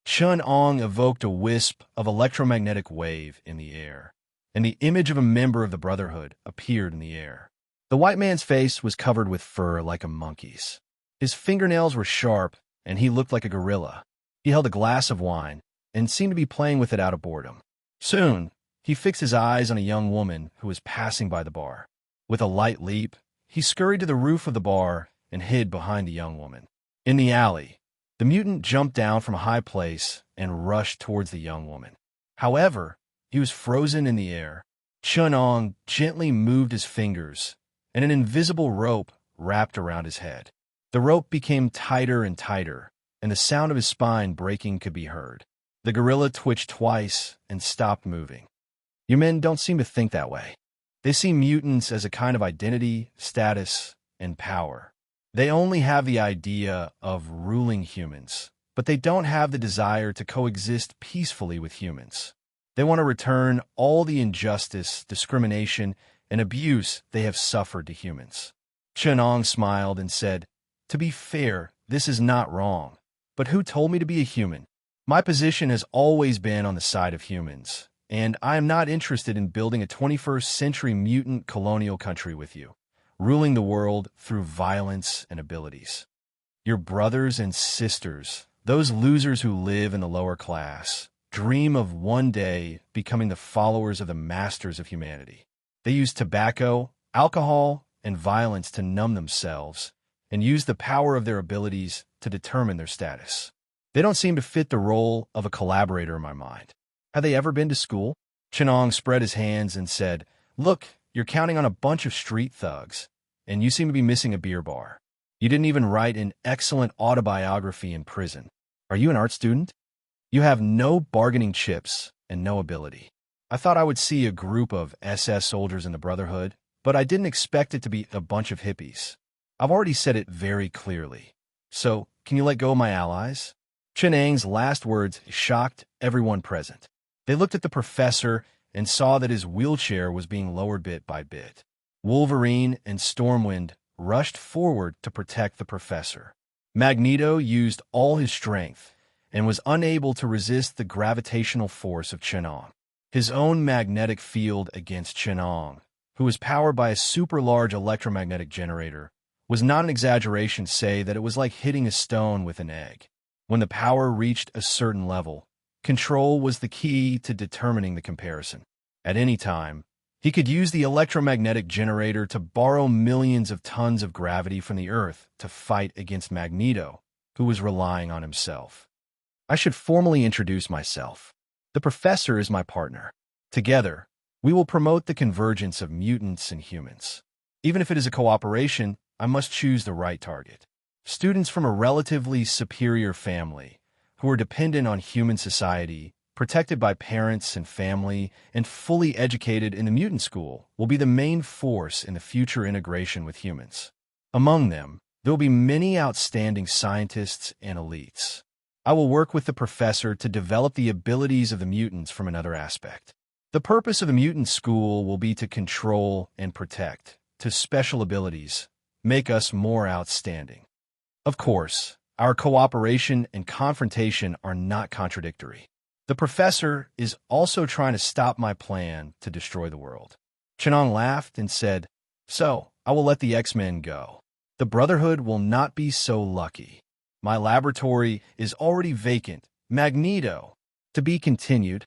Speaker 1: Chun-Ong evoked a wisp of electromagnetic wave in the air, and the image of a member of the Brotherhood appeared in the air. The white man's face was covered with fur like a monkey's. His fingernails were sharp, and he looked like a gorilla. He held a glass of wine and seemed to be playing with it out of boredom. Soon, he fixed his eyes on a young woman who was passing by the bar. With a light leap, he scurried to the roof of the bar and hid behind the young woman. In the alley, the mutant jumped down from a high place and rushed towards the young woman. However, he was frozen in the air. Chunong gently moved his fingers, and an invisible rope wrapped around his head. The rope became tighter and tighter, and the sound of his spine breaking could be heard. The gorilla twitched twice and stopped moving. "You men don't seem to think that way. They see mutants as a kind of identity, status, and power. They only have the idea of ruling humans, but they don't have the desire to coexist peacefully with humans. They want to return all the injustice, discrimination, and abuse they have suffered to humans." Chunong smiled and said, "To be fair, this is not wrong. But who told me to be a human? My position has always been on the side of humans, and I am not interested in building a 21st century mutant colonial country with you, ruling the world through violence and abilities. Your brothers and sisters, those losers who live in the lower class, dream of one day becoming the followers of the masters of humanity. They use tobacco, alcohol, and violence to numb themselves, and use the power of their abilities to determine their status. They don't seem to fit the role of a collaborator in my mind. Have they ever been to school?" Chunong spread his hands and said, "Look, you're counting on a bunch of street thugs, and you seem to be missing a beer bar. You didn't even write an excellent autobiography in prison. Are you an art student? You have no bargaining chips and no ability. I thought I would see a group of SS soldiers in the Brotherhood, but I didn't expect it to be a bunch of hippies. I've already said it very clearly. So, can you let go of my allies?" Chunong's last words shocked everyone present. They looked at the professor and saw that his wheelchair was being lowered bit by bit. Wolverine and Stormwind rushed forward to protect the professor. Magneto used all his strength and was unable to resist the gravitational force of Chunong. His own magnetic field against Chunong, who was powered by a super-large electromagnetic generator, was not an exaggeration to say that it was like hitting a stone with an egg. When the power reached a certain level, control was the key to determining the comparison. At any time, he could use the electromagnetic generator to borrow millions of tons of gravity from the Earth to fight against Magneto, who was relying on himself. I should formally introduce myself. The professor is my partner. Together, we will promote the convergence of mutants and humans. Even if it is a cooperation, I must choose the right target. Students from a relatively superior family, who are dependent on human society, protected by parents and family, and fully educated in the mutant school, will be the main force in the future integration with humans. Among them, there will be many outstanding scientists and elites. I will work with the professor to develop the abilities of the mutants from another aspect. The purpose of the mutant school will be to control and protect, to special abilities, make us more outstanding. Of course, our cooperation and confrontation are not contradictory. The professor is also trying to stop my plan to destroy the world." Chunong laughed and said, "So, I will let the X-Men go. The Brotherhood will not be so lucky. My laboratory is already vacant. Magneto." To be continued.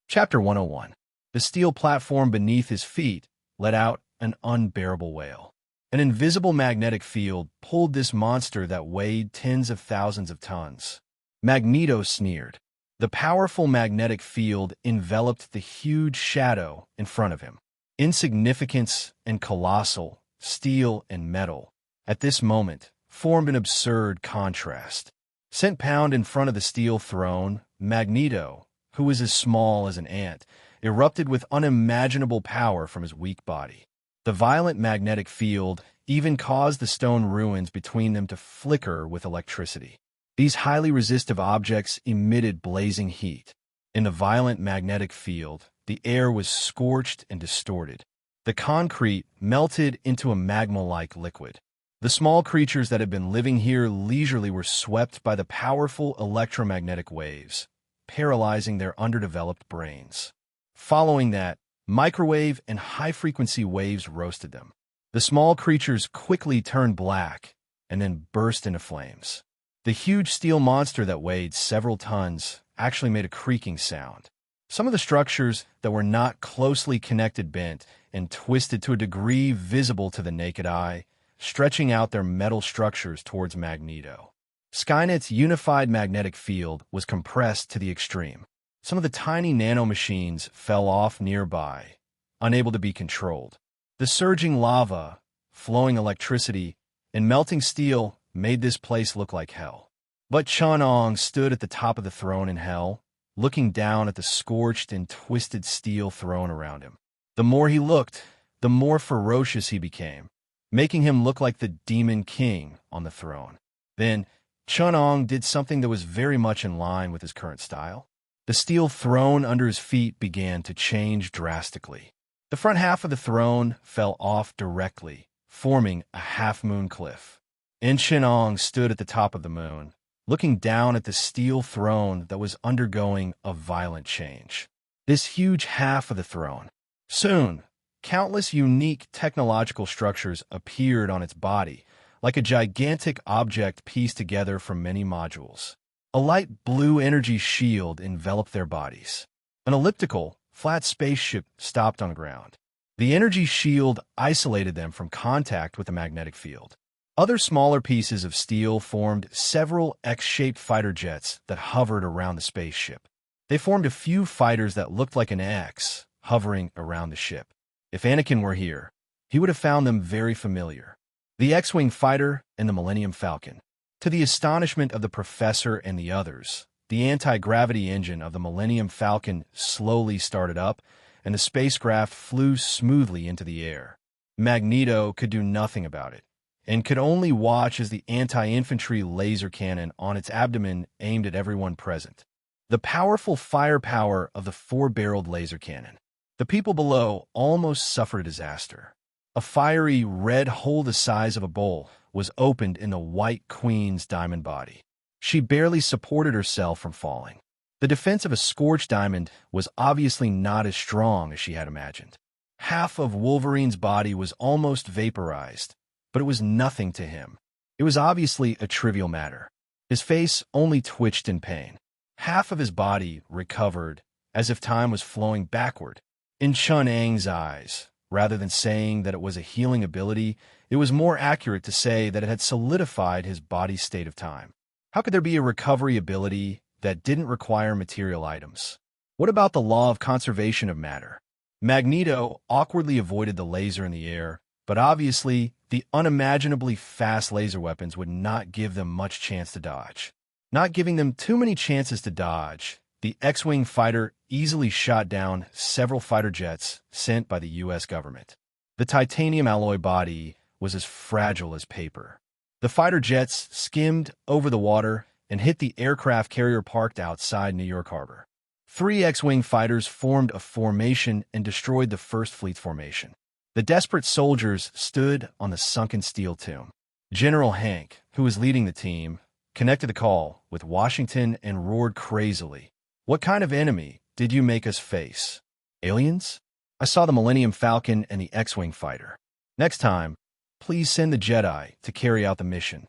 Speaker 1: Chapter 101. The steel platform beneath his feet let out an unbearable wail. An invisible magnetic field pulled this monster that weighed tens of thousands of tons. Magneto sneered. The powerful magnetic field enveloped the huge shadow in front of him. Insignificance and colossal, steel and metal, at this moment, formed an absurd contrast. Cent pound in front of the steel throne, Magneto, who was as small as an ant, erupted with unimaginable power from his weak body. The violent magnetic field even caused the stone ruins between them to flicker with electricity. These highly resistive objects emitted blazing heat. In the violent magnetic field, the air was scorched and distorted. The concrete melted into a magma-like liquid. The small creatures that had been living here leisurely were swept by the powerful electromagnetic waves, paralyzing their underdeveloped brains. Following that, microwave and high-frequency waves roasted them. The small creatures quickly turned black and then burst into flames. The huge steel monster that weighed several tons actually made a creaking sound. Some of the structures that were not closely connected bent and twisted to a degree visible to the naked eye, stretching out their metal structures towards Magneto. Skynet's unified magnetic field was compressed to the extreme. Some of the tiny nanomachines fell off nearby, unable to be controlled. The surging lava, flowing electricity, and melting steel made this place look like hell. But Chun-Ong stood at the top of the throne in hell, looking down at the scorched and twisted steel thrown around him. The more he looked, the more ferocious he became, making him look like the Demon King on the throne. Then, Chun-Ong did something that was very much in line with his current style. The steel throne under his feet began to change drastically. The front half of the throne fell off directly, forming a half-moon cliff. And Chun-Ong stood at the top of the moon, looking down at the steel throne that was undergoing a violent change. This huge half of the throne. Soon, countless unique technological structures appeared on its body, like a gigantic object pieced together from many modules. A light blue energy shield enveloped their bodies. An elliptical, flat spaceship stopped on the ground. The energy shield isolated them from contact with the magnetic field. Other smaller pieces of steel formed several X-shaped fighter jets that hovered around the spaceship. They formed a few fighters that looked like an X, hovering around the ship. If Anakin were here, he would have found them very familiar. The X-Wing fighter and the Millennium Falcon. To the astonishment of the Professor and the others, the anti-gravity engine of the Millennium Falcon slowly started up, and the spacecraft flew smoothly into the air. Magneto could do nothing about it, and could only watch as the anti-infantry laser cannon on its abdomen aimed at everyone present. The powerful firepower of the four-barreled laser cannon. The people below almost suffered a disaster. A fiery red hole the size of a bowl was opened in the White Queen's diamond body. She barely supported herself from falling. The defense of a scorched diamond was obviously not as strong as she had imagined. Half of Wolverine's body was almost vaporized, but it was nothing to him. It was obviously a trivial matter. His face only twitched in pain. Half of his body recovered, as if time was flowing backward. In Chun-Ang's eyes, rather than saying that it was a healing ability, it was more accurate to say that it had solidified his body's state of time. How could there be a recovery ability that didn't require material items? What about the law of conservation of matter? Magneto awkwardly avoided the laser in the air, but obviously the unimaginably fast laser weapons would not give them much chance to dodge. Not giving them too many chances to dodge, the X-Wing fighter easily shot down several fighter jets sent by the U.S. government. The titanium alloy body was as fragile as paper. The fighter jets skimmed over the water and hit the aircraft carrier parked outside New York Harbor. 3 X-Wing fighters formed a formation and destroyed the First Fleet's formation. The desperate soldiers stood on the sunken steel tomb. General Hank, who was leading the team, connected the call with Washington and roared crazily. "What kind of enemy did you make us face? Aliens? I saw the Millennium Falcon and the X-Wing fighter. Next time, please send the Jedi to carry out the mission."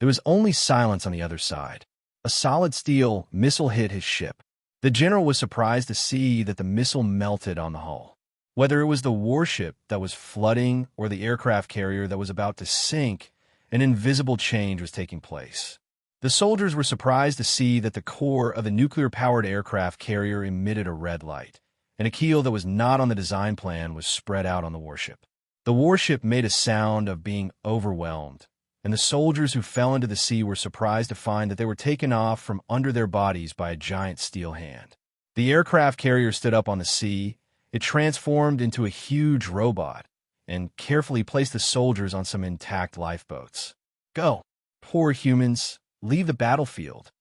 Speaker 1: There was only silence on the other side. A solid steel missile hit his ship. The general was surprised to see that the missile melted on the hull. Whether it was the warship that was flooding or the aircraft carrier that was about to sink, an invisible change was taking place. The soldiers were surprised to see that the core of the nuclear-powered aircraft carrier emitted a red light, and a keel that was not on the design plan was spread out on the warship. The warship made a sound of being overwhelmed, and the soldiers who fell into the sea were surprised to find that they were taken off from under their bodies by a giant steel hand. The aircraft carrier stood up on the sea. It transformed into a huge robot and carefully placed the soldiers on some intact lifeboats. "Go, poor humans, leave the battlefield."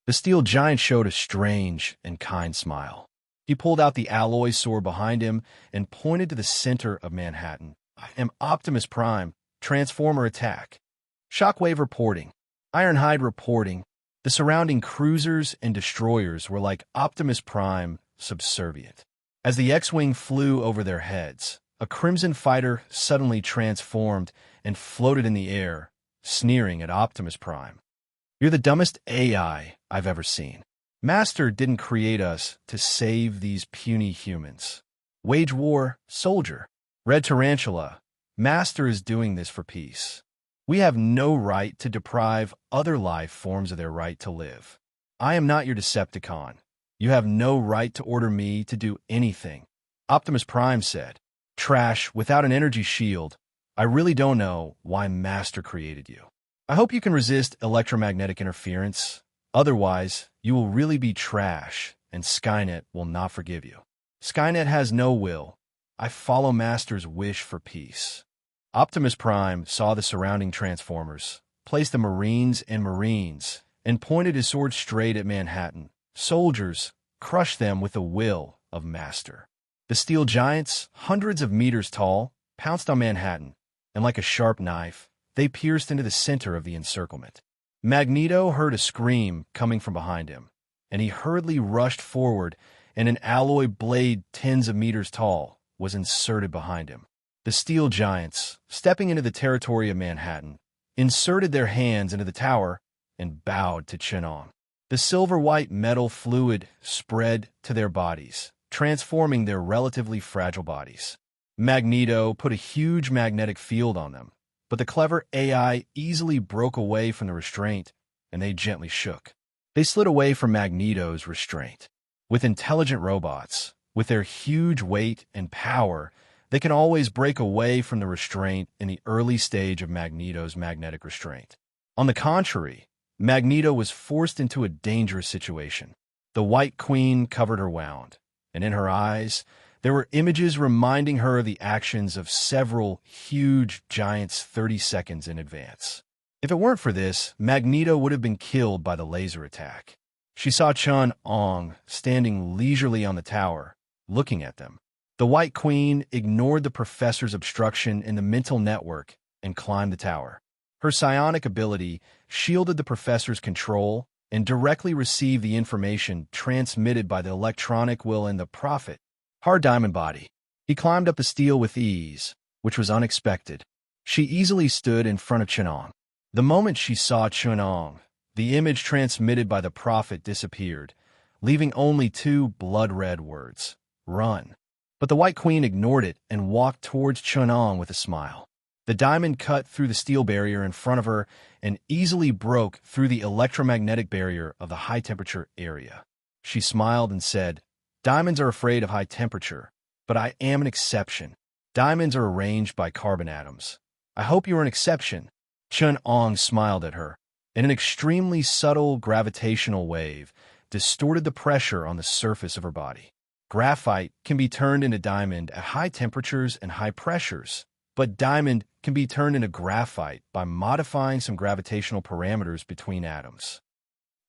Speaker 1: The steel giant showed a strange and kind smile. He pulled out the alloy sword behind him and pointed to the center of Manhattan. "I am Optimus Prime. Transformer attack." Shockwave reporting. Ironhide reporting. The surrounding cruisers and destroyers were like Optimus Prime, subservient. As the X-Wing flew over their heads, a Crimson fighter suddenly transformed and floated in the air, sneering at Optimus Prime. "You're the dumbest AI I've ever seen." Master didn't create us to save these puny humans. Wage war, soldier. Red Tarantula, Master is doing this for peace. We have no right to deprive other life forms of their right to live. I am not your Decepticon. You have no right to order me to do anything. Optimus Prime said, Trash, without an energy shield, I really don't know why Master created you. I hope you can resist electromagnetic interference. Otherwise, you will really be trash, and Skynet will not forgive you. Skynet has no will. I follow Master's wish for peace. Optimus Prime saw the surrounding Transformers, placed the Marines and Marines, and pointed his sword straight at Manhattan. Soldiers, crush them with the will of Master. The steel giants, hundreds of meters tall, pounced on Manhattan, and like a sharp knife, they pierced into the center of the encirclement. Magneto heard a scream coming from behind him, and he hurriedly rushed forward, and an alloy blade tens of meters tall was inserted behind him. The steel giants, stepping into the territory of Manhattan, inserted their hands into the tower and bowed to Chenong. The silver-white metal fluid spread to their bodies, transforming their relatively fragile bodies. Magneto put a huge magnetic field on them, but the clever AI easily broke away from the restraint, and they gently shook. They slid away from Magneto's restraint. With intelligent robots, with their huge weight and power, they can always break away from the restraint in the early stage of Magneto's magnetic restraint. On the contrary, Magneto was forced into a dangerous situation. The White Queen covered her wound, and in her eyes, there were images reminding her of the actions of several huge giants 30 seconds in advance. If it weren't for this, Magneto would have been killed by the laser attack. She saw Chun-Ong standing leisurely on the tower, looking at them. The White Queen ignored the professor's obstruction in the mental network and climbed the tower. Her psionic ability shielded the professor's control and directly received the information transmitted by the electronic will in the Prophet. Hard diamond body. He climbed up the steel with ease, which was unexpected. She easily stood in front of Chun-Ong. The moment she saw Chun-Ong, the image transmitted by the Prophet disappeared, leaving only two blood-red words, "Run." But the White Queen ignored it and walked towards Chun-Ong with a smile. The diamond cut through the steel barrier in front of her and easily broke through the electromagnetic barrier of the high-temperature area. She smiled and said, "Diamonds are afraid of high temperature, but I am an exception. Diamonds are arranged by carbon atoms. I hope you are an exception." Chun-Ong smiled at her, and an extremely subtle gravitational wave distorted the pressure on the surface of her body. Graphite can be turned into diamond at high temperatures and high pressures, but diamond can be turned into graphite by modifying some gravitational parameters between atoms.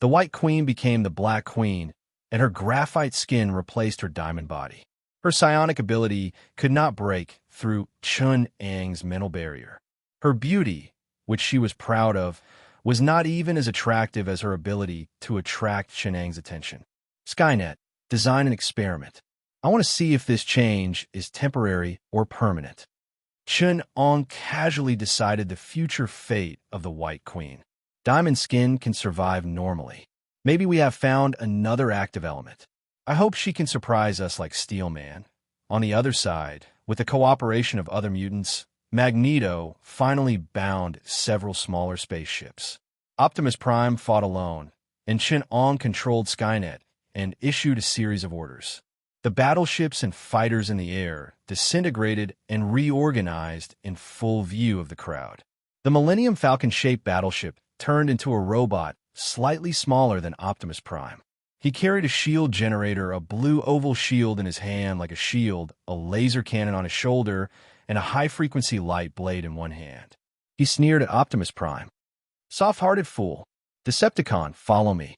Speaker 1: The White Queen became the Black Queen, and her graphite skin replaced her diamond body. Her psionic ability could not break through Chun-Ang's mental barrier. Her beauty, which she was proud of, was not even as attractive as her ability to attract Chun-Ang's attention. Skynet, design an experiment. I want to see if this change is temporary or permanent. Chun-Ong casually decided the future fate of the White Queen. Diamond skin can survive normally. Maybe we have found another active element. I hope she can surprise us like Steel Man. On the other side, with the cooperation of other mutants, Magneto finally bound several smaller spaceships. Optimus Prime fought alone, and Chun-Ong controlled Skynet and issued a series of orders. The battleships and fighters in the air disintegrated and reorganized in full view of the crowd. The Millennium Falcon-shaped battleship turned into a robot slightly smaller than Optimus Prime. He carried a shield generator, a blue oval shield in his hand like a shield, a laser cannon on his shoulder, and a high-frequency light blade in one hand. He sneered at Optimus Prime. "Soft-hearted fool. Decepticon, follow me."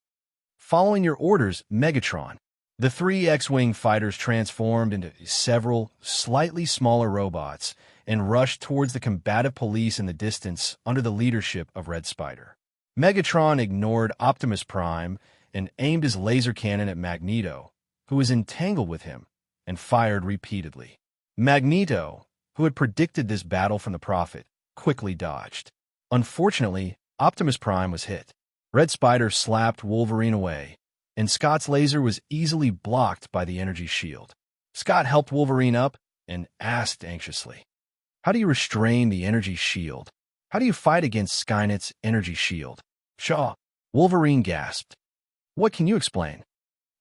Speaker 1: "Following your orders, Megatron." The three X-Wing fighters transformed into several slightly smaller robots and rushed towards the combative police in the distance under the leadership of Red Spider. Megatron ignored Optimus Prime and aimed his laser cannon at Magneto, who was entangled with him, and fired repeatedly. Magneto, who had predicted this battle from the Prophet, quickly dodged. Unfortunately, Optimus Prime was hit. Red Spider slapped Wolverine away, and Scott's laser was easily blocked by the energy shield. Scott helped Wolverine up and asked anxiously, "How do you restrain the energy shield? How do you fight against Skynet's energy shield?" "Shaw," Wolverine gasped. "What can you explain?"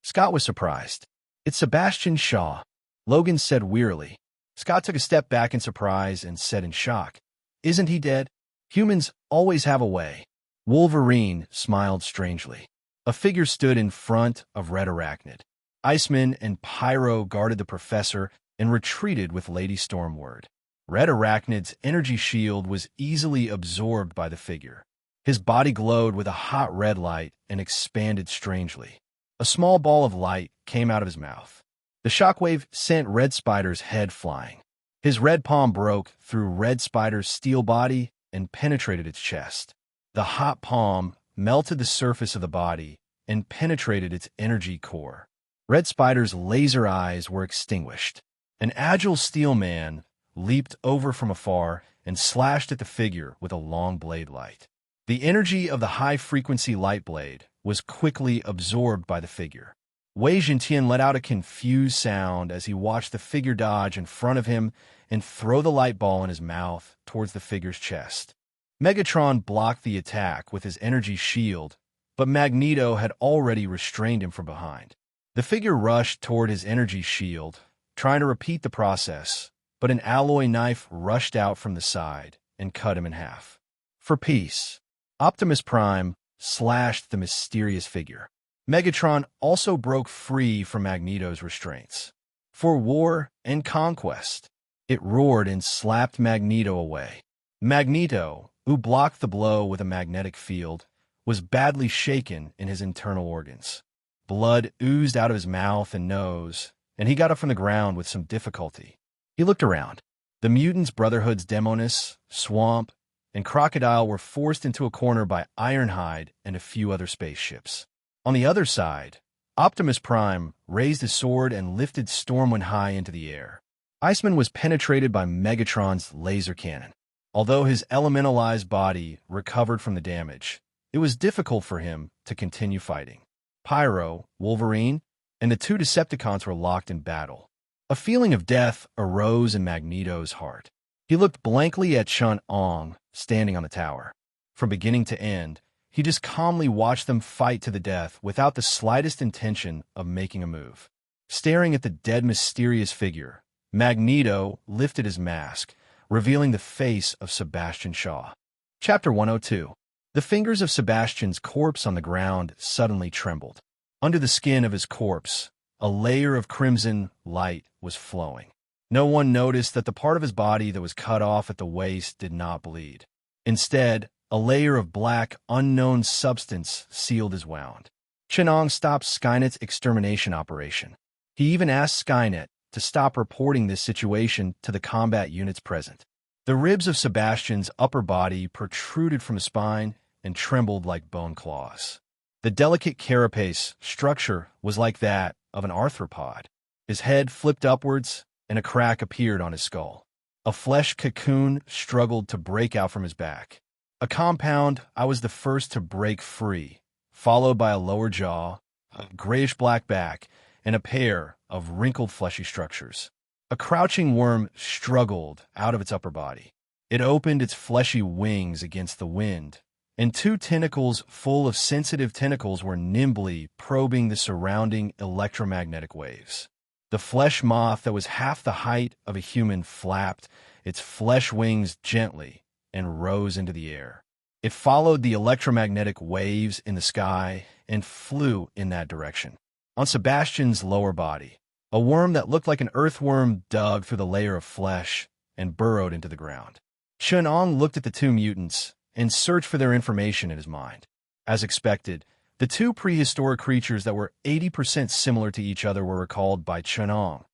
Speaker 1: Scott was surprised. "It's Sebastian Shaw," Logan said wearily. Scott took a step back in surprise and said in shock, "Isn't he dead? Humans always have a way." Wolverine smiled strangely. A figure stood in front of Red Arachnid. Iceman and Pyro guarded the professor and retreated with Lady Stormward. Red Arachnid's energy shield was easily absorbed by the figure. His body glowed with a hot red light and expanded strangely. A small ball of light came out of his mouth. The shockwave sent Red Spider's head flying. His red palm broke through Red Spider's steel body and penetrated its chest. The hot palm melted the surface of the body and penetrated its energy core. Red Spider's laser eyes were extinguished. An agile steel man leaped over from afar and slashed at the figure with a long blade light. The energy of the high-frequency light blade was quickly absorbed by the figure. Wei Jintian let out a confused sound as he watched the figure dodge in front of him and throw the light ball in his mouth towards the figure's chest. Megatron blocked the attack with his energy shield, but Magneto had already restrained him from behind. The figure rushed toward his energy shield, trying to repeat the process, but an alloy knife rushed out from the side and cut him in half. For peace, Optimus Prime slashed the mysterious figure. Megatron also broke free from Magneto's restraints. For war and conquest, it roared and slapped Magneto away. Magneto, who blocked the blow with a magnetic field, was badly shaken in his internal organs. Blood oozed out of his mouth and nose, and he got up from the ground with some difficulty. He looked around. The Mutants Brotherhood's Demonis, Swamp, and Crocodile were forced into a corner by Ironhide and a few other spaceships. On the other side, Optimus Prime raised his sword and lifted Stormwind high into the air. Iceman was penetrated by Megatron's laser cannon. Although his elementalized body recovered from the damage, it was difficult for him to continue fighting. Pyro, Wolverine, and the two Decepticons were locked in battle. A feeling of death arose in Magneto's heart. He looked blankly at Chun-Ong, standing on the tower. From beginning to end, he just calmly watched them fight to the death without the slightest intention of making a move. Staring at the dead mysterious figure, Magneto lifted his mask, revealing the face of Sebastian Shaw. Chapter 102. The fingers of Sebastian's corpse on the ground suddenly trembled. Under the skin of his corpse, a layer of crimson light was flowing. No one noticed that the part of his body that was cut off at the waist did not bleed. Instead, a layer of black, unknown substance sealed his wound. Chun-Ong stopped Skynet's extermination operation. He even asked Skynet to stop reporting this situation to the combat units present. The ribs of Sebastian's upper body protruded from his spine and trembled like bone claws. The delicate carapace structure was like that of an arthropod. His head flipped upwards, and a crack appeared on his skull. A flesh cocoon struggled to break out from his back. A compound I was the first to break free, followed by a lower jaw, a grayish-black back, and a pair of wrinkled fleshy structures. A crouching worm struggled out of its upper body. It opened its fleshy wings against the wind, and two tentacles full of sensitive tentacles were nimbly probing the surrounding electromagnetic waves. The flesh moth that was half the height of a human flapped its flesh wings gently and rose into the air. It followed the electromagnetic waves in the sky and flew in that direction. On Sebastian's lower body, a worm that looked like an earthworm dug through the layer of flesh and burrowed into the ground. Chun-Ong looked at the two mutants and searched for their information in his mind. As expected, the two prehistoric creatures that were 80% similar to each other were recalled by Chun-Ong.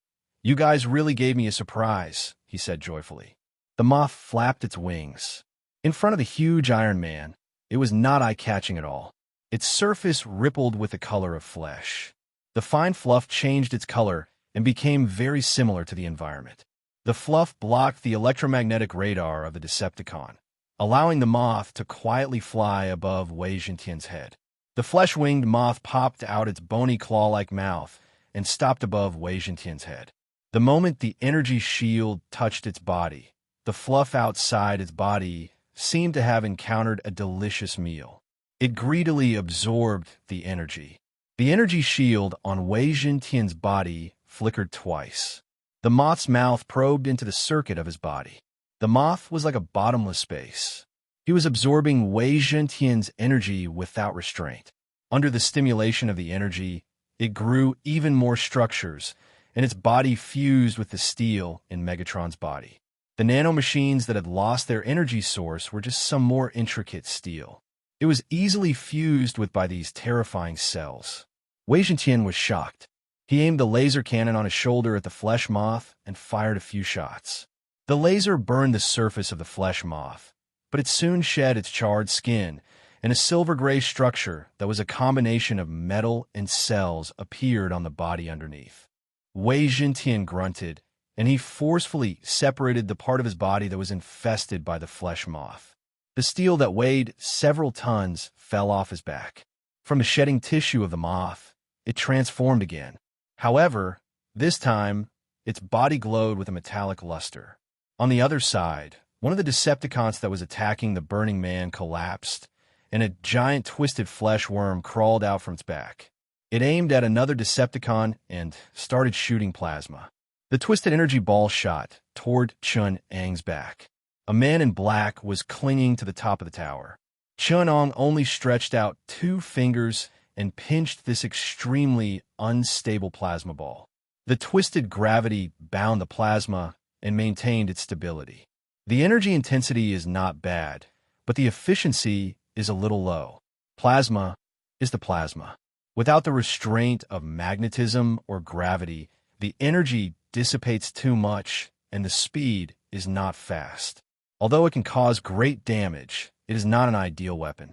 Speaker 1: "You guys really gave me a surprise," he said joyfully. The moth flapped its wings. In front of the huge Iron Man, it was not eye-catching at all. Its surface rippled with the color of flesh. The fine fluff changed its color and became very similar to the environment. The fluff blocked the electromagnetic radar of the Decepticon, allowing the moth to quietly fly above Wei Jintian's head. The flesh-winged moth popped out its bony claw-like mouth and stopped above Wei Zhentian's head. The moment the energy shield touched its body, the fluff outside its body seemed to have encountered a delicious meal. It greedily absorbed the energy. The energy shield on Wei Zhentian's body flickered twice. The moth's mouth probed into the circuit of his body. The moth was like a bottomless space. He was absorbing Wei Zhentian's energy without restraint. Under the stimulation of the energy, it grew even more structures, and its body fused with the steel in Megatron's body. The nanomachines that had lost their energy source were just some more intricate steel. It was easily fused with by these terrifying cells. Wei Zhentian was shocked. He aimed the laser cannon on his shoulder at the flesh moth and fired a few shots. The laser burned the surface of the flesh moth, but it soon shed its charred skin, and a silver-gray structure that was a combination of metal and cells appeared on the body underneath. Wei Zhentian grunted, and he forcefully separated the part of his body that was infested by the flesh moth. The steel that weighed several tons fell off his back. From the shedding tissue of the moth, it transformed again. However, this time, its body glowed with a metallic luster. On the other side, one of the Decepticons that was attacking the burning man collapsed, and a giant twisted flesh worm crawled out from its back. It aimed at another Decepticon and started shooting plasma. The twisted energy ball shot toward Chun-Ang's back. A man in black was clinging to the top of the tower. Chun-Ang only stretched out 2 fingers and pinched this extremely unstable plasma ball. The twisted gravity bound the plasma and maintained its stability. The energy intensity is not bad, but the efficiency is a little low. Plasma is the plasma. Without the restraint of magnetism or gravity, the energy dissipates too much and the speed is not fast. Although it can cause great damage, it is not an ideal weapon.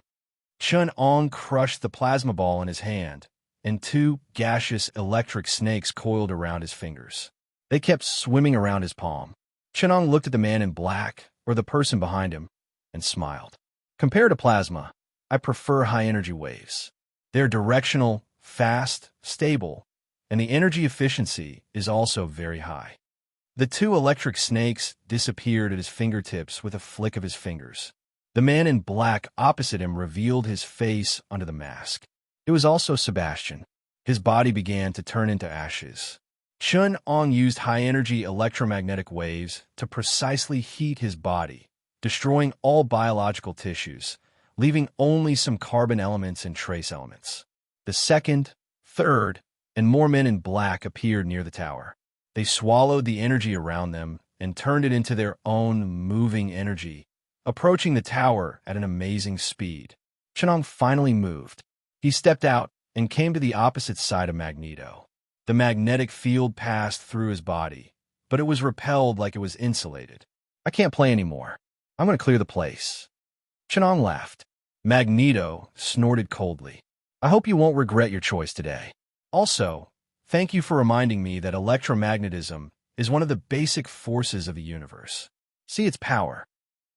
Speaker 1: Chun-Ang crushed the plasma ball in his hand, and 2 gaseous electric snakes coiled around his fingers. They kept swimming around his palm. Chun-Ang looked at the man in black, or the person behind him, and smiled. Compared to plasma, I prefer high-energy waves. They're directional, fast, stable, and the energy efficiency is also very high. The 2 electric snakes disappeared at his fingertips with a flick of his fingers. The man in black opposite him revealed his face under the mask. It was also Sebastian. His body began to turn into ashes. Chun-Ang used high-energy electromagnetic waves to precisely heat his body, destroying all biological tissues, leaving only some carbon elements and trace elements. The second, third, and more men in black appeared near the tower. They swallowed the energy around them and turned it into their own moving energy, approaching the tower at an amazing speed. Chun-Ang finally moved. He stepped out and came to the opposite side of Magneto. The magnetic field passed through his body, but it was repelled like it was insulated. I can't play anymore. I'm going to clear the place. Chun-Ang laughed. Magneto snorted coldly. I hope you won't regret your choice today. Also, thank you for reminding me that electromagnetism is one of the basic forces of the universe. See its power.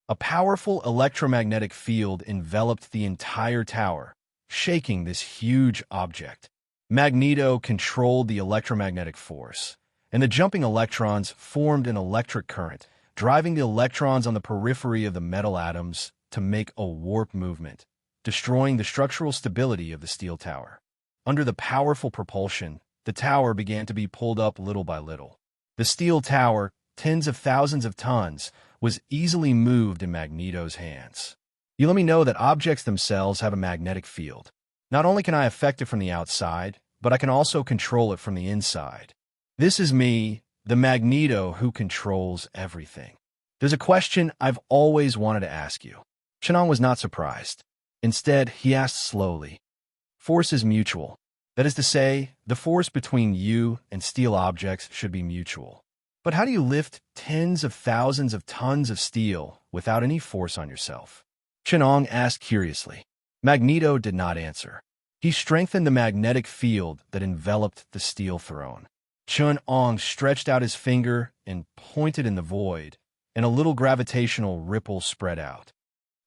Speaker 1: A powerful electromagnetic field enveloped the entire tower, shaking this huge object. Magneto controlled the electromagnetic force, and the jumping electrons formed an electric current, driving the electrons on the periphery of the metal atoms to make a warp movement, destroying the structural stability of the steel tower. Under the powerful propulsion, the tower began to be pulled up little by little. The steel tower, tens of thousands of tons, was easily moved in Magneto's hands. You let me know that objects themselves have a magnetic field. Not only can I affect it from the outside, but I can also control it from the inside. This is me, the Magneto who controls everything. There's a question I've always wanted to ask you. Chun-Ang was not surprised. Instead, he asked slowly. Force is mutual. That is to say, the force between you and steel objects should be mutual. But how do you lift tens of thousands of tons of steel without any force on yourself? Chun-Ang asked curiously. Magneto did not answer. He strengthened the magnetic field that enveloped the steel throne. Chun-Ang stretched out his finger and pointed in the void, and a little gravitational ripple spread out.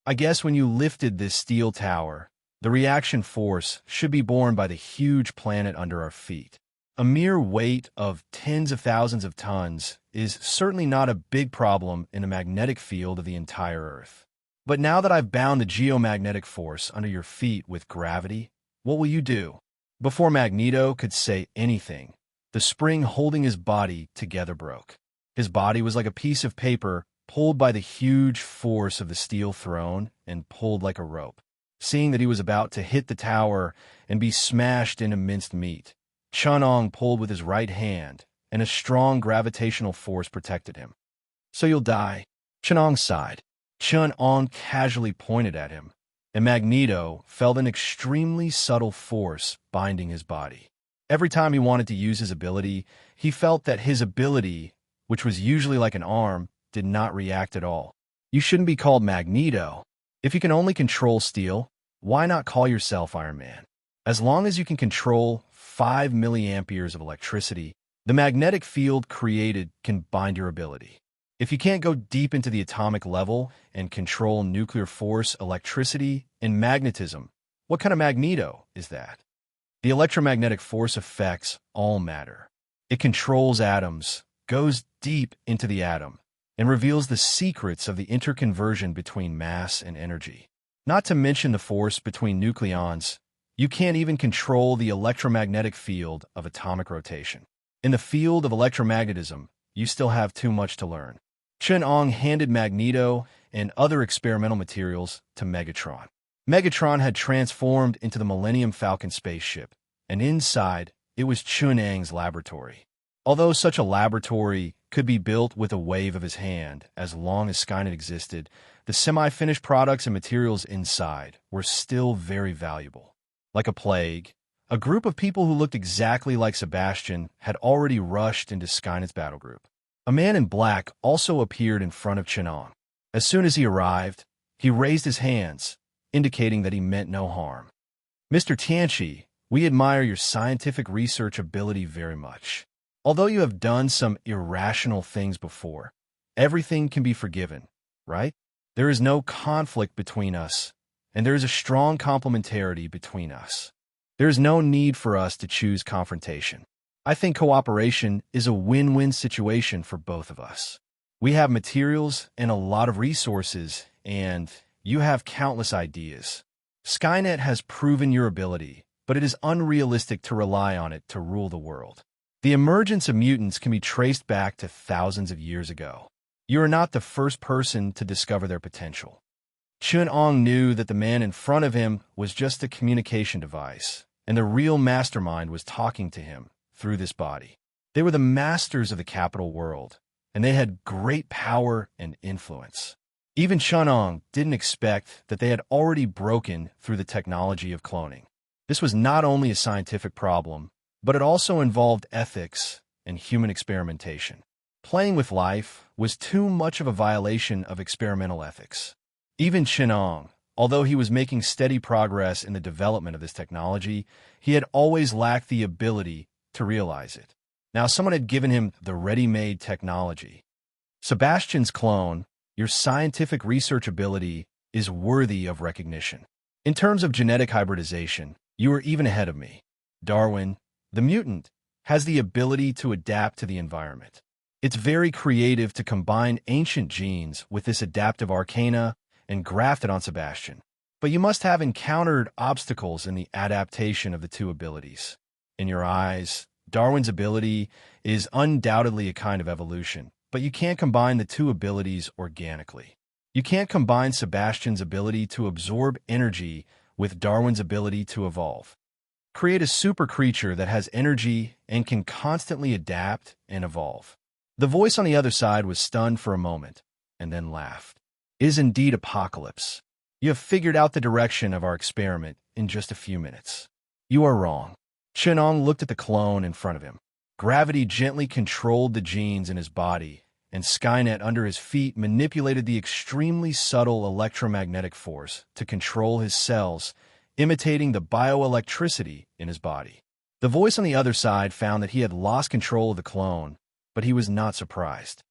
Speaker 1: I guess when you lifted this steel tower, The reaction force should be borne by the huge planet under our feet. A mere weight of tens of thousands of tons is certainly not a big problem in the magnetic field of the entire Earth. But now that I've bound the geomagnetic force under your feet with gravity, what will you do? Before Magneto could say anything, the spring holding his body together broke. His body was like a piece of paper pulled by the huge force of the steel throne and pulled like a rope. Seeing that he was about to hit the tower and be smashed into minced meat, Chun-Ong pulled with his right hand, and a strong gravitational force protected him. "So you'll die." Chun-Ong sighed. Chun-Ong casually pointed at him, and Magneto felt an extremely subtle force binding his body. Every time he wanted to use his ability, he felt that his ability, which was usually like an arm, did not react at all. You shouldn't be called Magneto. If you can only control steel, why not call yourself Iron Man? As long as you can control 5 milliamperes of electricity, the magnetic field created can bind your ability. If you can't go deep into the atomic level and control nuclear force, electricity, and magnetism, what kind of Magneto is that? The electromagnetic force affects all matter. It controls atoms, goes deep into the atom, and reveals the secrets of the interconversion between mass and energy. Not to mention the force between nucleons, you can't even control the electromagnetic field of atomic rotation. In the field of electromagnetism, you still have too much to learn. Chun-Ong handed Magneto and other experimental materials to Megatron. Megatron had transformed into the Millennium Falcon spaceship, and inside, it was Chun-Ang's laboratory. Although such a laboratory could be built with a wave of his hand as long as Skynet existed, the semi-finished products and materials inside were still very valuable. Like a plague, a group of people who looked exactly like Sebastian had already rushed into Skynet's battle group. A man in black also appeared in front of Chun-Ong. As soon as he arrived, he raised his hands, indicating that he meant no harm. "Mr. Tianchi, we admire your scientific research ability very much. Although you have done some irrational things before, everything can be forgiven, right? There is no conflict between us, and there is a strong complementarity between us. There is no need for us to choose confrontation. I think cooperation is a win-win situation for both of us. We have materials and a lot of resources, and you have countless ideas. Skynet has proven your ability, but it is unrealistic to rely on it to rule the world. The emergence of mutants can be traced back to thousands of years ago. You are not the first person to discover their potential." Chun-Ong knew that the man in front of him was just a communication device, and the real mastermind was talking to him through this body. They were the masters of the capital world, and they had great power and influence. Even Chun-Ong didn't expect that they had already broken through the technology of cloning. This was not only a scientific problem, but it also involved ethics and human experimentation. Playing with life was too much of a violation of experimental ethics. Even Chun-Ong, although he was making steady progress in the development of this technology, he had always lacked the ability to realize it. Now someone had given him the ready-made technology. "Sebastian's clone, your scientific research ability is worthy of recognition. In terms of genetic hybridization, you are even ahead of me. Darwin, the mutant, has the ability to adapt to the environment. It's very creative to combine ancient genes with this adaptive arcana and graft it on Sebastian. But you must have encountered obstacles in the adaptation of the two abilities. In your eyes, Darwin's ability is undoubtedly a kind of evolution, but you can't combine the two abilities organically. You can't combine Sebastian's ability to absorb energy with Darwin's ability to evolve. Create a super creature that has energy and can constantly adapt and evolve." The voice on the other side was stunned for a moment, and then laughed. "It is indeed Apocalypse. You have figured out the direction of our experiment in just a few minutes." "You are wrong." Chun-Ong looked at the clone in front of him. Gravity gently controlled the genes in his body, and Skynet under his feet manipulated the extremely subtle electromagnetic force to control his cells, imitating the bioelectricity in his body. The voice on the other side found that he had lost control of the clone, but he was not surprised.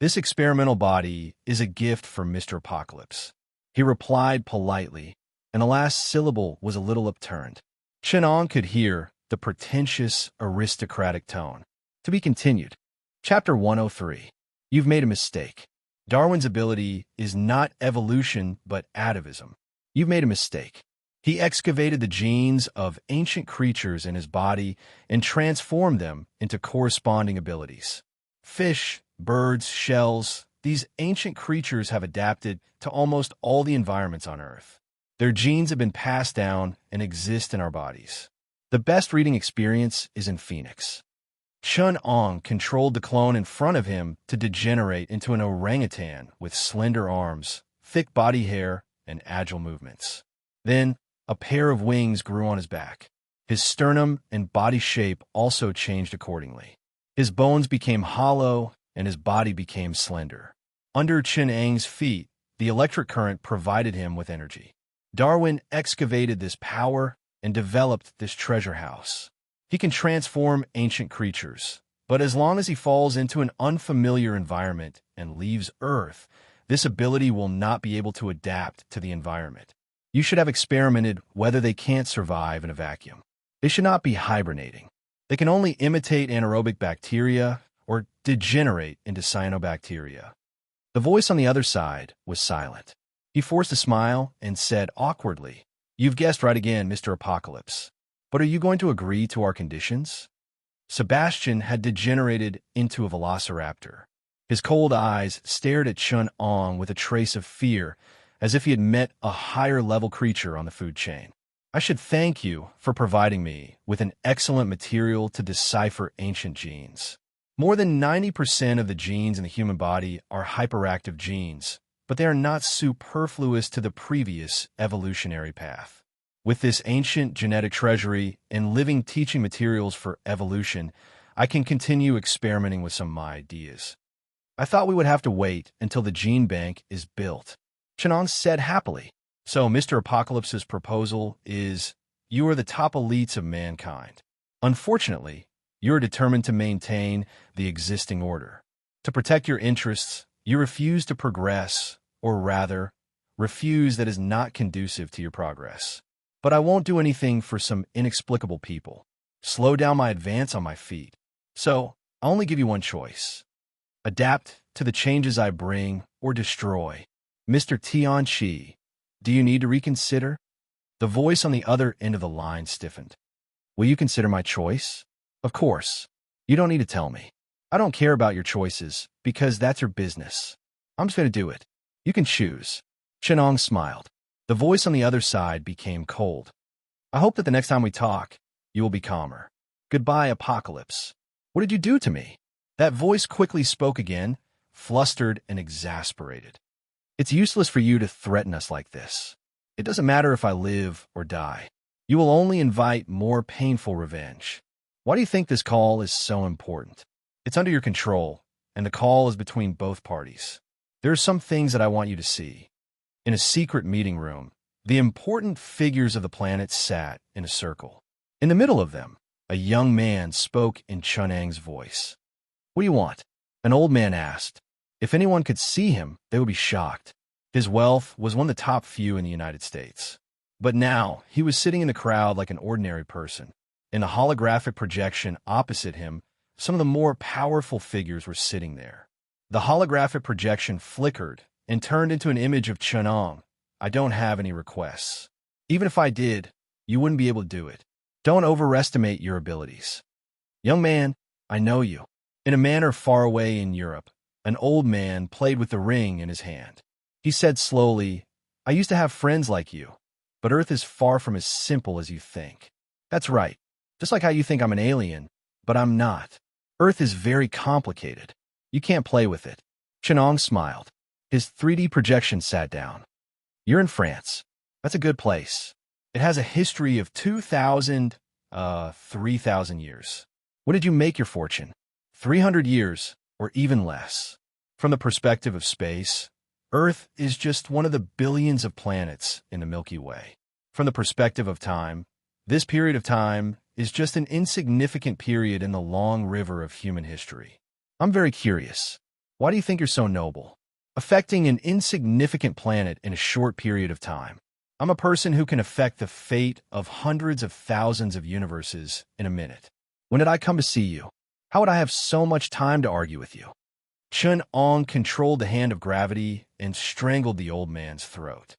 Speaker 1: "This experimental body is a gift from Mr. Apocalypse." He replied politely, and the last syllable was a little upturned. Chenong could hear the pretentious, aristocratic tone. To be continued. Chapter 103. You've made a mistake. Darwin's ability is not evolution, but atavism. You've made a mistake. He excavated the genes of ancient creatures in his body and transformed them into corresponding abilities. Fish, birds, shells, these ancient creatures have adapted to almost all the environments on Earth. Their genes have been passed down and exist in our bodies. The best reading experience is in Phoenix. Chun Ong controlled the clone in front of him to degenerate into an orangutan with slender arms, thick body hair, and agile movements. Then, a pair of wings grew on his back. His sternum and body shape also changed accordingly. His bones became hollow, and his body became slender. Under Chin Ang's feet, the electric current provided him with energy. Darwin excavated this power and developed this treasure house. He can transform ancient creatures, but as long as he falls into an unfamiliar environment and leaves Earth, this ability will not be able to adapt to the environment. You should have experimented whether they can't survive in a vacuum. They should not be hibernating. They can only imitate anaerobic bacteria or degenerate into cyanobacteria. The voice on the other side was silent. He forced a smile and said awkwardly, "You've guessed right again, Mr. Apocalypse. But are you going to agree to our conditions?" Sebastian had degenerated into a velociraptor. His cold eyes stared at Chun Ong with a trace of fear, as if he had met a higher-level creature on the food chain. "I should thank you for providing me with an excellent material to decipher ancient genes. More than 90% of the genes in the human body are hyperactive genes, but they are not superfluous to the previous evolutionary path. With this ancient genetic treasury and living teaching materials for evolution, I can continue experimenting with some of my ideas. I thought we would have to wait until the gene bank is built." Chenong said happily. "So Mr. Apocalypse's proposal is, you are the top elites of mankind. Unfortunately, you are determined to maintain the existing order. To protect your interests, you refuse to progress, or rather, refuse that is not conducive to your progress. But I won't do anything for some inexplicable people. Slow down my advance on my feet. So, I'll only give you one choice. Adapt to the changes I bring, or destroy. Mr. Tianchi, do you need to reconsider?" The voice on the other end of the line stiffened. "Will you consider my choice?" "Of course. You don't need to tell me. I don't care about your choices, because that's your business. I'm just going to do it. You can choose." Chenong smiled. The voice on the other side became cold. "I hope that the next time we talk, you will be calmer. Goodbye, Apocalypse. What did you do to me?" That voice quickly spoke again, flustered and exasperated. "It's useless for you to threaten us like this. It doesn't matter if I live or die. You will only invite more painful revenge. Why do you think this call is so important? It's under your control, and the call is between both parties. There are some things that I want you to see." In a secret meeting room, the important figures of the planet sat in a circle. In the middle of them, a young man spoke in Chunang's voice. "What do you want?" An old man asked. If anyone could see him, they would be shocked. His wealth was one of the top few in the United States. But now, he was sitting in the crowd like an ordinary person. In a holographic projection opposite him, some of the more powerful figures were sitting there. The holographic projection flickered and turned into an image of Chunong. "I don't have any requests. Even if I did, you wouldn't be able to do it. Don't overestimate your abilities." "Young man, I know you." In a manor far away in Europe, an old man played with the ring in his hand. He said slowly, "I used to have friends like you, but Earth is far from as simple as you think." "That's right. Just like how you think I'm an alien, but I'm not. Earth is very complicated. You can't play with it." Chenong smiled. His 3D projection sat down. "You're in France. That's a good place. It has a history of 3,000 years. When did you make your fortune? 300 years, or even less. From the perspective of space, Earth is just one of the billions of planets in the Milky Way. From the perspective of time, this period of time is just an insignificant period in the long river of human history. I'm very curious. Why do you think you're so noble? Affecting an insignificant planet in a short period of time. I'm a person who can affect the fate of hundreds of thousands of universes in a minute. When did I come to see you? How would I have so much time to argue with you? Chun Ong controlled the hand of gravity and strangled the old man's throat.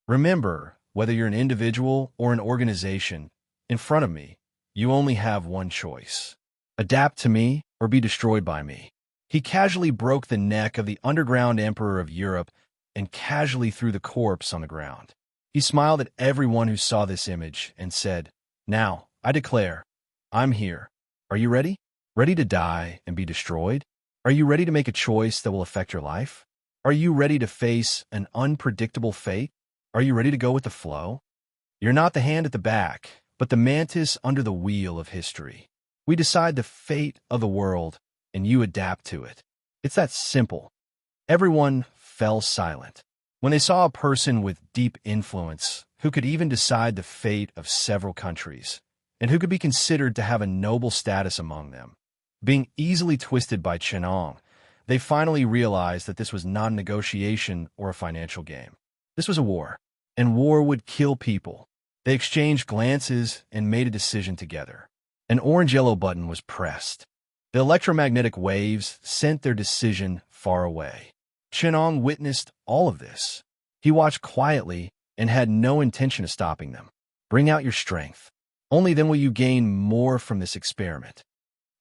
Speaker 1: Remember, whether you're an individual or an organization, in front of me, you only have one choice. Adapt to me or be destroyed by me. He casually broke the neck of the underground emperor of Europe and casually threw the corpse on the ground. He smiled at everyone who saw this image and said, "Now, I declare, I'm here. Are you ready? Ready to die and be destroyed? Are you ready to make a choice that will affect your life? Are you ready to face an unpredictable fate? Are you ready to go with the flow? You're not the hand at the back, but the mantis under the wheel of history. We decide the fate of the world, and you adapt to it. It's that simple." Everyone fell silent. When they saw a person with deep influence, who could even decide the fate of several countries, and who could be considered to have a noble status among them, being easily twisted by Chenong, they finally realized that this was not a negotiation or a financial game. This was a war, and war would kill people. They exchanged glances and made a decision together. An orange-yellow button was pressed. The electromagnetic waves sent their decision far away. Chenong witnessed all of this. He watched quietly and had no intention of stopping them. Bring out your strength. Only then will you gain more from this experiment.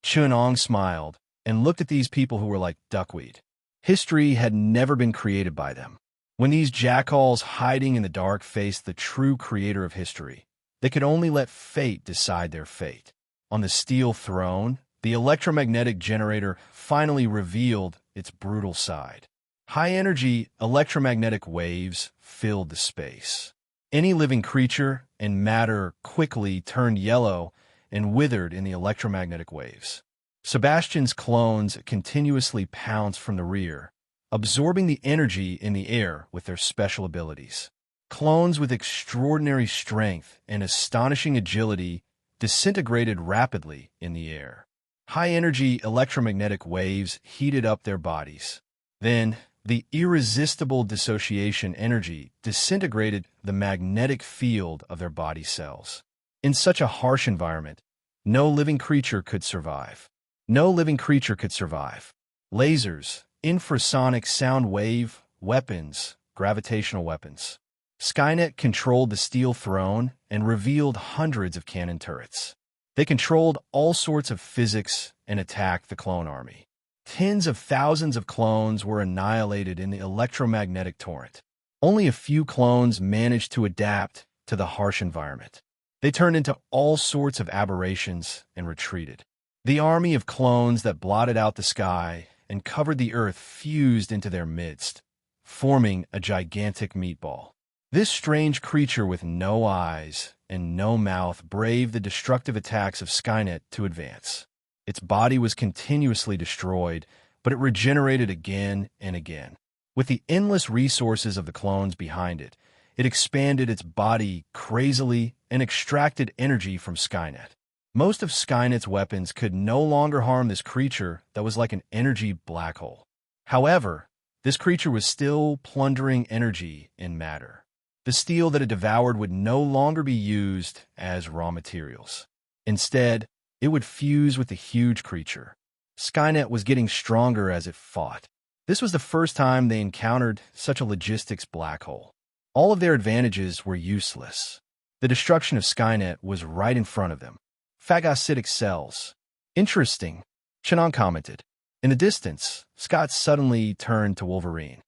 Speaker 1: Chenong smiled and looked at these people who were like duckweed. History had never been created by them. When these jackals hiding in the dark faced the true creator of history, they could only let fate decide their fate. On the steel throne, the electromagnetic generator finally revealed its brutal side. High-energy electromagnetic waves filled the space. Any living creature and matter quickly turned yellow and withered in the electromagnetic waves. Sebastian's clones continuously pounced from the rear, absorbing the energy in the air with their special abilities. Clones with extraordinary strength and astonishing agility disintegrated rapidly in the air. High-energy electromagnetic waves heated up their bodies. Then, the irresistible dissociation energy disintegrated the magnetic field of their body cells. In such a harsh environment, no living creature could survive. No living creature could survive. Lasers, infrasonic sound wave, weapons, gravitational weapons. Skynet controlled the steel throne and revealed hundreds of cannon turrets. They controlled all sorts of physics and attacked the clone army. Tens of thousands of clones were annihilated in the electromagnetic torrent. Only a few clones managed to adapt to the harsh environment. They turned into all sorts of aberrations and retreated. The army of clones that blotted out the sky and covered the earth fused into their midst, forming a gigantic meatball. This strange creature with no eyes and no mouth braved the destructive attacks of Skynet to advance. Its body was continuously destroyed, but it regenerated again and again. With the endless resources of the clones behind it, it expanded its body crazily and extracted energy from Skynet. Most of Skynet's weapons could no longer harm this creature that was like an energy black hole. However, this creature was still plundering energy in matter. The steel that it devoured would no longer be used as raw materials. Instead, it would fuse with the huge creature. Skynet was getting stronger as it fought. This was the first time they encountered such a logistics black hole. All of their advantages were useless. The destruction of Skynet was right in front of them. Phagocytic cells. Interesting, Shannon commented. In the distance, Scott suddenly turned to Wolverine.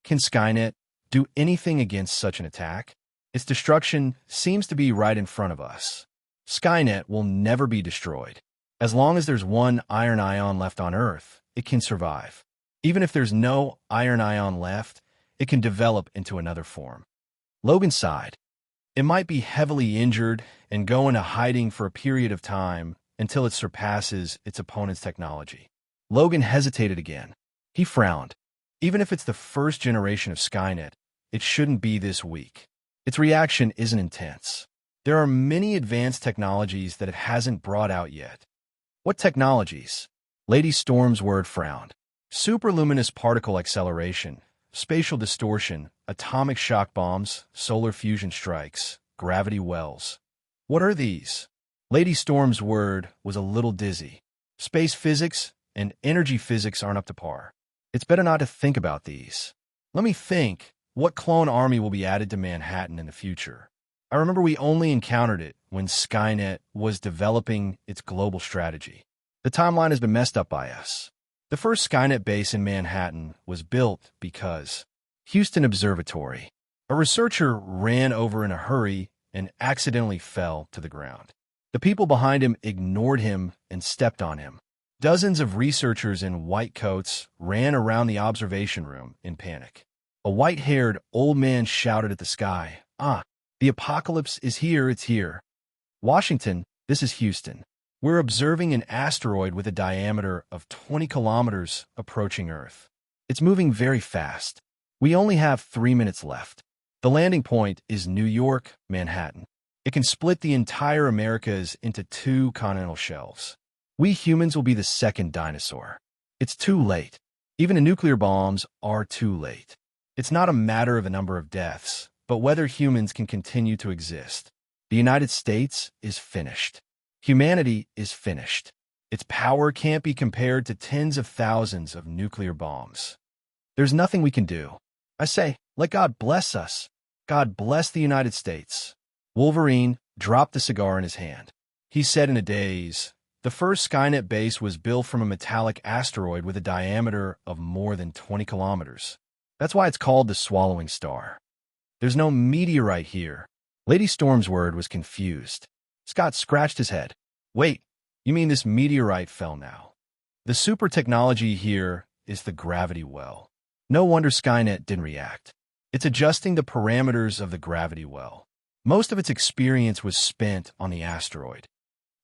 Speaker 1: Can Skynet do anything against such an attack? Its destruction seems to be right in front of us. Skynet will never be destroyed. As long as there's one iron ion left on Earth, it can survive. Even if there's no iron ion left, it can develop into another form. Logan sighed. It might be heavily injured and go into hiding for a period of time until it surpasses its opponent's technology. Logan hesitated again. He frowned. Even if it's the first generation of Skynet, it shouldn't be this weak. Its reaction isn't intense. There are many advanced technologies that it hasn't brought out yet. What technologies? Lady Storm's word frowned. Superluminous particle acceleration, spatial distortion, atomic shock bombs, solar fusion strikes, gravity wells. What are these? Lady Storm's word was a little dizzy. Space physics and energy physics aren't up to par. It's better not to think about these. Let me think. What clone army will be added to Manhattan in the future? I remember we only encountered it when Skynet was developing its global strategy. The timeline has been messed up by us. The first Skynet base in Manhattan was built because Houston Observatory. A researcher ran over in a hurry and accidentally fell to the ground. The people behind him ignored him and stepped on him. Dozens of researchers in white coats ran around the observation room in panic. A white-haired old man shouted at the sky, "Ah, the apocalypse is here, it's here. Washington, this is Houston. We're observing an asteroid with a diameter of 20 kilometers approaching Earth. It's moving very fast. We only have 3 minutes left. The landing point is New York, Manhattan. It can split the entire Americas into 2 continental shelves. We humans will be the second dinosaur. It's too late. Even the nuclear bombs are too late. It's not a matter of the number of deaths, but whether humans can continue to exist. The United States is finished. Humanity is finished. Its power can't be compared to tens of thousands of nuclear bombs. There's nothing we can do. I say, let God bless us. God bless the United States." Wolverine dropped the cigar in his hand. He said in a daze, "The first Skynet base was built from a metallic asteroid with a diameter of more than 20 kilometers. That's why it's called the Swallowing Star. There's no meteorite here." Lady Storm's word was confused. Scott scratched his head. "Wait, you mean this meteorite fell now? The super technology here is the gravity well. No wonder Skynet didn't react. It's adjusting the parameters of the gravity well. Most of its experience was spent on the asteroid.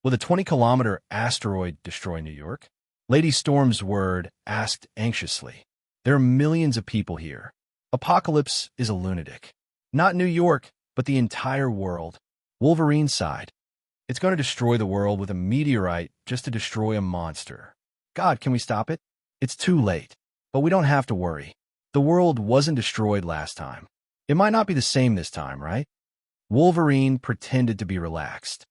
Speaker 1: Will the 20-kilometer asteroid destroy New York?" Lady Storm's word asked anxiously. "There are millions of people here. Apocalypse is a lunatic. Not New York, but the entire world." Wolverine sighed. "It's going to destroy the world with a meteorite just to destroy a monster. God, can we stop it? It's too late. But we don't have to worry. The world wasn't destroyed last time. It might not be the same this time, right?" Wolverine pretended to be relaxed.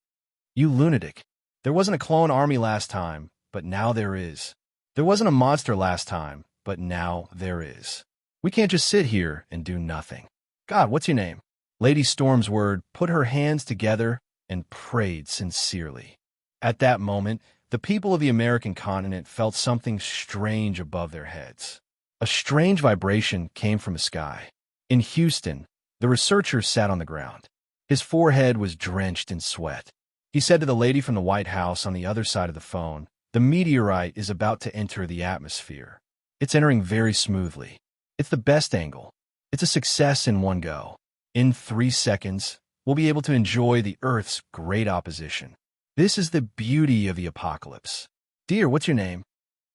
Speaker 1: "You lunatic. There wasn't a clone army last time, but now there is. There wasn't a monster last time, but now there is. We can't just sit here and do nothing. God, what's your name?" Lady Storm's word put her hands together and prayed sincerely. At that moment, the people of the American continent felt something strange above their heads. A strange vibration came from the sky. In Houston, the researcher sat on the ground. His forehead was drenched in sweat. He said to the lady from the White House on the other side of the phone, "The meteorite is about to enter the atmosphere. It's entering very smoothly. It's the best angle. It's a success in one go. In 3 seconds, we'll be able to enjoy the Earth's great opposition. This is the beauty of the apocalypse. Dear, what's your name?"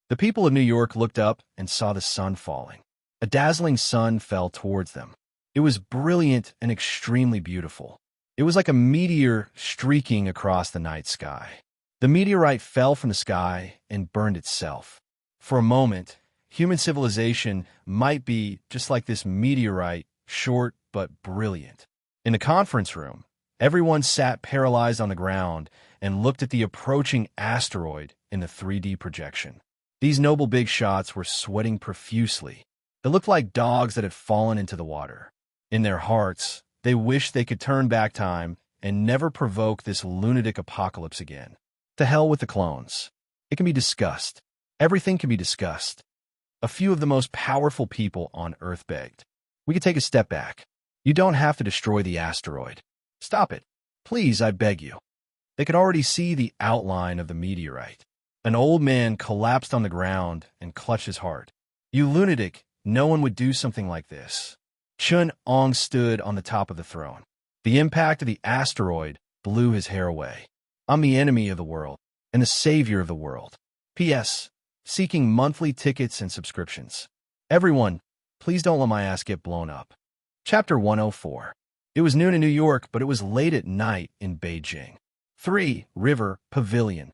Speaker 1: The people of New York looked up and saw the sun falling. A dazzling sun fell towards them. It was brilliant and extremely beautiful. It was like a meteor streaking across the night sky. The meteorite fell from the sky and burned itself. For a moment, human civilization might be just like this meteorite, short but brilliant. In the conference room, everyone sat paralyzed on the ground and looked at the approaching asteroid in the 3D projection. These noble big shots were sweating profusely. They looked like dogs that had fallen into the water. In their hearts, they wished they could turn back time and never provoke this lunatic apocalypse again. To hell with the clones. It can be discussed. Everything can be discussed. A few of the most powerful people on Earth begged. "We could take a step back. You don't have to destroy the asteroid. Stop it. Please, I beg you." They could already see the outline of the meteorite. An old man collapsed on the ground and clutched his heart. "You lunatic, no one would do something like this." Chun-Ong stood on the top of the throne. The impact of the asteroid blew his hair away. "I'm the enemy of the world and the savior of the world. P.S. Seeking monthly tickets and subscriptions. Everyone, please don't let my ass get blown up." Chapter 104. It was noon in New York, but it was late at night in Beijing. 3 River Pavilion.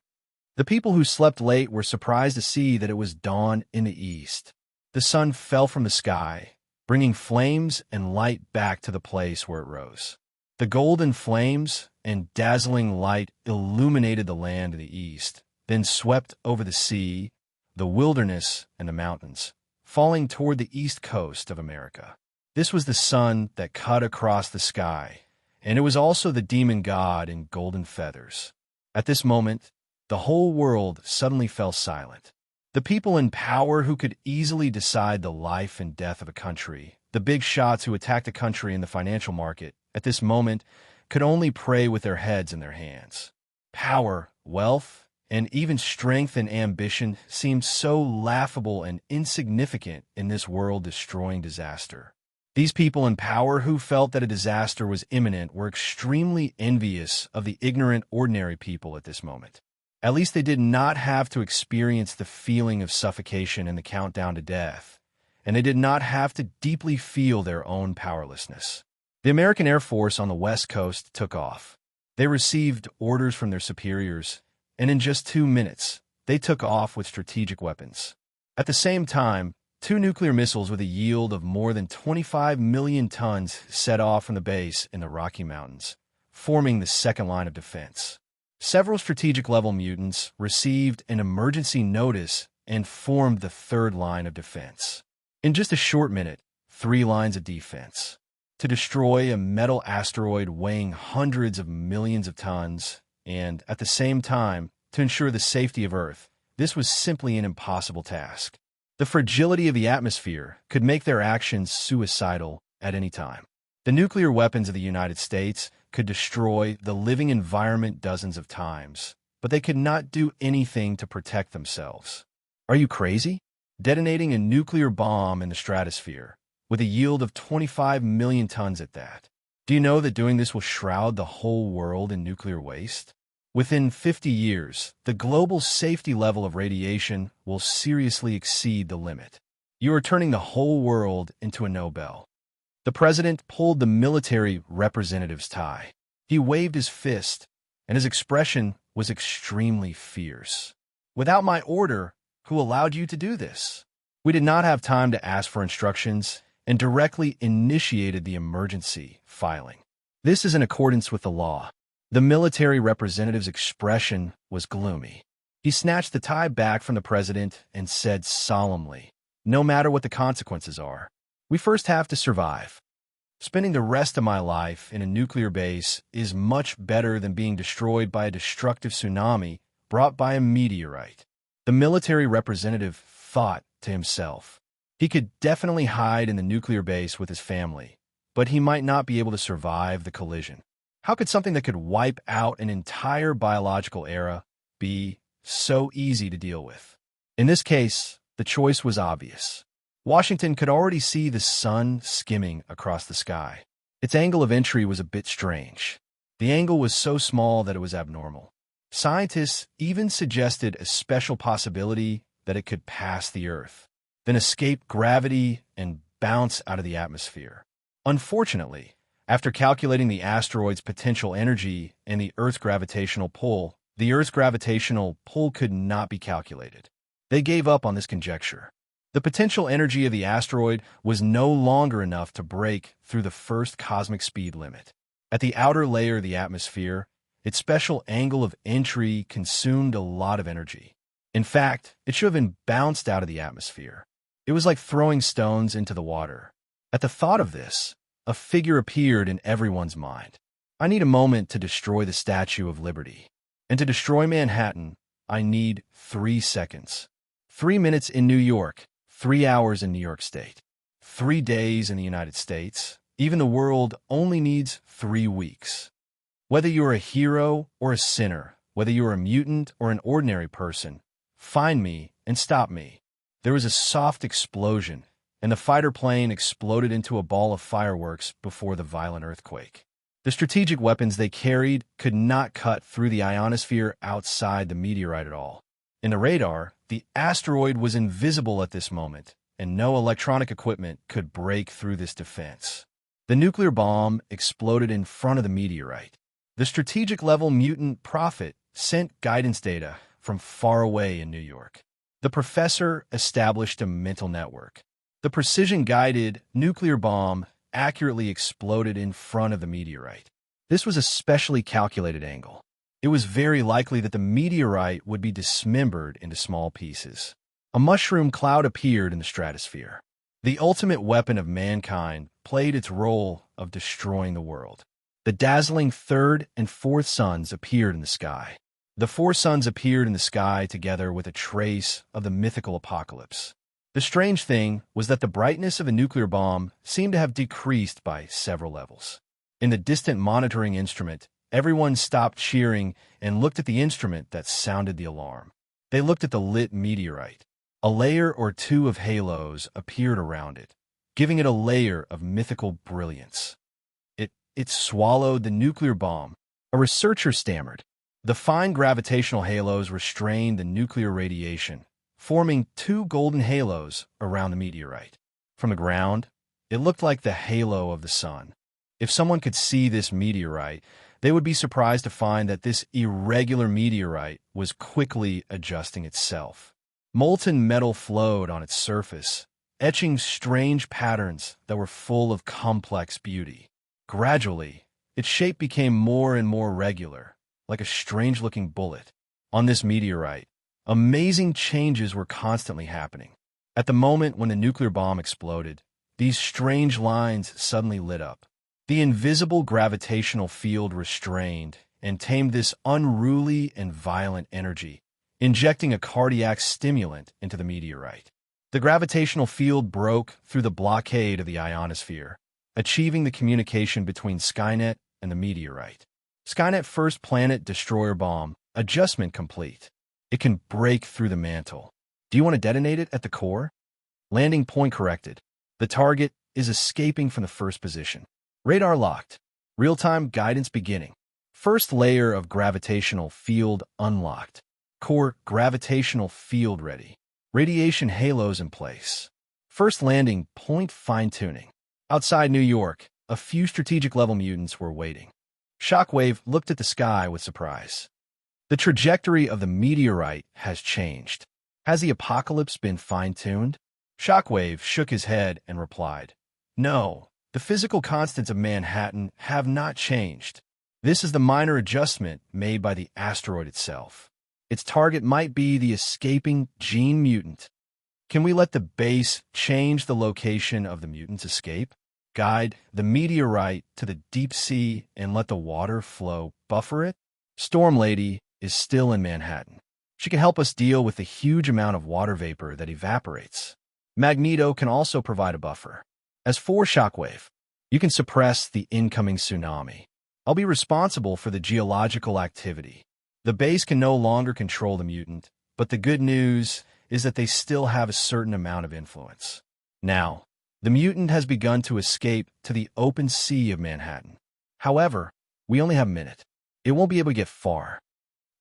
Speaker 1: The people who slept late were surprised to see that it was dawn in the east. The sun fell from the sky, bringing flames and light back to the place where it rose. The golden flames and dazzling light illuminated the land to the east, then swept over the sea, the wilderness, and the mountains, falling toward the east coast of America. This was the sun that cut across the sky, and it was also the demon god in golden feathers. At this moment, the whole world suddenly fell silent. The people in power who could easily decide the life and death of a country, the big shots who attacked a country in the financial market, at this moment, could only pray with their heads in their hands. Power, wealth, and even strength and ambition seemed so laughable and insignificant in this world-destroying disaster. These people in power who felt that a disaster was imminent were extremely envious of the ignorant, ordinary people at this moment. At least they did not have to experience the feeling of suffocation and the countdown to death, and they did not have to deeply feel their own powerlessness. The American Air Force on the West Coast took off. They received orders from their superiors, and in just 2 minutes, they took off with strategic weapons. At the same time, 2 nuclear missiles with a yield of more than 25 million tons set off from the base in the Rocky Mountains, forming the second line of defense. Several strategic-level mutants received an emergency notice and formed the third line of defense. In just a short minute, 3 lines of defense. To destroy a metal asteroid weighing hundreds of millions of tons, and, at the same time, to ensure the safety of Earth, this was simply an impossible task. The fragility of the atmosphere could make their actions suicidal at any time. The nuclear weapons of the United States could destroy the living environment dozens of times, but they could not do anything to protect themselves. Are you crazy? Detonating a nuclear bomb in the stratosphere, with a yield of 25 million tons at that. Do you know that doing this will shroud the whole world in nuclear waste? Within 50 years, the global safety level of radiation will seriously exceed the limit. You are turning the whole world into a Nobel. The president pulled the military representative's tie. He waved his fist, and his expression was extremely fierce. Without my order, who allowed you to do this? We did not have time to ask for instructions and directly initiated the emergency filing. This is in accordance with the law. The military representative's expression was gloomy. He snatched the tie back from the president and said solemnly, "No matter what the consequences are, we first have to survive. Spending the rest of my life in a nuclear base is much better than being destroyed by a destructive tsunami brought by a meteorite." The military representative thought to himself. He could definitely hide in the nuclear base with his family, but he might not be able to survive the collision. How could something that could wipe out an entire biological era be so easy to deal with? In this case, the choice was obvious. Washington could already see the sun skimming across the sky. Its angle of entry was a bit strange. The angle was so small that it was abnormal. Scientists even suggested a special possibility that it could pass the Earth, then escape gravity and bounce out of the atmosphere. Unfortunately, after calculating the asteroid's potential energy and the Earth's gravitational pull could not be calculated. They gave up on this conjecture. The potential energy of the asteroid was no longer enough to break through the first cosmic speed limit. At the outer layer of the atmosphere, its special angle of entry consumed a lot of energy. In fact, it should have been bounced out of the atmosphere. It was like throwing stones into the water. At the thought of this, a figure appeared in everyone's mind. I need a moment to destroy the Statue of Liberty. And to destroy Manhattan, I need 3 seconds. 3 minutes in New York, 3 hours in New York State. 3 days in the United States. Even the world only needs 3 weeks. Whether you're a hero or a sinner, whether you're a mutant or an ordinary person, find me and stop me. There was a soft explosion, and the fighter plane exploded into a ball of fireworks before the violent earthquake. The strategic weapons they carried could not cut through the ionosphere outside the meteorite at all. In the radar, the asteroid was invisible at this moment, and no electronic equipment could break through this defense. The nuclear bomb exploded in front of the meteorite. The strategic-level mutant Prophet sent guidance data from far away in New York. The professor established a mental network. The precision-guided nuclear bomb accurately exploded in front of the meteorite. This was a specially calculated angle. It was very likely that the meteorite would be dismembered into small pieces. A mushroom cloud appeared in the stratosphere. The ultimate weapon of mankind played its role of destroying the world. The dazzling third and fourth suns appeared in the sky. The four suns appeared in the sky together with a trace of the mythical apocalypse. The strange thing was that the brightness of a nuclear bomb seemed to have decreased by several levels. In the distant monitoring instrument, everyone stopped cheering and looked at the instrument that sounded the alarm. They looked at the lit meteorite. A layer or two of halos appeared around it, giving it a layer of mythical brilliance. It swallowed the nuclear bomb. A researcher stammered. The fine gravitational halos restrained the nuclear radiation, forming two golden halos around the meteorite. From the ground, it looked like the halo of the sun. If someone could see this meteorite, they would be surprised to find that this irregular meteorite was quickly adjusting itself. Molten metal flowed on its surface, etching strange patterns that were full of complex beauty. Gradually, its shape became more and more regular, like a strange-looking bullet. On this meteorite, amazing changes were constantly happening. At the moment when the nuclear bomb exploded, these strange lines suddenly lit up. The invisible gravitational field restrained and tamed this unruly and violent energy, injecting a cardiac stimulant into the meteorite. The gravitational field broke through the blockade of the ionosphere, achieving the communication between Skynet and the meteorite. Skynet first planet destroyer bomb, adjustment complete. It can break through the mantle. Do you want to detonate it at the core? Landing point corrected. The target is escaping from the first position. Radar locked. Real-time guidance beginning. First layer of gravitational field unlocked. Core gravitational field ready. Radiation halos in place. First landing point fine-tuning. Outside New York, a few strategic-level mutants were waiting. Shockwave looked at the sky with surprise. The trajectory of the meteorite has changed. Has the apocalypse been fine-tuned? Shockwave shook his head and replied, "No, the physical constants of Manhattan have not changed. This is the minor adjustment made by the asteroid itself. Its target might be the escaping gene mutant. Can we let the base change the location of the mutant's escape? Guide the meteorite to the deep sea and let the water flow buffer it? Storm Lady is still in Manhattan. She can help us deal with the huge amount of water vapor that evaporates. Magneto can also provide a buffer. As for Shockwave, you can suppress the incoming tsunami. I'll be responsible for the geological activity. The base can no longer control the mutant, but the good news is that they still have a certain amount of influence. Now, the mutant has begun to escape to the open sea of Manhattan. However, we only have a minute. It won't be able to get far.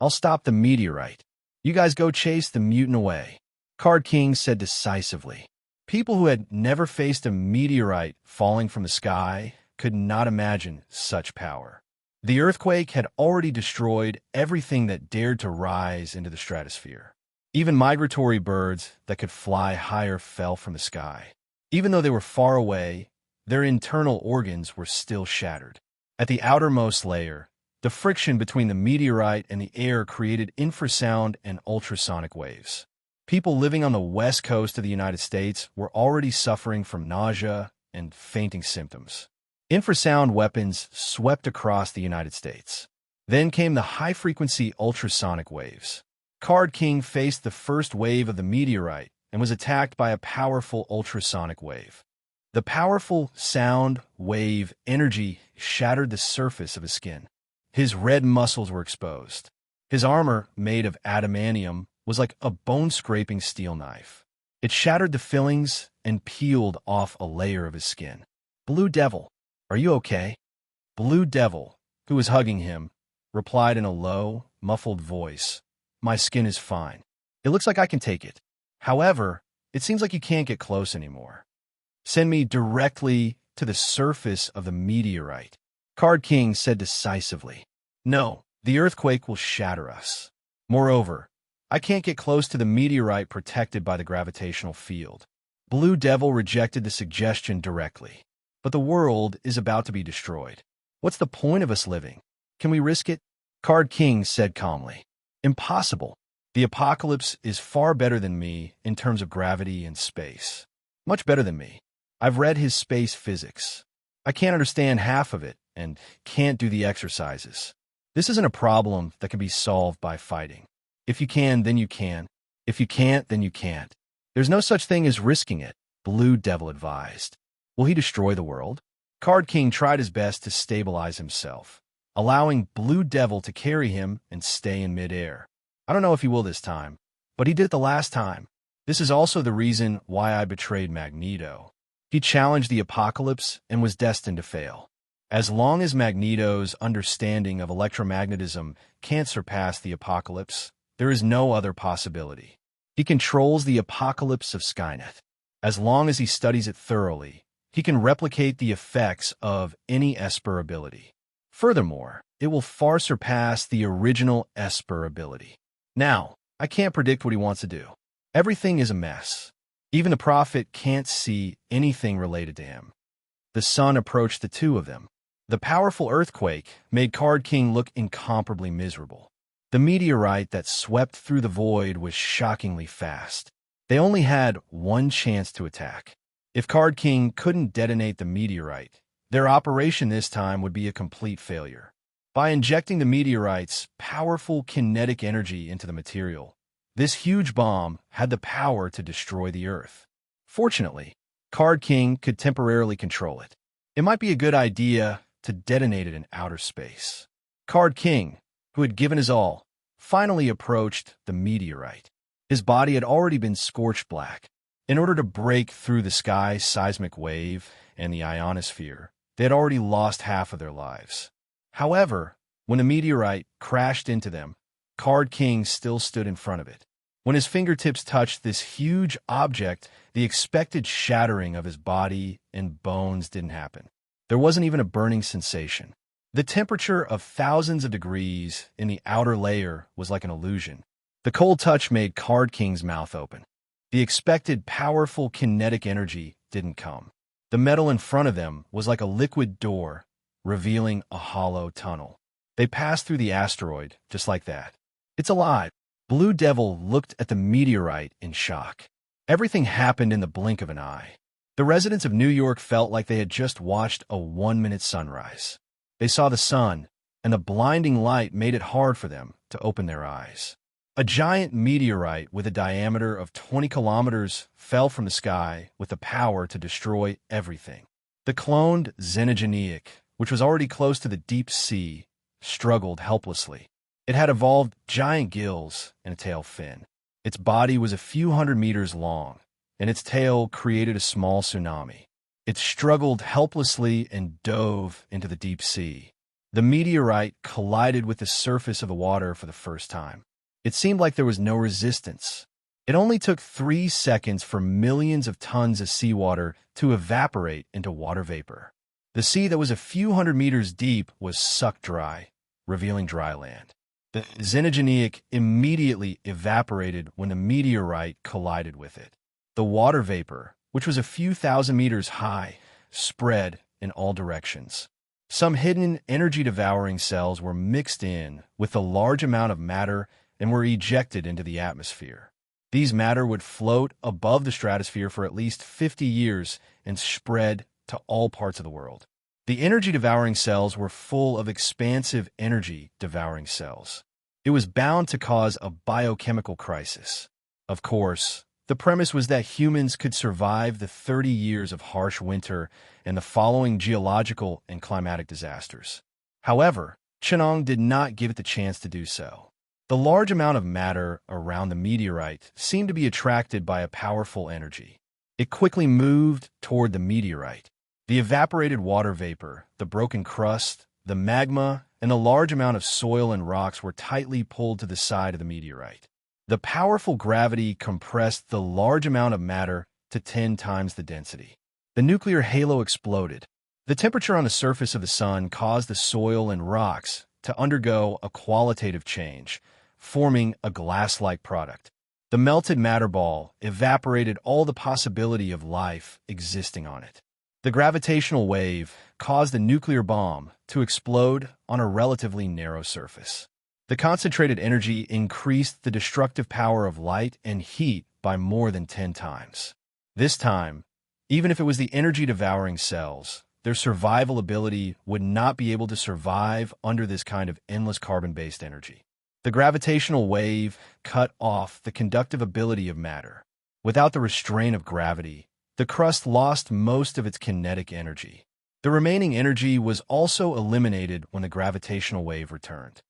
Speaker 1: I'll stop the meteorite. You guys go chase the mutant away," Card King said decisively. People who had never faced a meteorite falling from the sky could not imagine such power. The earthquake had already destroyed everything that dared to rise into the stratosphere. Even migratory birds that could fly higher fell from the sky. Even though they were far away, their internal organs were still shattered. At the outermost layer, the friction between the meteorite and the air created infrasound and ultrasonic waves. People living on the west coast of the United States were already suffering from nausea and fainting symptoms. Infrasound weapons swept across the United States. Then came the high-frequency ultrasonic waves. Card King faced the first wave of the meteorite and was attacked by a powerful ultrasonic wave. The powerful sound wave energy shattered the surface of his skin. His red muscles were exposed. His armor, made of adamantium, was like a bone-scraping steel knife. It shattered the fillings and peeled off a layer of his skin. "Blue Devil, are you okay?" Blue Devil, who was hugging him, replied in a low, muffled voice, "My skin is fine. It looks like I can take it. However, it seems like you can't get close anymore. Send me directly to the surface of the meteorite," Card King said decisively. "No, the earthquake will shatter us. Moreover, I can't get close to the meteorite protected by the gravitational field. Blue Devil rejected the suggestion directly. But the world is about to be destroyed. What's the point of us living? Can we risk it? Card King said calmly. Impossible. The apocalypse is far better than me in terms of gravity and space. Much better than me. I've read his space physics. I can't understand half of it and can't do the exercises. This isn't a problem that can be solved by fighting. If you can, then you can. If you can't, then you can't. There's no such thing as risking it, Blue Devil advised. Will he destroy the world? Card King tried his best to stabilize himself, allowing Blue Devil to carry him and stay in midair. I don't know if he will this time, but he did it the last time. This is also the reason why I betrayed Magneto. He challenged the apocalypse and was destined to fail. As long as Magneto's understanding of electromagnetism can't surpass the apocalypse, there is no other possibility. He controls the apocalypse of Skynet. As long as he studies it thoroughly, he can replicate the effects of any Esper ability. Furthermore, it will far surpass the original Esper ability. Now, I can't predict what he wants to do. Everything is a mess. Even the Prophet can't see anything related to him. The sun approached the two of them. The powerful earthquake made Card King look incomparably miserable. The meteorite that swept through the void was shockingly fast. They only had one chance to attack. If Card King couldn't detonate the meteorite, their operation this time would be a complete failure. By injecting the meteorite's powerful kinetic energy into the material, this huge bomb had the power to destroy the Earth. Fortunately, Card King could temporarily control it. It might be a good idea to detonate it in outer space. Card King, who had given his all, finally approached the meteorite. His body had already been scorched black. In order to break through the sky's seismic wave and the ionosphere, they had already lost half of their lives. However, when the meteorite crashed into them, Card King still stood in front of it. When his fingertips touched this huge object, the expected shattering of his body and bones didn't happen. There wasn't even a burning sensation. The temperature of thousands of degrees in the outer layer was like an illusion. The cold touch made Card King's mouth open. The expected powerful kinetic energy didn't come. The metal in front of them was like a liquid door, revealing a hollow tunnel. They passed through the asteroid just like that. It's alive. Blue Devil looked at the meteorite in shock. Everything happened in the blink of an eye. The residents of New York felt like they had just watched a 1-minute sunrise. They saw the sun, and the blinding light made it hard for them to open their eyes. A giant meteorite with a diameter of 20 kilometers fell from the sky with the power to destroy everything. The cloned Xenogeneic, which was already close to the deep sea, struggled helplessly. It had evolved giant gills and a tail fin. Its body was a few hundred meters long, and its tail created a small tsunami. It struggled helplessly and dove into the deep sea. The meteorite collided with the surface of the water for the first time. It seemed like there was no resistance. It only took 3 seconds for millions of tons of seawater to evaporate into water vapor. The sea that was a few hundred meters deep was sucked dry, revealing dry land. The Xenogeneic immediately evaporated when the meteorite collided with it. The water vapor, which was a few thousand meters high, spread in all directions. Some hidden energy-devouring cells were mixed in with a large amount of matter and were ejected into the atmosphere. These matter would float above the stratosphere for at least 50 years and spread to all parts of the world. The energy-devouring cells were full of expansive energy-devouring cells. It was bound to cause a biochemical crisis. Of course, the premise was that humans could survive the 30 years of harsh winter and the following geological and climatic disasters. However, Chenong did not give it the chance to do so. The large amount of matter around the meteorite seemed to be attracted by a powerful energy. It quickly moved toward the meteorite. The evaporated water vapor, the broken crust, the magma, and the large amount of soil and rocks were tightly pulled to the side of the meteorite. The powerful gravity compressed the large amount of matter to 10 times the density. The nuclear halo exploded. The temperature on the surface of the sun caused the soil and rocks to undergo a qualitative change, forming a glass-like product. The The melted matter ball evaporated all the possibility of life existing on it. The gravitational wave caused a nuclear bomb to explode on a relatively narrow surface. The concentrated energy increased the destructive power of light and heat by more than 10 times. This time, even if it was the energy-devouring cells, their survival ability would not be able to survive under this kind of endless carbon-based energy. The gravitational wave cut off the conductive ability of matter. Without the restraint of gravity, the crust lost most of its kinetic energy. The remaining energy was also eliminated when the gravitational wave returned.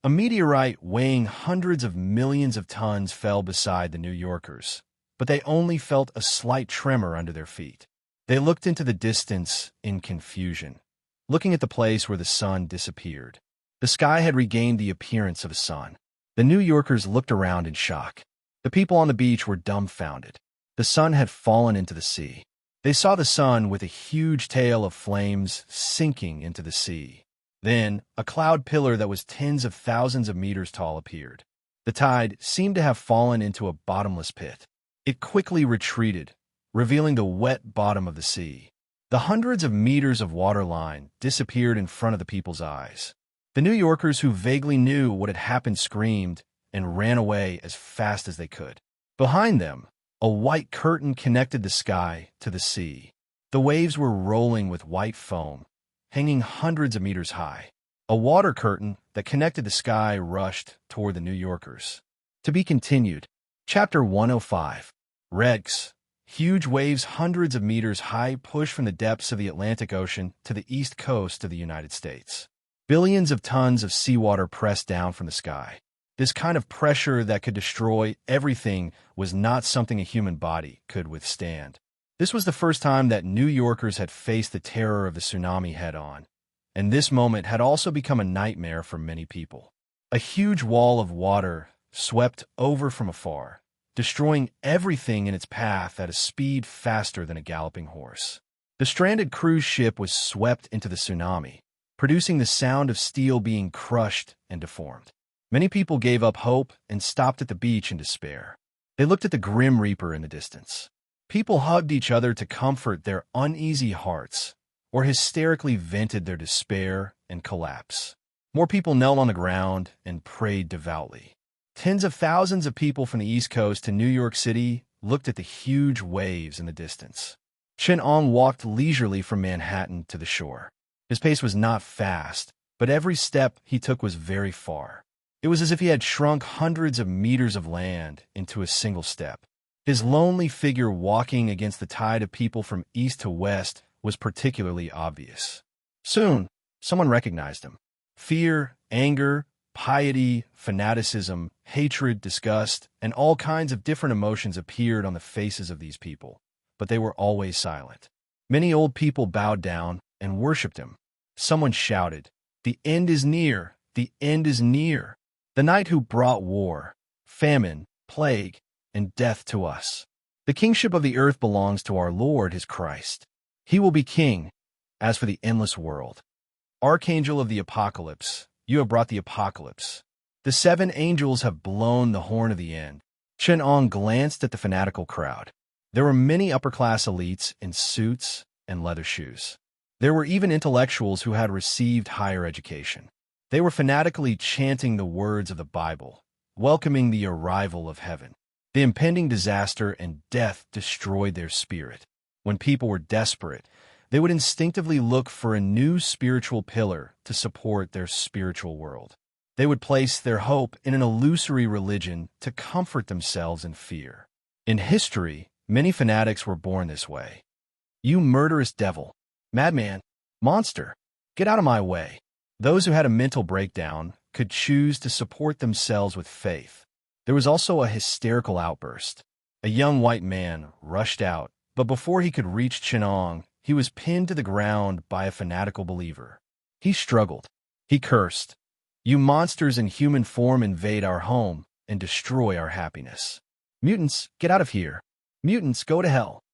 Speaker 1: A meteorite weighing hundreds of millions of tons fell beside the New Yorkers, but they only felt a slight tremor under their feet. They looked into the distance in confusion, looking at the place where the sun disappeared. The sky had regained the appearance of a sun. The New Yorkers looked around in shock. The people on the beach were dumbfounded. The sun had fallen into the sea. They saw the sun with a huge tail of flames sinking into the sea. Then, a cloud pillar that was tens of thousands of meters tall appeared. The tide seemed to have fallen into a bottomless pit. It quickly retreated, revealing the wet bottom of the sea. The hundreds of meters of waterline disappeared in front of the people's eyes. The New Yorkers who vaguely knew what had happened screamed and ran away as fast as they could. Behind them, a white curtain connected the sky to the sea. The waves were rolling with white foam, hanging hundreds of meters high. A water curtain that connected the sky rushed toward the New Yorkers. To be continued. Chapter 105. Regs. Huge waves hundreds of meters high push from the depths of the Atlantic Ocean to the east coast of the United States. Billions of tons of seawater pressed down from the sky. This kind of pressure that could destroy everything was not something a human body could withstand. This was the first time that New Yorkers had faced the terror of the tsunami head-on, and this moment had also become a nightmare for many people. A huge wall of water swept over from afar, destroying everything in its path at a speed faster than a galloping horse. The stranded cruise ship was swept into the tsunami, producing the sound of steel being crushed and deformed. Many people gave up hope and stopped at the beach in despair. They looked at the Grim Reaper in the distance. People hugged each other to comfort their uneasy hearts, or hysterically vented their despair and collapse. More people knelt on the ground and prayed devoutly. Tens of thousands of people from the East Coast to New York City looked at the huge waves in the distance. Chen-Ong walked leisurely from Manhattan to the shore. His pace was not fast, but every step he took was very far. It was as if he had shrunk hundreds of meters of land into a single step. His lonely figure walking against the tide of people from east to west was particularly obvious. Soon, someone recognized him. Fear, anger, piety, fanaticism, hatred, disgust, and all kinds of different emotions appeared on the faces of these people, but they were always silent. Many old people bowed down and worshipped him. Someone shouted, "The end is near! The end is near! The night who brought war, famine, plague, and death to us. The kingship of the earth belongs to our Lord, his Christ. He will be king. As for the endless world, Archangel of the Apocalypse, you have brought the apocalypse. The 7 angels have blown the horn of the end." Chen-Ong glanced at the fanatical crowd. There were many upper-class elites in suits and leather shoes. There were even intellectuals who had received higher education. They were fanatically chanting the words of the Bible, welcoming the arrival of heaven. The impending disaster and death destroyed their spirit. When people were desperate, they would instinctively look for a new spiritual pillar to support their spiritual world. They would place their hope in an illusory religion to comfort themselves in fear. In history, many fanatics were born this way. "You murderous devil, madman, monster, get out of my way." Those who had a mental breakdown could choose to support themselves with faith. There was also a hysterical outburst. A young white man rushed out, but before he could reach Chen-Ong, he was pinned to the ground by a fanatical believer. He struggled. He cursed, "You monsters in human form invade our home and destroy our happiness. Mutants, get out of here. Mutants, go to hell."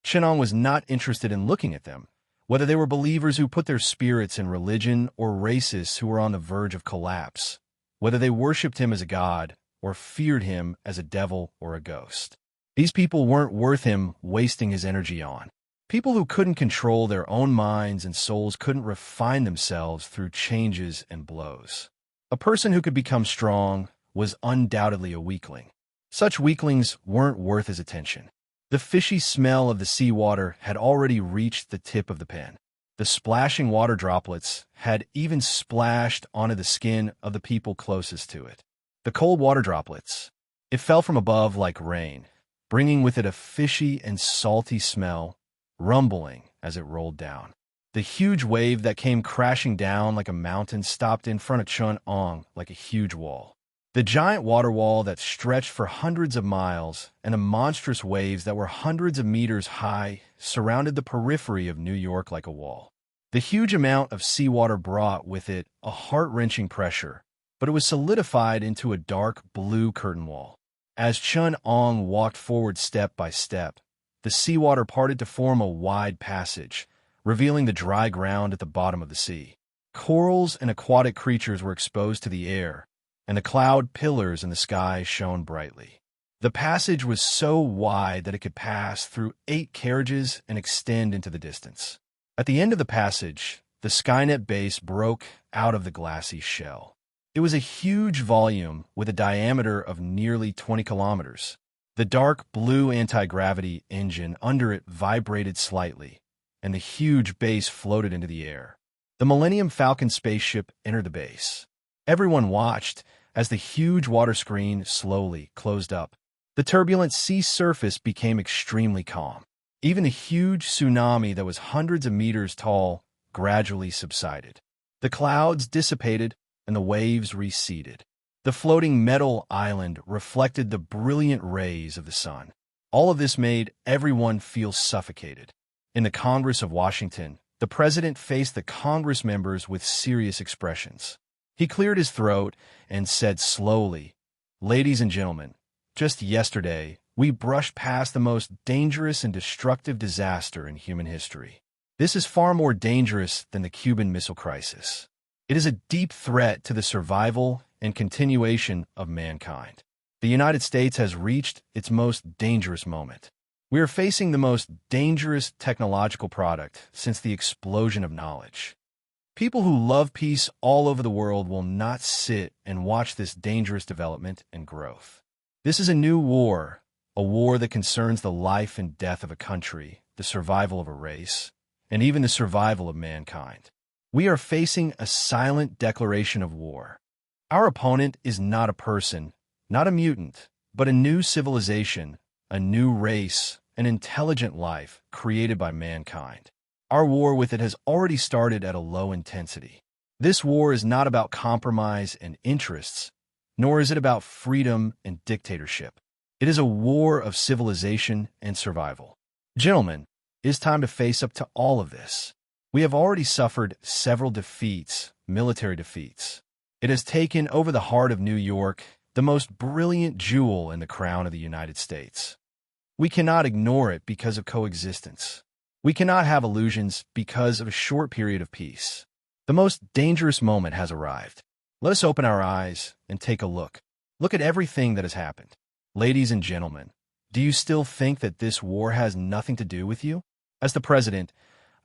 Speaker 1: Chen-Ong was not interested in looking at them, whether they were believers who put their spirits in religion or racists who were on the verge of collapse, whether they worshipped him as a god or feared him as a devil or a ghost. These people weren't worth him wasting his energy on. People who couldn't control their own minds and souls couldn't refine themselves through changes and blows. A person who could become strong was undoubtedly a weakling. Such weaklings weren't worth his attention. The fishy smell of the seawater had already reached the tip of the pen. The splashing water droplets had even splashed onto the skin of the people closest to it. The cold water droplets. It fell from above like rain, bringing with it a fishy and salty smell, rumbling as it rolled down. The huge wave that came crashing down like a mountain stopped in front of Chun-Ong like a huge wall. The giant water wall that stretched for hundreds of miles and the monstrous waves that were hundreds of meters high surrounded the periphery of New York like a wall. The huge amount of seawater brought with it a heart-wrenching pressure, but it was solidified into a dark blue curtain wall. As Chun-Ong walked forward step by step, the seawater parted to form a wide passage, revealing the dry ground at the bottom of the sea. Corals and aquatic creatures were exposed to the air, and the cloud pillars in the sky shone brightly. The passage was so wide that it could pass through 8 carriages and extend into the distance. At the end of the passage, the Skynet base broke out of the glassy shell. It was a huge volume with a diameter of nearly 20 kilometers. The dark blue anti-gravity engine under it vibrated slightly, and the huge base floated into the air. The Millennium Falcon spaceship entered the base. Everyone watched as the huge water screen slowly closed up. The turbulent sea surface became extremely calm. Even the huge tsunami that was hundreds of meters tall gradually subsided. The clouds dissipated and the waves receded. The floating metal island reflected the brilliant rays of the sun. All of this made everyone feel suffocated. In the Congress of Washington, the president faced the Congress members with serious expressions. He cleared his throat and said slowly, "Ladies and gentlemen, just yesterday, we brushed past the most dangerous and destructive disaster in human history. This is far more dangerous than the Cuban Missile Crisis. It is a deep threat to the survival and continuation of mankind. The United States has reached its most dangerous moment. We are facing the most dangerous technological product since the explosion of knowledge. People who love peace all over the world will not sit and watch this dangerous development and growth. This is a new war, a war that concerns the life and death of a country, the survival of a race, and even the survival of mankind. We are facing a silent declaration of war. Our opponent is not a person, not a mutant, but a new civilization, a new race, an intelligent life created by mankind. Our war with it has already started at a low intensity. This war is not about compromise and interests, nor is it about freedom and dictatorship. It is a war of civilization and survival. Gentlemen, it is time to face up to all of this. We have already suffered several defeats, military defeats. It has taken over the heart of New York, the most brilliant jewel in the crown of the United States. We cannot ignore it because of coexistence. We cannot have illusions because of a short period of peace. The most dangerous moment has arrived. Let us open our eyes and take a look. Look at everything that has happened. Ladies and gentlemen, do you still think that this war has nothing to do with you? As the president,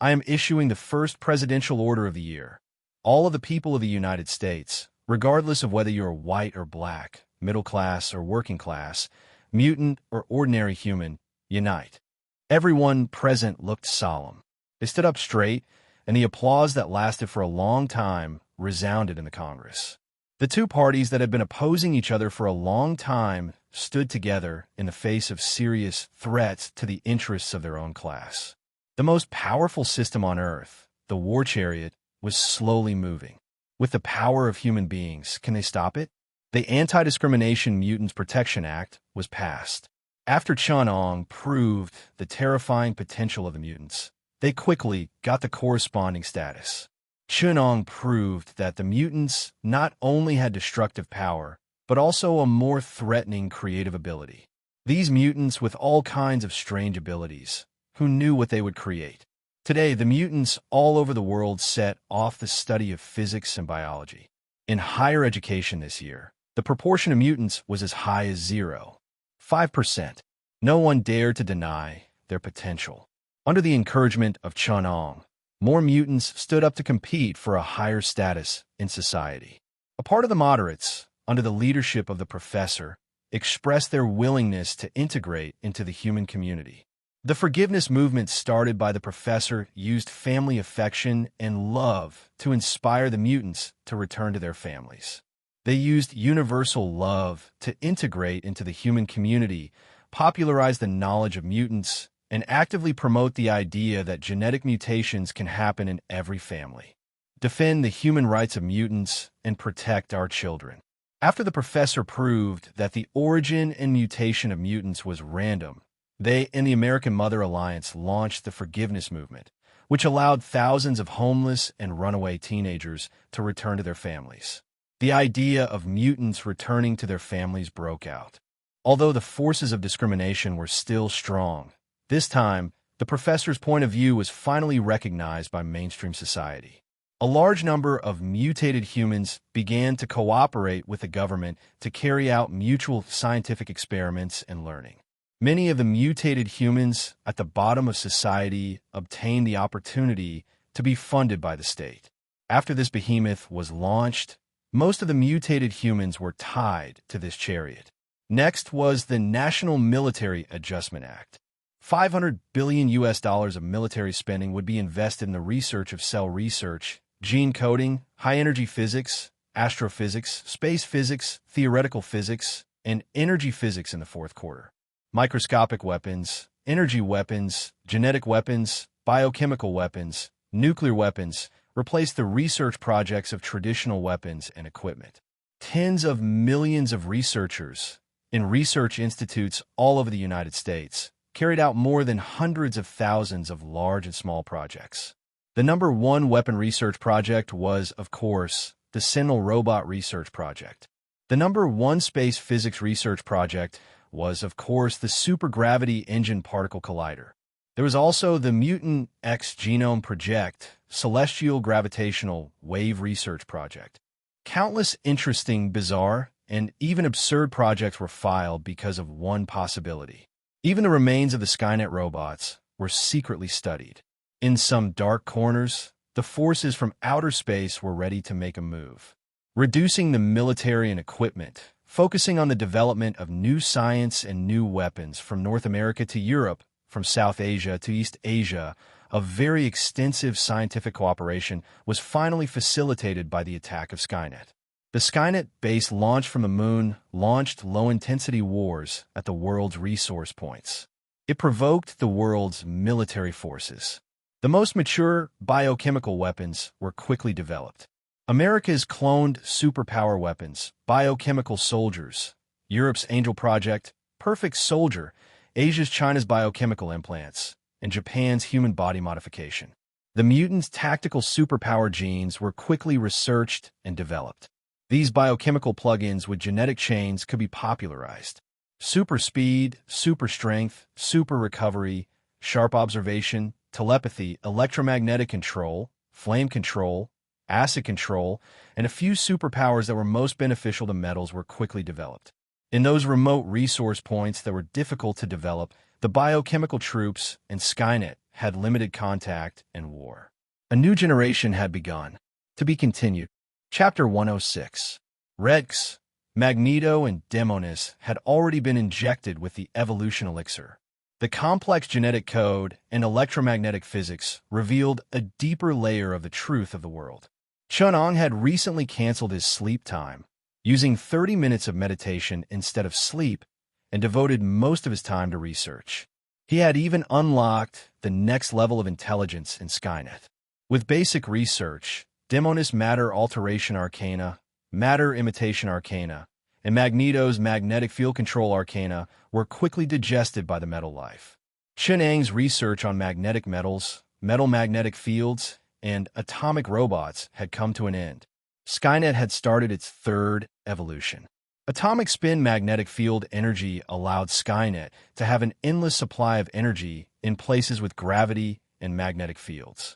Speaker 1: I am issuing the first presidential order of the year. All of the people of the United States, regardless of whether you're white or black, middle class or working class, mutant or ordinary human, unite. Everyone present looked solemn. They stood up straight, and the applause that lasted for a long time resounded in the Congress. The two parties that had been opposing each other for a long time stood together in the face of serious threats to the interests of their own class. The most powerful system on Earth, the war chariot, was slowly moving. With the power of human beings, can they stop it? The Anti-Discrimination Mutants Protection Act was passed. After Chun-Ong proved the terrifying potential of the mutants, they quickly got the corresponding status. Chun-Ong proved that the mutants not only had destructive power, but also a more threatening creative ability. These mutants with all kinds of strange abilities, who knew what they would create. Today, the mutants all over the world set off the study of physics and biology. In higher education this year, The proportion of mutants was as high as 0.5%. No one dared to deny their potential. Under the encouragement of Chunong, more mutants stood up to compete for a higher status in society. A part of the moderates, under the leadership of the professor, expressed their willingness to integrate into the human community. The forgiveness movement started by the professor used family affection and love to inspire the mutants to return to their families. They used universal love to integrate into the human community, popularize the knowledge of mutants, and actively promote the idea that genetic mutations can happen in every family. Defend the human rights of mutants and protect our children. After the professor proved that the origin and mutation of mutants was random, they and the American Mother Alliance launched the forgiveness movement, which allowed thousands of homeless and runaway teenagers to return to their families. The idea of mutants returning to their families broke out. Although the forces of discrimination were still strong, this time, the professor's point of view was finally recognized by mainstream society. A large number of mutated humans began to cooperate with the government to carry out mutual scientific experiments and learning. Many of the mutated humans at the bottom of society obtained the opportunity to be funded by the state. After this behemoth was launched, most of the mutated humans were tied to this chariot. Next was the National Military Adjustment Act. $500 billion of military spending would be invested in the research of cell research, gene coding, high-energy physics, astrophysics, space physics, theoretical physics, and energy physics in the fourth quarter. Microscopic weapons, energy weapons, genetic weapons, biochemical weapons, nuclear weapons replaced the research projects of traditional weapons and equipment. Tens of millions of researchers in research institutes all over the United States carried out more than hundreds of thousands of large and small projects. The number one weapon research project was, of course, the Sentinel Robot Research Project. The number one space physics research project was, of course, the Supergravity Engine Particle Collider. There was also the Mutant X Genome Project, Celestial Gravitational Wave Research Project. Countless interesting, bizarre, and even absurd projects were filed because of one possibility. Even the remains of the Skynet robots were secretly studied. In some dark corners, the forces from outer space were ready to make a move. Reducing the military and equipment, focusing on the development of new science and new weapons from North America to Europe, from South Asia to East Asia, a very extensive scientific cooperation was finally facilitated by the attack of Skynet. The Skynet base launched from the moon launched low-intensity wars at the world's resource points. It provoked the world's military forces. The most mature biochemical weapons were quickly developed. America's cloned superpower weapons, biochemical soldiers, Europe's Angel Project, Perfect Soldier, Asia's China's biochemical implants, and Japan's human body modification. The mutants' tactical superpower genes were quickly researched and developed. These biochemical plugins with genetic chains could be popularized. Super speed, super strength, super recovery, sharp observation, telepathy, electromagnetic control, flame control, acid control, and a few superpowers that were most beneficial to metals were quickly developed. In those remote resource points that were difficult to develop, the biochemical troops and Skynet had limited contact and war. A new generation had begun. To be continued. Chapter 106. Rex, Magneto, and Demonis had already been injected with the evolution elixir. The complex genetic code and electromagnetic physics revealed a deeper layer of the truth of the world. Chunong had recently canceled his sleep time, using 30 minutes of meditation instead of sleep, and devoted most of his time to research. He had even unlocked the next level of intelligence in Skynet. With basic research, Demonis Matter Alteration Arcana, Matter Imitation Arcana, and Magneto's Magnetic Field Control Arcana were quickly digested by the metal life. Chunong's research on magnetic metals, metal magnetic fields, and atomic robots had come to an end. Skynet had started its third evolution. Atomic spin magnetic field energy allowed Skynet to have an endless supply of energy in places with gravity and magnetic fields.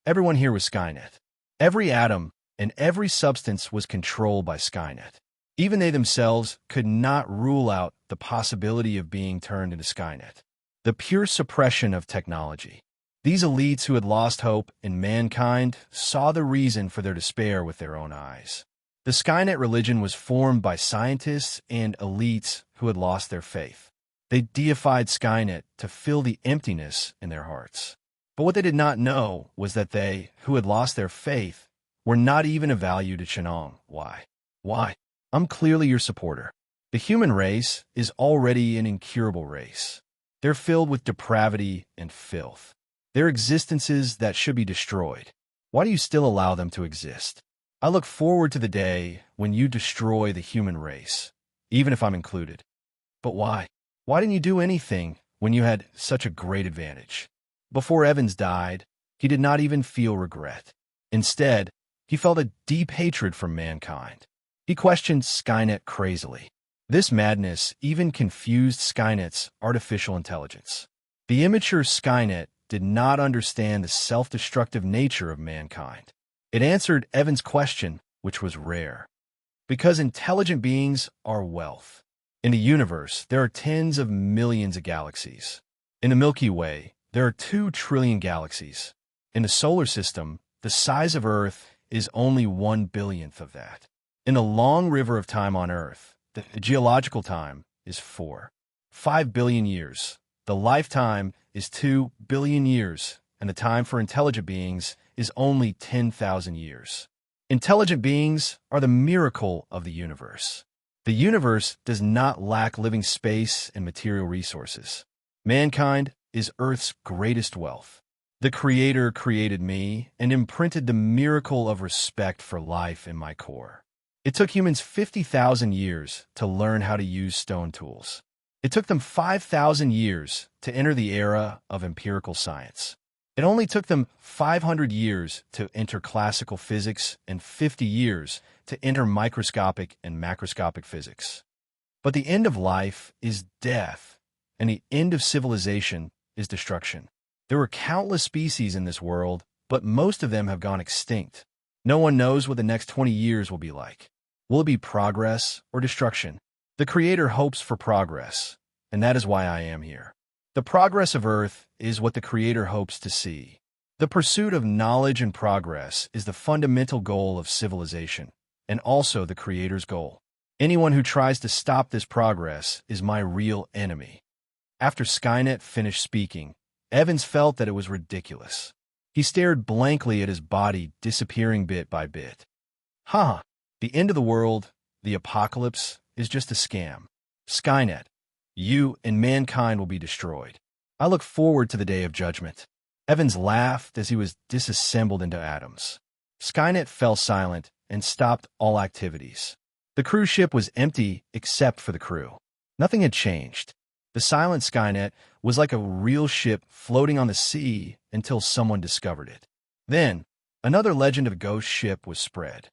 Speaker 1: Everyone here was Skynet. Every atom and every substance was controlled by Skynet. Even they themselves could not rule out the possibility of being turned into Skynet. The pure suppression of technology. These elites who had lost hope in mankind saw the reason for their despair with their own eyes. The Skynet religion was formed by scientists and elites who had lost their faith. They deified Skynet to fill the emptiness in their hearts. But what they did not know was that they, who had lost their faith, were not even of value to Chenong. Why? Why? I'm clearly your supporter. The human race is already an incurable race. They're filled with depravity and filth. They're existences that should be destroyed. Why do you still allow them to exist? I look forward to the day when you destroy the human race, even if I'm included. But why? Why didn't you do anything when you had such a great advantage? Before Evans died, he did not even feel regret. Instead, he felt a deep hatred for mankind. He questioned Skynet crazily. This madness even confused Skynet's artificial intelligence. The immature Skynet did not understand the self-destructive nature of mankind. It answered Evans' question, which was rare. Because intelligent beings are wealth. In the universe, there are tens of millions of galaxies. In the Milky Way, there are 2 trillion galaxies. In the solar system, the size of Earth is only 1/billionth of that. In the long river of time on Earth, the geological time is 5 billion years. The lifetime is 2 billion years, and the time for intelligent beings is only 10,000 years. Intelligent beings are the miracle of the universe. The universe does not lack living space and material resources. Mankind is Earth's greatest wealth. The Creator created me and imprinted the miracle of respect for life in my core. It took humans 50,000 years to learn how to use stone tools. It took them 5,000 years to enter the era of empirical science. It only took them 500 years to enter classical physics and 50 years to enter microscopic and macroscopic physics. But the end of life is death, and the end of civilization is destruction. There were countless species in this world, but most of them have gone extinct. No one knows what the next 20 years will be like. Will it be progress or destruction? The Creator hopes for progress, and that is why I am here. The progress of Earth is what the Creator hopes to see. The pursuit of knowledge and progress is the fundamental goal of civilization, and also the Creator's goal. Anyone who tries to stop this progress is my real enemy. After Skynet finished speaking, Evans felt that it was ridiculous. He stared blankly at his body disappearing bit by bit. The end of the world, the apocalypse, is just a scam. Skynet, you and mankind will be destroyed. I look forward to the day of judgment. Evans laughed as he was disassembled into atoms. Skynet fell silent and stopped all activities. The cruise ship was empty except for the crew. Nothing had changed. The silent Skynet was like a real ship floating on the sea until someone discovered it. Then, another legend of a ghost ship was spread.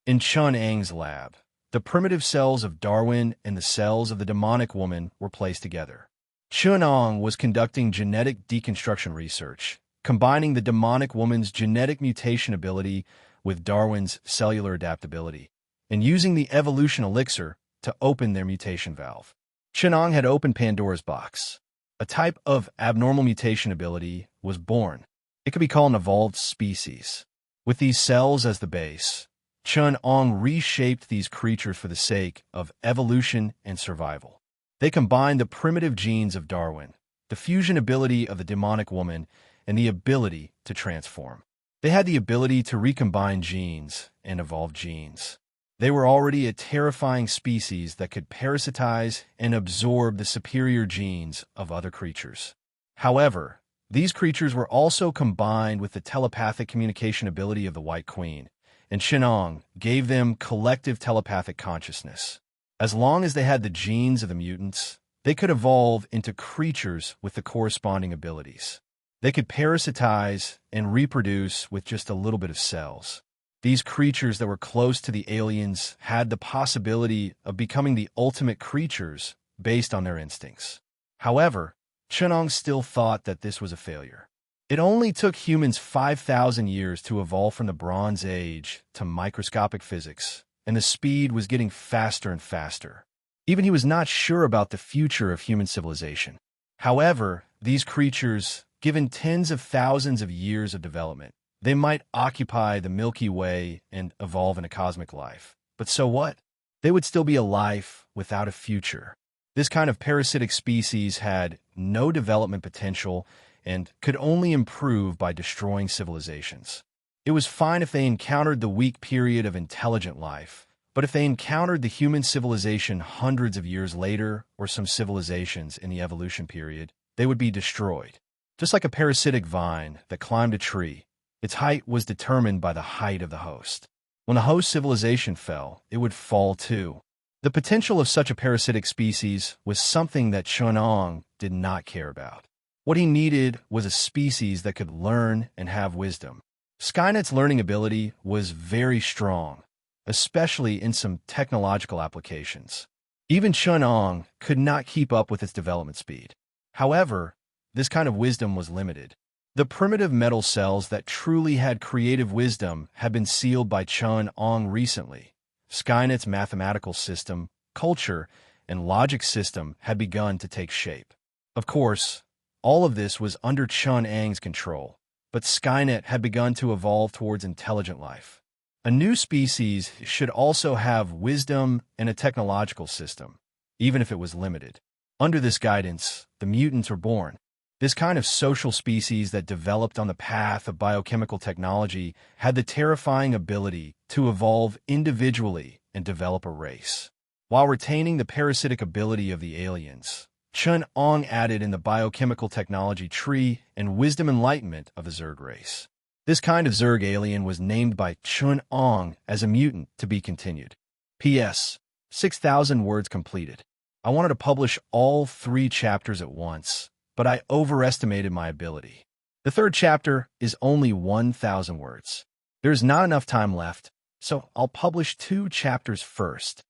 Speaker 1: In Chun-Ang's lab, the primitive cells of Darwin and the cells of the demonic woman were placed together. Chun-Ang was conducting genetic deconstruction research, combining the demonic woman's genetic mutation ability with Darwin's cellular adaptability, and using the evolution elixir to open their mutation valve. Chun-Ang had opened Pandora's box. A type of abnormal mutation ability was born. It could be called an evolved species. With these cells as the base, Chun-Ang reshaped these creatures for the sake of evolution and survival. They combined the primitive genes of Darwin, the fusion ability of the demonic woman, and the ability to transform. They had the ability to recombine genes and evolve genes. They were already a terrifying species that could parasitize and absorb the superior genes of other creatures. However, these creatures were also combined with the telepathic communication ability of the White Queen, and Chun-Ang gave them collective telepathic consciousness. As long as they had the genes of the mutants, they could evolve into creatures with the corresponding abilities. They could parasitize and reproduce with just a little bit of cells. These creatures that were close to the aliens had the possibility of becoming the ultimate creatures based on their instincts. However, Chun-Ang still thought that this was a failure. It only took humans 5,000 years to evolve from the Bronze Age to microscopic physics, and the speed was getting faster and faster. Even he was not sure about the future of human civilization. However, these creatures, given tens of thousands of years of development, they might occupy the Milky Way and evolve in a cosmic life. But so what? They would still be a life without a future. This kind of parasitic species had no development potential and could only improve by destroying civilizations. It was fine if they encountered the weak period of intelligent life, but if they encountered the human civilization hundreds of years later, or some civilizations in the evolution period, they would be destroyed. Just like a parasitic vine that climbed a tree, its height was determined by the height of the host. When the host civilization fell, it would fall too. The potential of such a parasitic species was something that Chunong did not care about. What he needed was a species that could learn and have wisdom. Skynet's learning ability was very strong, especially in some technological applications. Even Chunong could not keep up with its development speed. However, this kind of wisdom was limited. The primitive metal cells that truly had creative wisdom had been sealed by Chunong recently. Skynet's mathematical system, culture, and logic system had begun to take shape. Of course, all of this was under Chunong's control, but Skynet had begun to evolve towards intelligent life. A new species should also have wisdom and a technological system, even if it was limited. Under this guidance, the mutants were born. This kind of social species that developed on the path of biochemical technology had the terrifying ability to evolve individually and develop a race, while retaining the parasitic ability of the aliens. Chunong added in the biochemical technology tree and wisdom enlightenment of the Zerg race. This kind of Zerg alien was named by Chunong as a mutant to be continued. P.S. 6,000 words completed. I wanted to publish all 3 chapters at once, but I overestimated my ability. The 3rd chapter is only 1,000 words. There's not enough time left, so I'll publish 2 chapters first.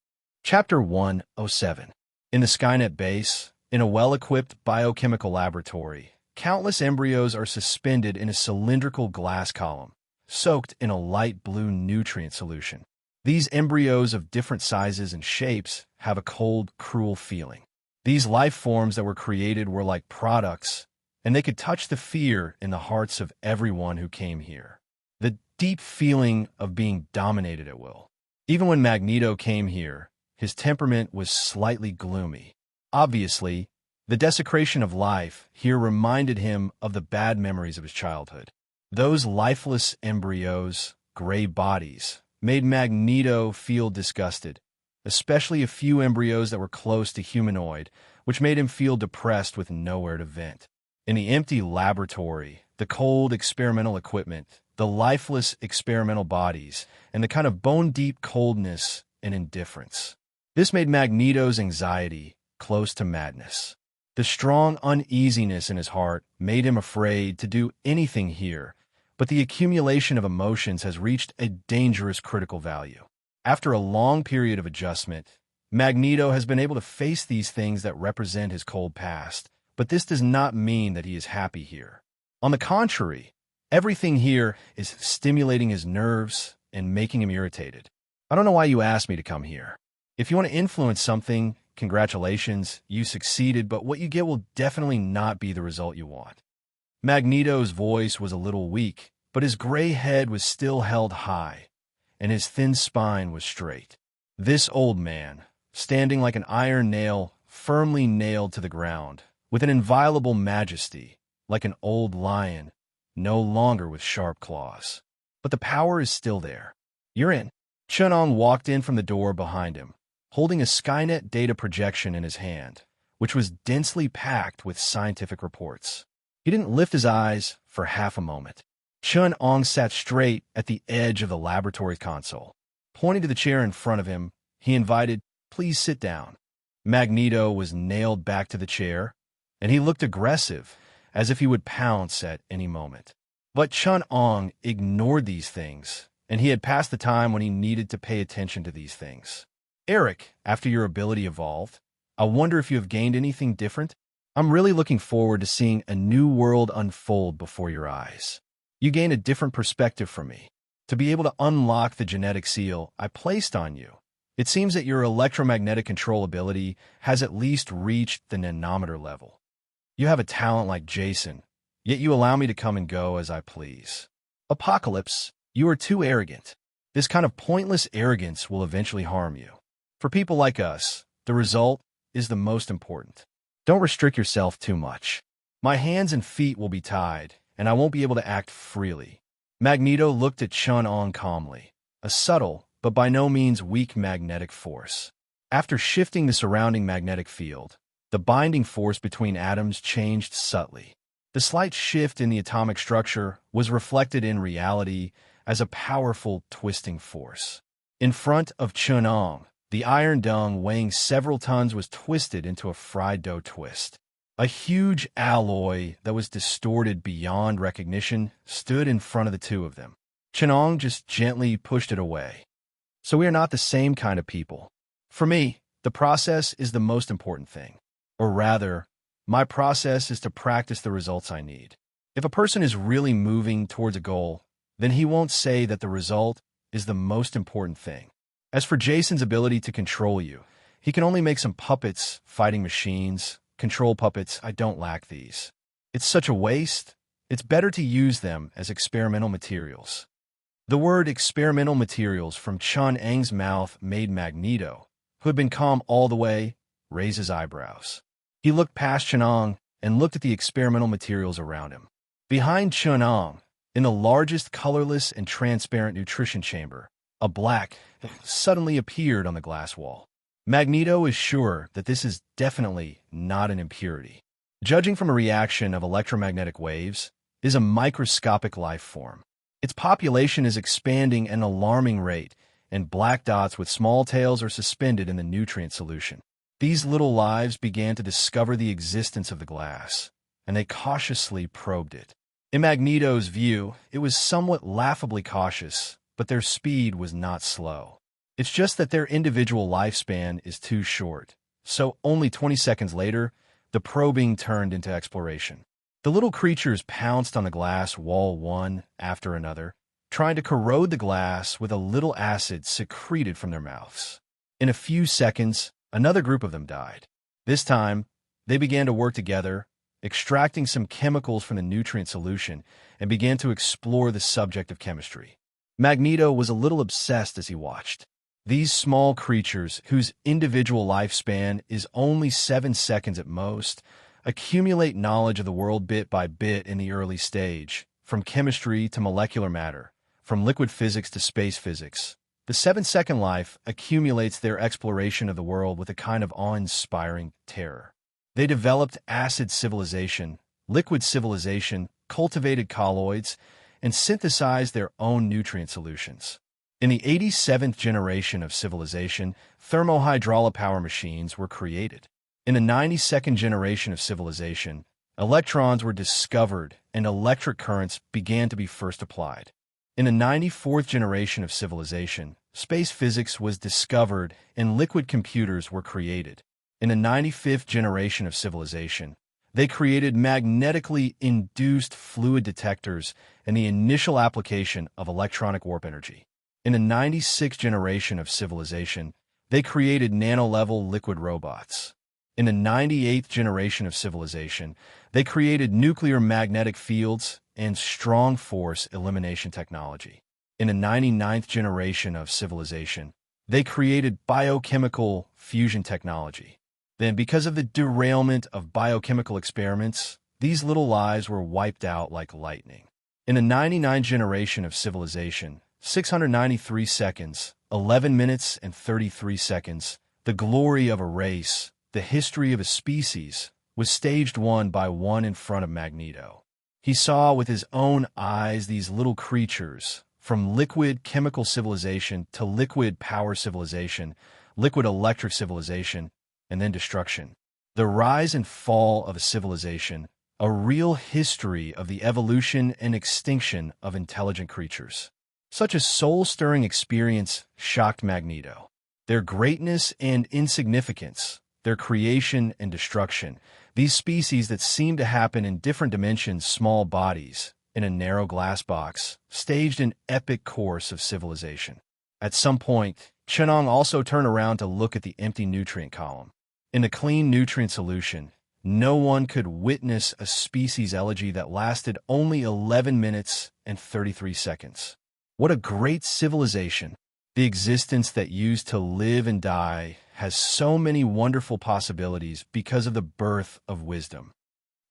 Speaker 1: Chapter 107. In the Skynet base, in a well-equipped biochemical laboratory, countless embryos are suspended in a cylindrical glass column, soaked in a light blue nutrient solution. These embryos of different sizes and shapes have a cold, cruel feeling. These life forms that were created were like products, and they could touch the fear in the hearts of everyone who came here. The deep feeling of being dominated at will. Even when Magneto came here, his temperament was slightly gloomy. Obviously, the desecration of life here reminded him of the bad memories of his childhood. Those lifeless embryos, gray bodies, made Magneto feel disgusted, especially a few embryos that were close to humanoid, which made him feel depressed with nowhere to vent. In the empty laboratory, the cold experimental equipment, the lifeless experimental bodies, and the kind of bone-deep coldness and indifference. This made Magneto's anxiety close to madness. The strong uneasiness in his heart made him afraid to do anything here, but the accumulation of emotions has reached a dangerous critical value. After a long period of adjustment, Magneto has been able to face these things that represent his cold past, but this does not mean that he is happy here. On the contrary, everything here is stimulating his nerves and making him irritated. I don't know why you asked me to come here. If you want to influence something, congratulations, you succeeded, but what you get will definitely not be the result you want. Magneto's voice was a little weak, but his gray head was still held high, and his thin spine was straight. This old man, standing like an iron nail firmly nailed to the ground, with an inviolable majesty, like an old lion, no longer with sharp claws. But the power is still there. You're in. Chunong walked in from the door behind him, holding a Skynet data projection in his hand, which was densely packed with scientific reports. He didn't lift his eyes for half a moment. Chunong sat straight at the edge of the laboratory console. Pointing to the chair in front of him, he invited, "Please sit down." Magneto was nailed back to the chair, and he looked aggressive, as if he would pounce at any moment. But Chunong ignored these things, and he had passed the time when he needed to pay attention to these things. "Eric, after your ability evolved, I wonder if you have gained anything different?" I'm really looking forward to seeing a new world unfold before your eyes. You gain a different perspective from me. To be able to unlock the genetic seal I placed on you, it seems that your electromagnetic control ability has at least reached the nanometer level. You have a talent like Jason, yet you allow me to come and go as I please. Apocalypse, you are too arrogant. This kind of pointless arrogance will eventually harm you. For people like us, the result is the most important. Don't restrict yourself too much. My hands and feet will be tied, and I won't be able to act freely. Magneto looked at Chun-Ong calmly, a subtle, but by no means weak magnetic force. After shifting the surrounding magnetic field, the binding force between atoms changed subtly. The slight shift in the atomic structure was reflected in reality as a powerful twisting force. In front of Chun-Ong, the iron dung weighing several tons was twisted into a fried dough twist. A huge alloy that was distorted beyond recognition stood in front of the two of them. Chun-Ong just gently pushed it away. So we are not the same kind of people. For me, the process is the most important thing. Or rather, my process is to practice the results I need. If a person is really moving towards a goal, then he won't say that the result is the most important thing. As for Jason's ability to control you, he can only make some puppets, fighting machines, control puppets. I don't lack these. It's such a waste. It's better to use them as experimental materials. The word experimental materials from Chun-Ang's mouth made Magneto, who had been calm all the way, raise his eyebrows. He looked past Chun-Ong and looked at the experimental materials around him. Behind Chun-Ong, in the largest colorless and transparent nutrition chamber, a black suddenly appeared on the glass wall. Magneto is sure that this is definitely not an impurity. Judging from a reaction of electromagnetic waves, it is a microscopic life form. Its population is expanding at an alarming rate, and black dots with small tails are suspended in the nutrient solution. These little lives began to discover the existence of the glass, and they cautiously probed it. In Magneto's view, it was somewhat laughably cautious, but their speed was not slow. It's just that their individual lifespan is too short, so only 20 seconds later, the probing turned into exploration. The little creatures pounced on the glass wall one after another, trying to corrode the glass with a little acid secreted from their mouths. In a few seconds, another group of them died. This time, they began to work together, extracting some chemicals from the nutrient solution, and began to explore the subject of chemistry. Magneto was a little obsessed as he watched. These small creatures, whose individual lifespan is only 7 seconds at most, accumulate knowledge of the world bit by bit in the early stage, from chemistry to molecular matter, from liquid physics to space physics. The 7-second life accumulates their exploration of the world with a kind of awe-inspiring terror. They developed acid civilization, liquid civilization, cultivated colloids, and synthesized their own nutrient solutions. In the 87th generation of civilization, thermohydraulic power machines were created. In the 92nd generation of civilization, electrons were discovered and electric currents began to be first applied. In the 94th generation of civilization, space physics was discovered and liquid computers were created. In the 95th generation of civilization, they created magnetically induced fluid detectors and the initial application of electronic warp energy. In the 96th generation of civilization, they created nano-level liquid robots. In the 98th generation of civilization, they created nuclear magnetic fields and strong force elimination technology. In the 99th generation of civilization, they created biochemical fusion technology. Then, because of the derailment of biochemical experiments, these little lives were wiped out like lightning. In the 99th generation of civilization, 693 seconds, 11 minutes and 33 seconds, the glory of a race, the history of a species, was staged one by one in front of Magneto. He saw with his own eyes these little creatures, from liquid chemical civilization to liquid power civilization, liquid electric civilization, and then destruction. The rise and fall of a civilization, a real history of the evolution and extinction of intelligent creatures. Such a soul-stirring experience shocked Magneto. Their greatness and insignificance, their creation and destruction, These species that seem to happen in different dimensions, small bodies, in a narrow glass box, staged an epic course of civilization. At some point, Chenong also turned around to look at the empty nutrient column. In the clean nutrient solution, no one could witness a species elegy that lasted only 11 minutes and 33 seconds. What a great civilization! The existence that used to live and die has so many wonderful possibilities because of the birth of wisdom.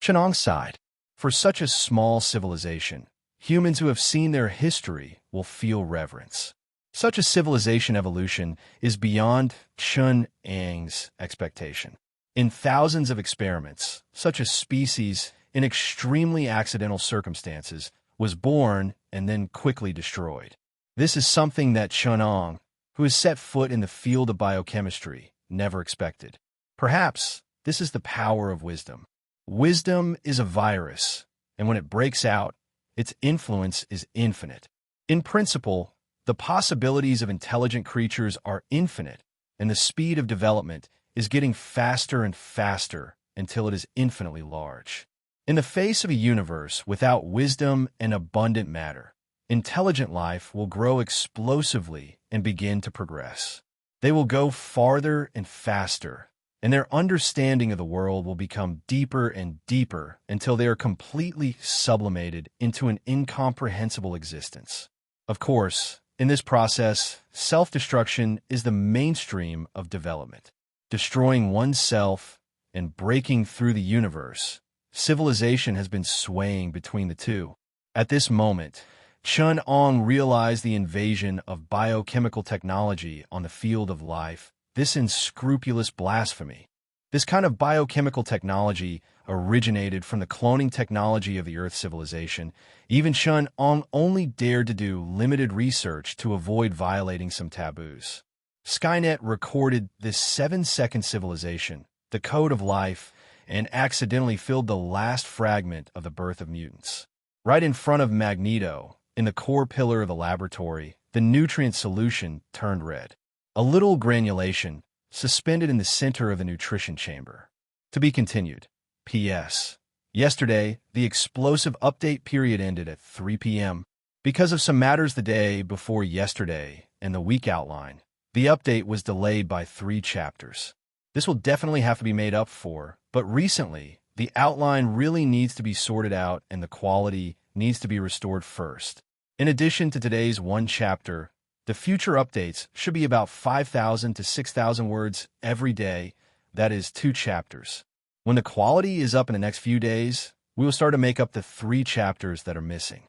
Speaker 1: Chenong sighed. For such a small civilization, humans who have seen their history will feel reverence. Such a civilization evolution is beyond Chenong's expectation. In thousands of experiments, such a species, in extremely accidental circumstances, was born and then quickly destroyed. This is something that Chenong, who has set foot in the field of biochemistry, never expected. Perhaps this is the power of wisdom. Wisdom is a virus, and when it breaks out, its influence is infinite. In principle, the possibilities of intelligent creatures are infinite, and the speed of development is getting faster and faster until it is infinitely large. In the face of a universe without wisdom and abundant matter, intelligent life will grow explosively and begin to progress. They will go farther and faster, and their understanding of the world will become deeper and deeper until they are completely sublimated into an incomprehensible existence. Of course, in this process, self-destruction is the mainstream of development. Destroying oneself and breaking through the universe, civilization has been swaying between the two. At this moment, Chenong realized the invasion of biochemical technology on the field of life, this unscrupulous blasphemy. This kind of biochemical technology originated from the cloning technology of the Earth civilization. Even Chenong only dared to do limited research to avoid violating some taboos. Skynet recorded this 7-second civilization, the code of life, and accidentally filled the last fragment of the birth of mutants. Right in front of Magneto, in the core pillar of the laboratory, the nutrient solution turned red. A little granulation suspended in the center of the nutrition chamber. To be continued. P.S. Yesterday, the explosive update period ended at 3 p.m. Because of some matters the day before yesterday and the week outline, the update was delayed by 3 chapters. This will definitely have to be made up for, but recently, the outline really needs to be sorted out and the quality needs to be restored first. In addition to today's 1 chapter, the future updates should be about 5,000 to 6,000 words every day, that is 2 chapters. When the quality is up in the next few days, we will start to make up the 3 chapters that are missing.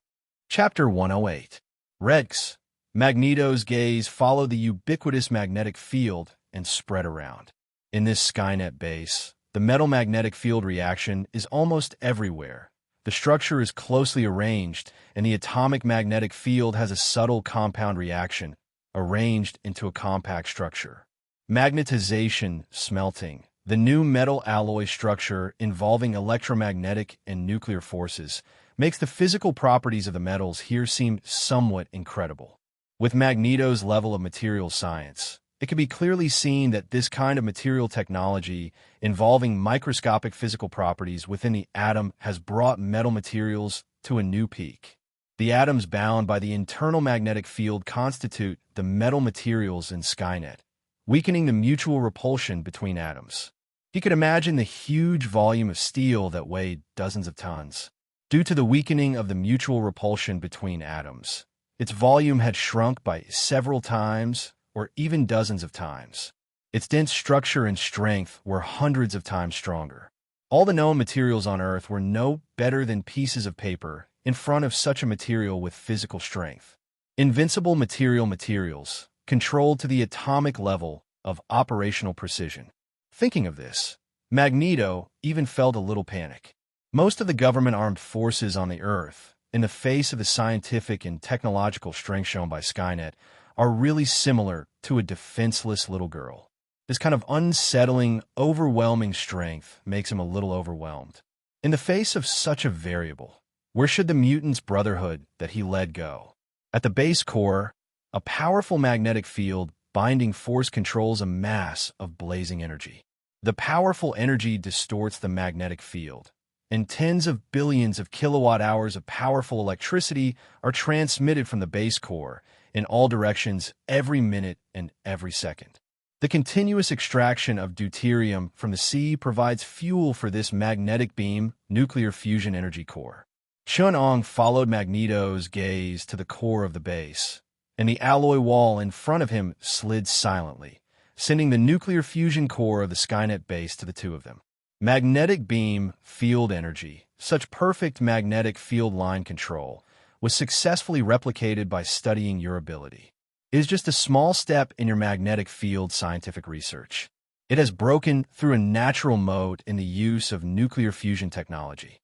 Speaker 1: Chapter 108. Rex. Magneto's gaze followed the ubiquitous magnetic field and spread around. In this Skynet base, the metal magnetic field reaction is almost everywhere. The structure is closely arranged, and the atomic magnetic field has a subtle compound reaction, arranged into a compact structure. Magnetization, smelting, the new metal alloy structure involving electromagnetic and nuclear forces, makes the physical properties of the metals here seem somewhat incredible. With Magneto's level of material science, it can be clearly seen that this kind of material technology involving microscopic physical properties within the atom has brought metal materials to a new peak. The atoms bound by the internal magnetic field constitute the metal materials in Skynet, weakening the mutual repulsion between atoms. You could imagine the huge volume of steel that weighed dozens of tons. Due to the weakening of the mutual repulsion between atoms, its volume had shrunk by several times or even dozens of times. Its dense structure and strength were hundreds of times stronger. All the known materials on Earth were no better than pieces of paper in front of such a material with physical strength. Invincible materials, controlled to the atomic level of operational precision. Thinking of this, Magneto even felt a little panic. Most of the government armed forces on the Earth, in the face of the scientific and technological strength shown by Skynet, are really similar to a defenseless little girl. This kind of unsettling, overwhelming strength makes him a little overwhelmed. In the face of such a variable, where should the mutants' brotherhood that he led go? At the base core, a powerful magnetic field binding force controls a mass of blazing energy. The powerful energy distorts the magnetic field, and tens of billions of kilowatt-hours of powerful electricity are transmitted from the base core in all directions every minute and every second. The continuous extraction of deuterium from the sea provides fuel for this magnetic beam nuclear fusion energy core. Chun'ong followed Magneto's gaze to the core of the base, and the alloy wall in front of him slid silently, sending the nuclear fusion core of the Skynet base to the two of them. Magnetic beam field energy, such perfect magnetic field line control, was successfully replicated by studying your ability. It is just a small step in your magnetic field scientific research. It has broken through a natural moat in the use of nuclear fusion technology.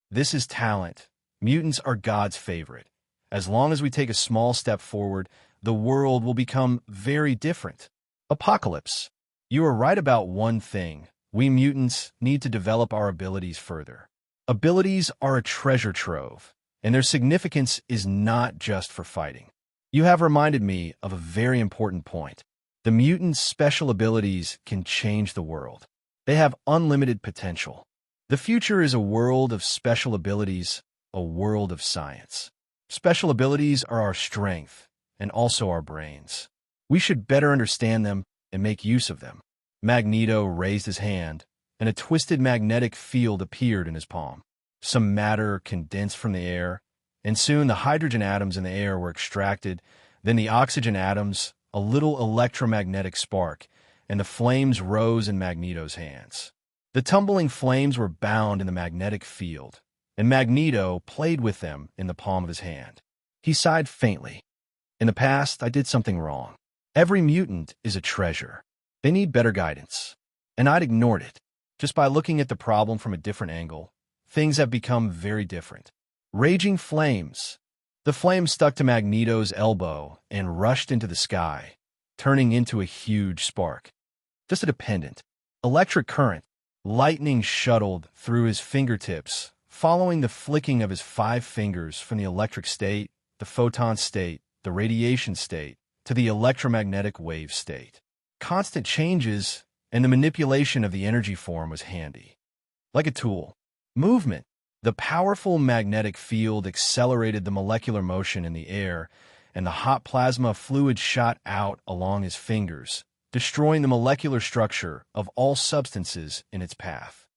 Speaker 1: This is talent. Mutants are God's favorite. As long as we take a small step forward, the world will become very different. Apocalypse. You are right about one thing. We mutants need to develop our abilities further. Abilities are a treasure trove, and their significance is not just for fighting. You have reminded me of a very important point. The mutants' special abilities can change the world. They have unlimited potential. The future is a world of special abilities, a world of science. Special abilities are our strength and also our brains. We should better understand them and make use of them. Magneto raised his hand, and a twisted magnetic field appeared in his palm. Some matter condensed from the air, and soon the hydrogen atoms in the air were extracted, then the oxygen atoms, a little electromagnetic spark, and the flames rose in Magneto's hands. The tumbling flames were bound in the magnetic field, and Magneto played with them in the palm of his hand. He sighed faintly. In the past, I did something wrong. Every mutant is a treasure. They need better guidance. And I'd ignored it. Just by looking at the problem from a different angle, things have become very different. Raging flames. The flame stuck to Magneto's elbow and rushed into the sky, turning into a huge spark. Just a pendant. Electric current. Lightning shuttled through his fingertips, following the flicking of his 5 fingers from the electric state, the photon state, the radiation state, to the electromagnetic wave state. Constant changes, and the manipulation of the energy form was handy. Like a tool. Movement. The powerful magnetic field accelerated the molecular motion in the air, and the hot plasma fluid shot out along his fingers, destroying the molecular structure of all substances in its path.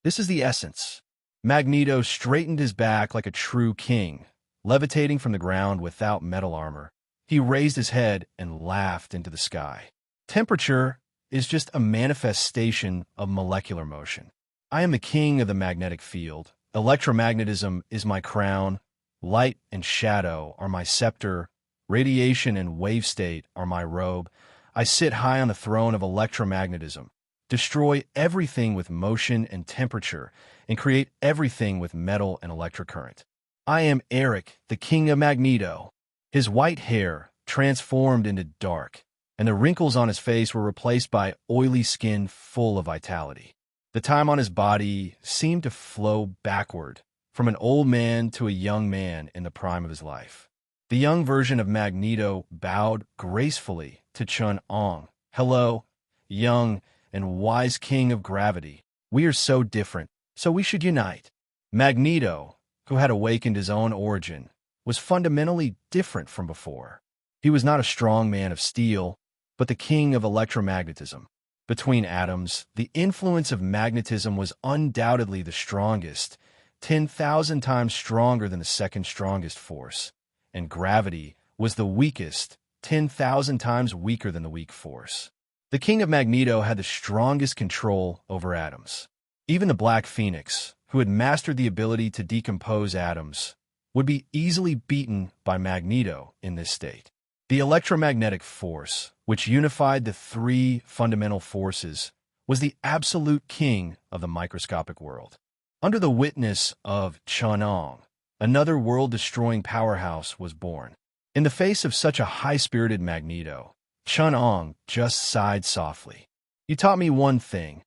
Speaker 1: This is the essence. Magneto straightened his back like a true king, levitating from the ground without metal armor. He raised his head and laughed into the sky. Temperature is just a manifestation of molecular motion. I am the king of the magnetic field. Electromagnetism is my crown. Light and shadow are my scepter. Radiation and wave state are my robe. I sit high on the throne of electromagnetism, destroy everything with motion and temperature, and create everything with metal and electric current. I am Eric, the king of Magneto. His white hair transformed into dark, and the wrinkles on his face were replaced by oily skin full of vitality. The time on his body seemed to flow backward, from an old man to a young man in the prime of his life. The young version of Magneto bowed gracefully to Chun'ong. Hello, young and wise king of gravity. We are so different, so we should unite. Magneto, who had awakened his own origin, was fundamentally different from before. He was not a strong man of steel, but the king of electromagnetism. Between atoms, the influence of magnetism was undoubtedly the strongest, 10,000 times stronger than the second strongest force, and gravity was the weakest, 10,000 times weaker than the weak force. The king of Magneto had the strongest control over atoms. Even the Black Phoenix, who had mastered the ability to decompose atoms, would be easily beaten by Magneto in this state. The electromagnetic force, which unified the 3 fundamental forces, was the absolute king of the microscopic world. Under the witness of Chun'ong, another world-destroying powerhouse was born. In the face of such a high-spirited Magneto, Chun'ong just sighed softly. You taught me one thing.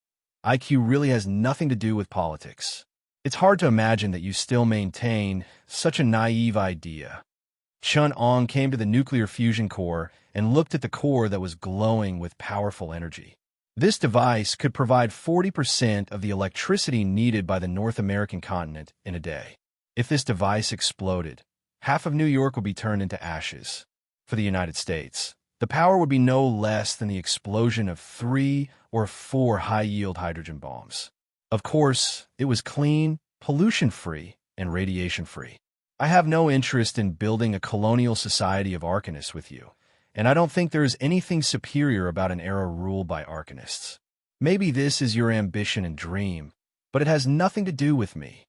Speaker 1: IQ really has nothing to do with politics. It's hard to imagine that you still maintain such a naive idea. Chun'ong came to the nuclear fusion core and looked at the core that was glowing with powerful energy. This device could provide 40% of the electricity needed by the North American continent in a day. If this device exploded, half of New York would be turned into ashes. For the United States, the power would be no less than the explosion of 3 or 4 high-yield hydrogen bombs. Of course, it was clean, pollution-free, and radiation-free. I have no interest in building a colonial society of arcanists with you, and I don't think there is anything superior about an era ruled by arcanists. Maybe this is your ambition and dream, but it has nothing to do with me.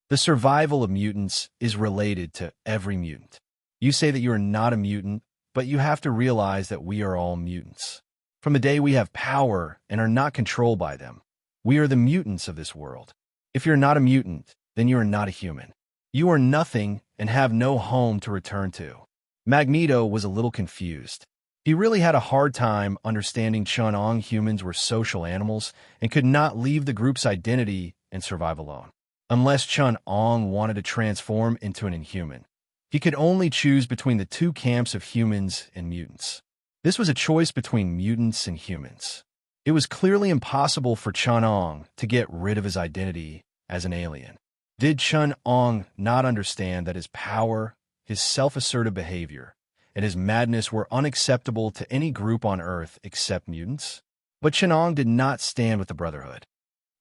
Speaker 1: The survival of mutants is related to every mutant. You say that you are not a mutant, but you have to realize that we are all mutants. From the day we have power and are not controlled by them, we are the mutants of this world. If you're not a mutant, then you are not a human. You are nothing and have no home to return to. Magneto was a little confused. He really had a hard time understanding Chun-Ong humans were social animals and could not leave the group's identity and survive alone. Unless Chun-Ong wanted to transform into an inhuman, he could only choose between the two camps of humans and mutants. This was a choice between mutants and humans. It was clearly impossible for Chun-Ong to get rid of his identity as an alien. Did Chun-Ong not understand that his power, his self-assertive behavior, and his madness were unacceptable to any group on Earth except mutants? But Chun-Ong did not stand with the Brotherhood.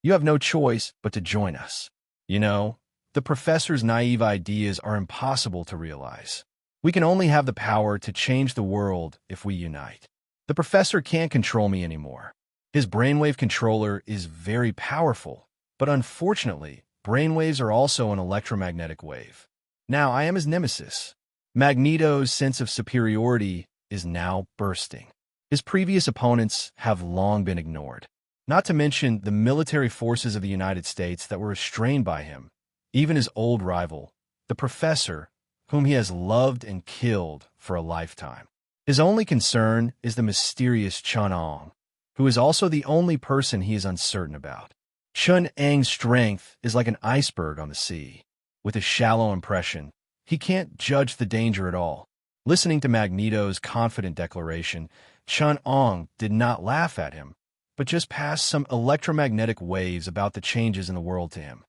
Speaker 1: You have no choice but to join us. You know, the professor's naive ideas are impossible to realize. We can only have the power to change the world if we unite. The professor can't control me anymore. His brainwave controller is very powerful, but unfortunately, brainwaves are also an electromagnetic wave. Now I am his nemesis. Magneto's sense of superiority is now bursting. His previous opponents have long been ignored. Not to mention the military forces of the United States that were restrained by him. Even his old rival, the professor, whom he has loved and killed for a lifetime. His only concern is the mysterious Chun-Ong, who is also the only person he is uncertain about. Chun-Ang's strength is like an iceberg on the sea. With a shallow impression, he can't judge the danger at all. Listening to Magneto's confident declaration, Chun-Ong did not laugh at him, but just passed some electromagnetic waves about the changes in the world to him.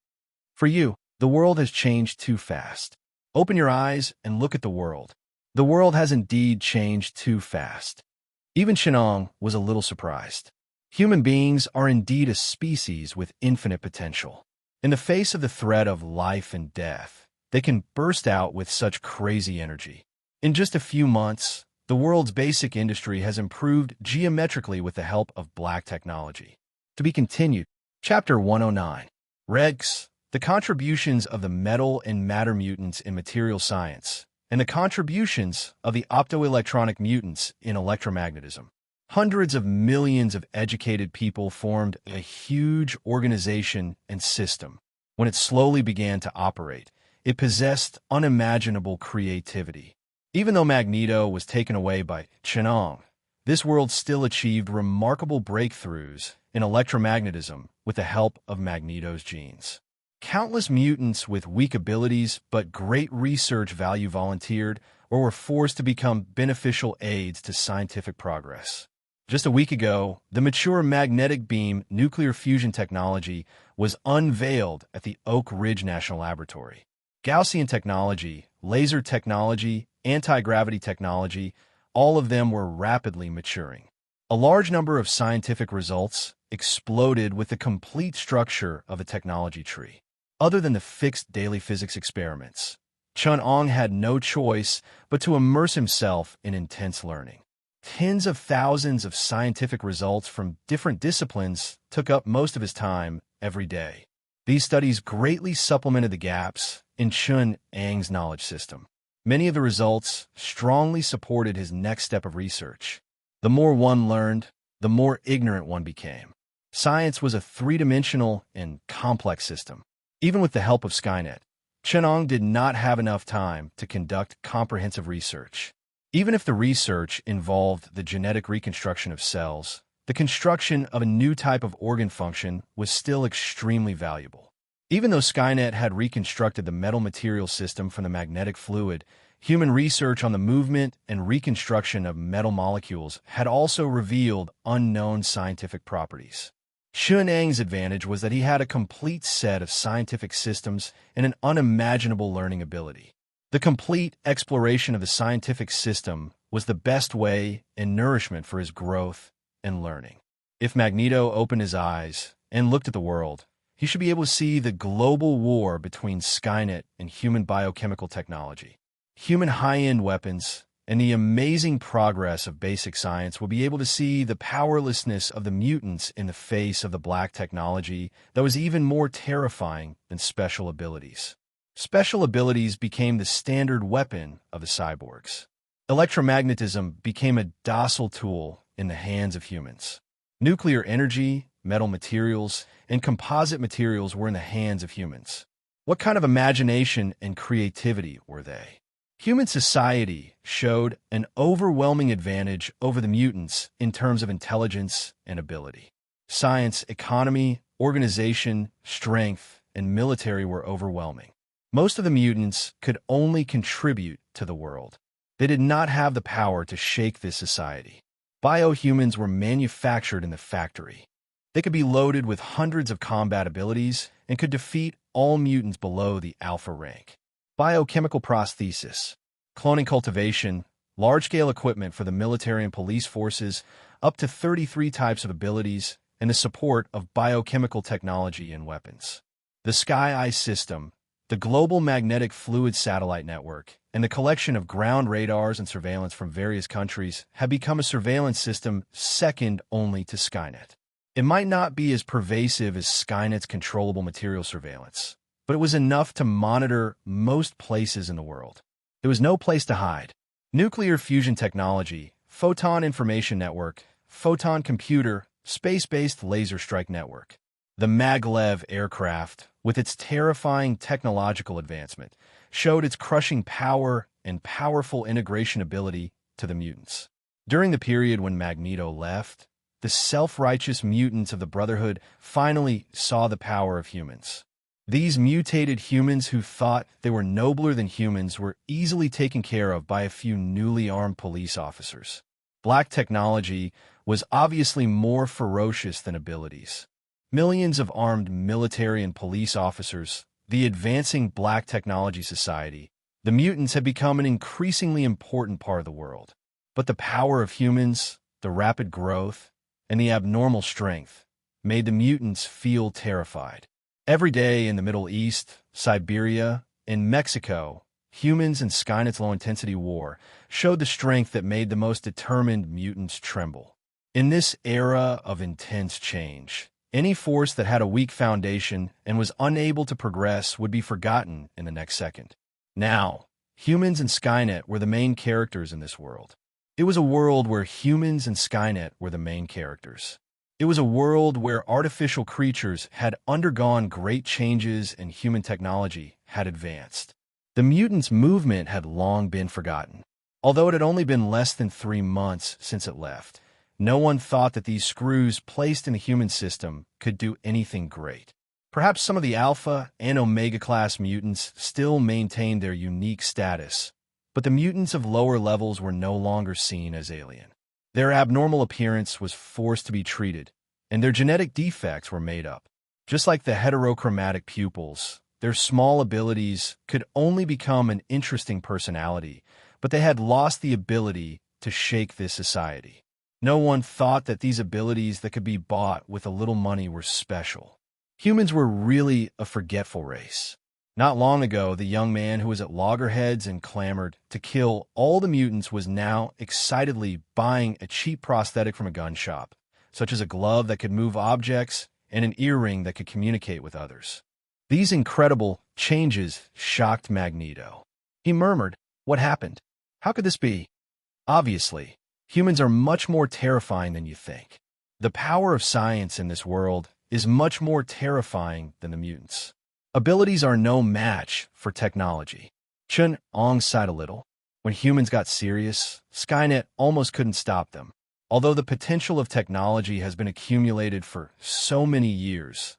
Speaker 1: For you, the world has changed too fast. Open your eyes and look at the world. The world has indeed changed too fast. Even Chun-Ong was a little surprised. Human beings are indeed a species with infinite potential. In the face of the threat of life and death, they can burst out with such crazy energy. In just a few months, the world's basic industry has improved geometrically with the help of black technology. To be continued. Chapter 109. Regs, the contributions of the metal and matter mutants in material science, and the contributions of the optoelectronic mutants in electromagnetism. Hundreds of millions of educated people formed a huge organization and system. When it slowly began to operate, it possessed unimaginable creativity. Even though Magneto was taken away by Chun-Ong, this world still achieved remarkable breakthroughs in electromagnetism with the help of Magneto's genes. Countless mutants with weak abilities but great research value volunteered or were forced to become beneficial aids to scientific progress. Just a week ago, the mature magnetic beam nuclear fusion technology was unveiled at the Oak Ridge National Laboratory. Gaussian technology, laser technology, anti-gravity technology, all of them were rapidly maturing. A large number of scientific results exploded with the complete structure of a technology tree. Other than the fixed daily physics experiments, Chun-Ong had no choice but to immerse himself in intense learning. Tens of thousands of scientific results from different disciplines took up most of his time every day. These studies greatly supplemented the gaps in Chun-Ang's knowledge system. Many of the results strongly supported his next step of research. The more one learned, the more ignorant one became. Science was a three-dimensional and complex system. Even with the help of Skynet, Chun-Ong did not have enough time to conduct comprehensive research. Even if the research involved the genetic reconstruction of cells, the construction of a new type of organ function was still extremely valuable. Even though Skynet had reconstructed the metal material system from the magnetic fluid, human research on the movement and reconstruction of metal molecules had also revealed unknown scientific properties. Shunang's advantage was that he had a complete set of scientific systems and an unimaginable learning ability. The complete exploration of the scientific system was the best way and nourishment for his growth and learning. If Magneto opened his eyes and looked at the world, he should be able to see the global war between Skynet and human biochemical technology. Human high-end weapons and the amazing progress of basic science will be able to see the powerlessness of the mutants in the face of the black technology that was even more terrifying than special abilities. Special abilities became the standard weapon of the cyborgs. Electromagnetism became a docile tool in the hands of humans. Nuclear energy, metal materials, and composite materials were in the hands of humans. What kind of imagination and creativity were they? Human society showed an overwhelming advantage over the mutants in terms of intelligence and ability. Science, economy, organization, strength, and military were overwhelming. Most of the mutants could only contribute to the world. They did not have the power to shake this society. Biohumans were manufactured in the factory. They could be loaded with hundreds of combat abilities and could defeat all mutants below the alpha rank. Biochemical prosthesis, cloning cultivation, large-scale equipment for the military and police forces, up to 33 types of abilities, and the support of biochemical technology and weapons. The Sky Eye system, the global magnetic fluid satellite network, and the collection of ground radars and surveillance from various countries have become a surveillance system second only to Skynet. It might not be as pervasive as Skynet's controllable material surveillance, but it was enough to monitor most places in the world. There was no place to hide. Nuclear fusion technology, photon information network, photon computer, space-based laser strike network. The Maglev aircraft, with its terrifying technological advancement, showed its crushing power and powerful integration ability to the mutants. During the period when Magneto left, the self-righteous mutants of the Brotherhood finally saw the power of humans. These mutated humans who thought they were nobler than humans were easily taken care of by a few newly armed police officers. Black technology was obviously more ferocious than abilities. Millions of armed military and police officers, the advancing black technology society, the mutants had become an increasingly important part of the world. But the power of humans, the rapid growth, and the abnormal strength made the mutants feel terrified. Every day in the Middle East, Siberia, and Mexico, humans in Skynet's low-intensity war showed the strength that made the most determined mutants tremble. In this era of intense change, any force that had a weak foundation and was unable to progress would be forgotten in the next second. Now, humans and Skynet were the main characters in this world. It was a world where humans and Skynet were the main characters. It was a world where artificial creatures had undergone great changes and human technology had advanced. The mutants' movement had long been forgotten. Although it had only been less than 3 months since it left, no one thought that these screws placed in the human system could do anything great. Perhaps some of the Alpha and Omega-class mutants still maintained their unique status, but the mutants of lower levels were no longer seen as alien. Their abnormal appearance was forced to be treated, and their genetic defects were made up. Just like the heterochromatic pupils, their small abilities could only become an interesting personality, but they had lost the ability to shake this society. No one thought that these abilities that could be bought with a little money were special. Humans were really a forgetful race. Not long ago, the young man who was at loggerheads and clamored to kill all the mutants was now excitedly buying a cheap prosthetic from a gun shop, such as a glove that could move objects and an earring that could communicate with others. These incredible changes shocked Magneto. He murmured, "What happened? How could this be?" Obviously, humans are much more terrifying than you think. The power of science in this world is much more terrifying than the mutants. Abilities are no match for technology. Chun Ong sighed a little. When humans got serious, Skynet almost couldn't stop them. Although the potential of technology has been accumulated for so many years,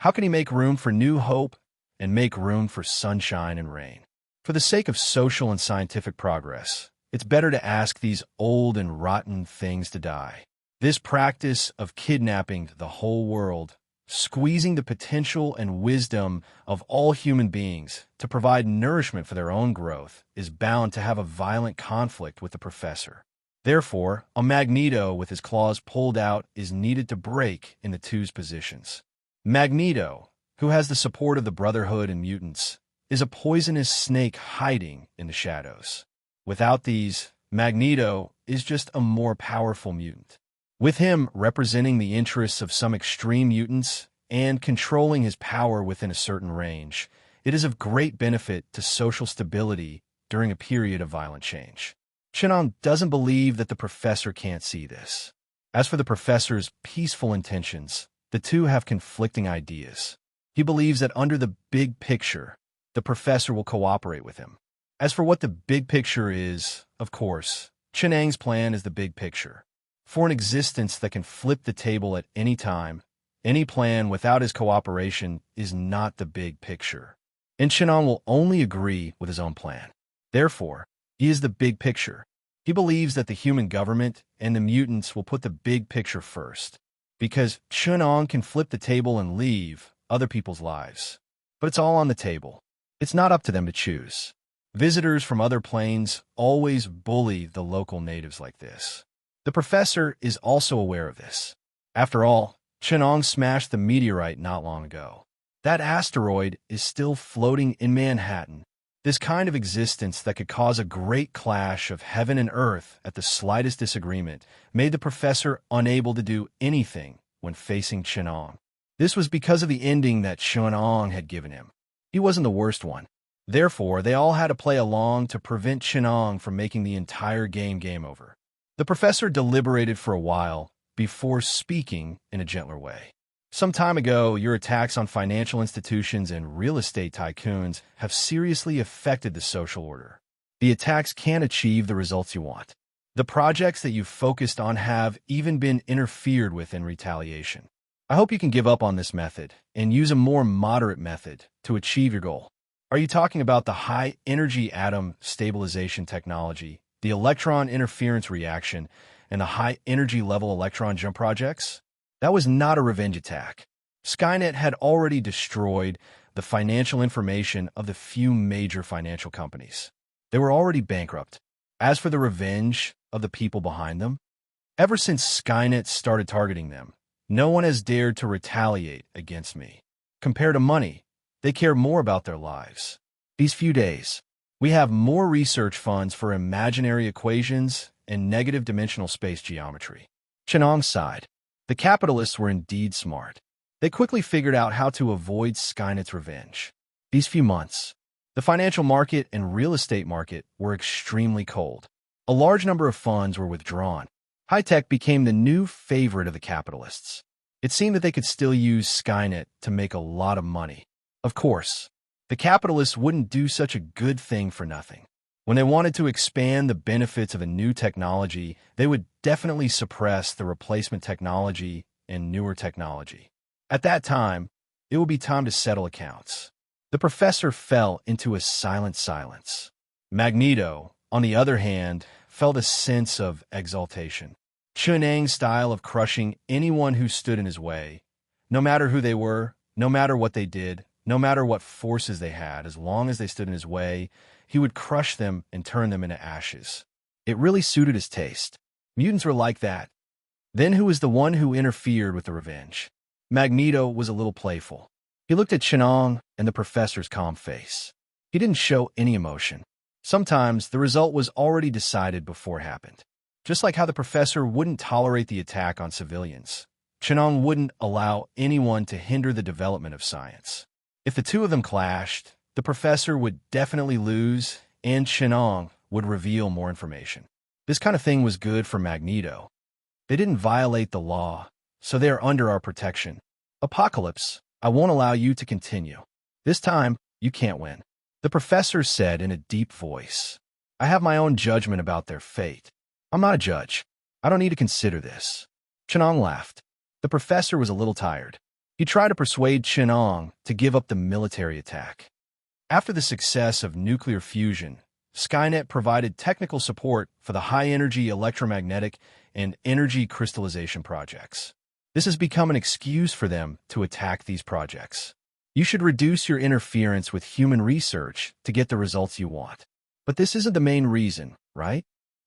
Speaker 1: How can he make room for new hope and make room for sunshine and rain? For the sake of social and scientific progress, it's better to ask these old and rotten things to die. This practice of kidnapping the whole world, squeezing the potential and wisdom of all human beings to provide nourishment for their own growth, is bound to have a violent conflict with the professor. Therefore, a Magneto with his claws pulled out is needed to break in the two's positions. Magneto, who has the support of the Brotherhood and mutants, is a poisonous snake hiding in the shadows. Without these, Magneto is just a more powerful mutant. With him representing the interests of some extreme mutants and controlling his power within a certain range, it is of great benefit to social stability during a period of violent change. Chenong doesn't believe that the professor can't see this. As for the professor's peaceful intentions, the two have conflicting ideas. He believes that under the big picture, the professor will cooperate with him. As for what the big picture is, of course, Chenang's plan is the big picture. For an existence that can flip the table at any time, any plan without his cooperation is not the big picture. And Chenong will only agree with his own plan. Therefore, he is the big picture. He believes that the human government and the mutants will put the big picture first, because Chenong can flip the table and leave other people's lives. But it's all on the table. It's not up to them to choose. Visitors from other planes always bully the local natives like this. The professor is also aware of this. After all, Chenong smashed the meteorite not long ago. That asteroid is still floating in Manhattan. This kind of existence that could cause a great clash of heaven and earth at the slightest disagreement made the professor unable to do anything when facing Chenong. This was because of the ending that Chenong had given him. He wasn't the worst one. Therefore, they all had to play along to prevent Chenong from making the entire game over. The professor deliberated for a while before speaking in a gentler way. Some time ago, your attacks on financial institutions and real estate tycoons have seriously affected the social order. The attacks can't achieve the results you want. The projects that you've focused on have even been interfered with in retaliation. I hope you can give up on this method and use a more moderate method to achieve your goal. Are you talking about the high-energy atom stabilization technology, the electron interference reaction, and the high-energy level electron jump projects? That was not a revenge attack. Skynet had already destroyed the financial information of the few major financial companies. They were already bankrupt. As for the revenge of the people behind them, ever since Skynet started targeting them, no one has dared to retaliate against me. Compared to money, they care more about their lives. These few days, we have more research funds for imaginary equations and negative dimensional space geometry. Chenong sighed. The capitalists were indeed smart. They quickly figured out how to avoid Skynet's revenge. These few months, the financial market and real estate market were extremely cold. A large number of funds were withdrawn. High-tech became the new favorite of the capitalists. It seemed that they could still use Skynet to make a lot of money. Of course, the capitalists wouldn't do such a good thing for nothing. When they wanted to expand the benefits of a new technology, they would definitely suppress the replacement technology and newer technology. At that time, it would be time to settle accounts. The professor fell into a silent silence. Magneto, on the other hand, felt a sense of exaltation. Chenang's style of crushing anyone who stood in his way, no matter who they were, no matter what they did, no matter what forces they had, as long as they stood in his way, he would crush them and turn them into ashes. It really suited his taste. Mutants were like that. Then who was the one who interfered with the revenge? Magneto was a little playful. He looked at Chenong and the professor's calm face. He didn't show any emotion. Sometimes the result was already decided before it happened. Just like how the professor wouldn't tolerate the attack on civilians, Chenong wouldn't allow anyone to hinder the development of science. If the two of them clashed, the professor would definitely lose, and Chenong would reveal more information. This kind of thing was good for Magneto. They didn't violate the law, so they are under our protection. Apocalypse, I won't allow you to continue. This time, you can't win. The professor said in a deep voice, I have my own judgment about their fate. I'm not a judge. I don't need to consider this. Chenong laughed. The professor was a little tired. He tried to persuade Chenong to give up the military attack. After the success of nuclear fusion, Skynet provided technical support for the high-energy electromagnetic and energy crystallization projects. This has become an excuse for them to attack these projects. You should reduce your interference with human research to get the results you want. But this isn't the main reason, right?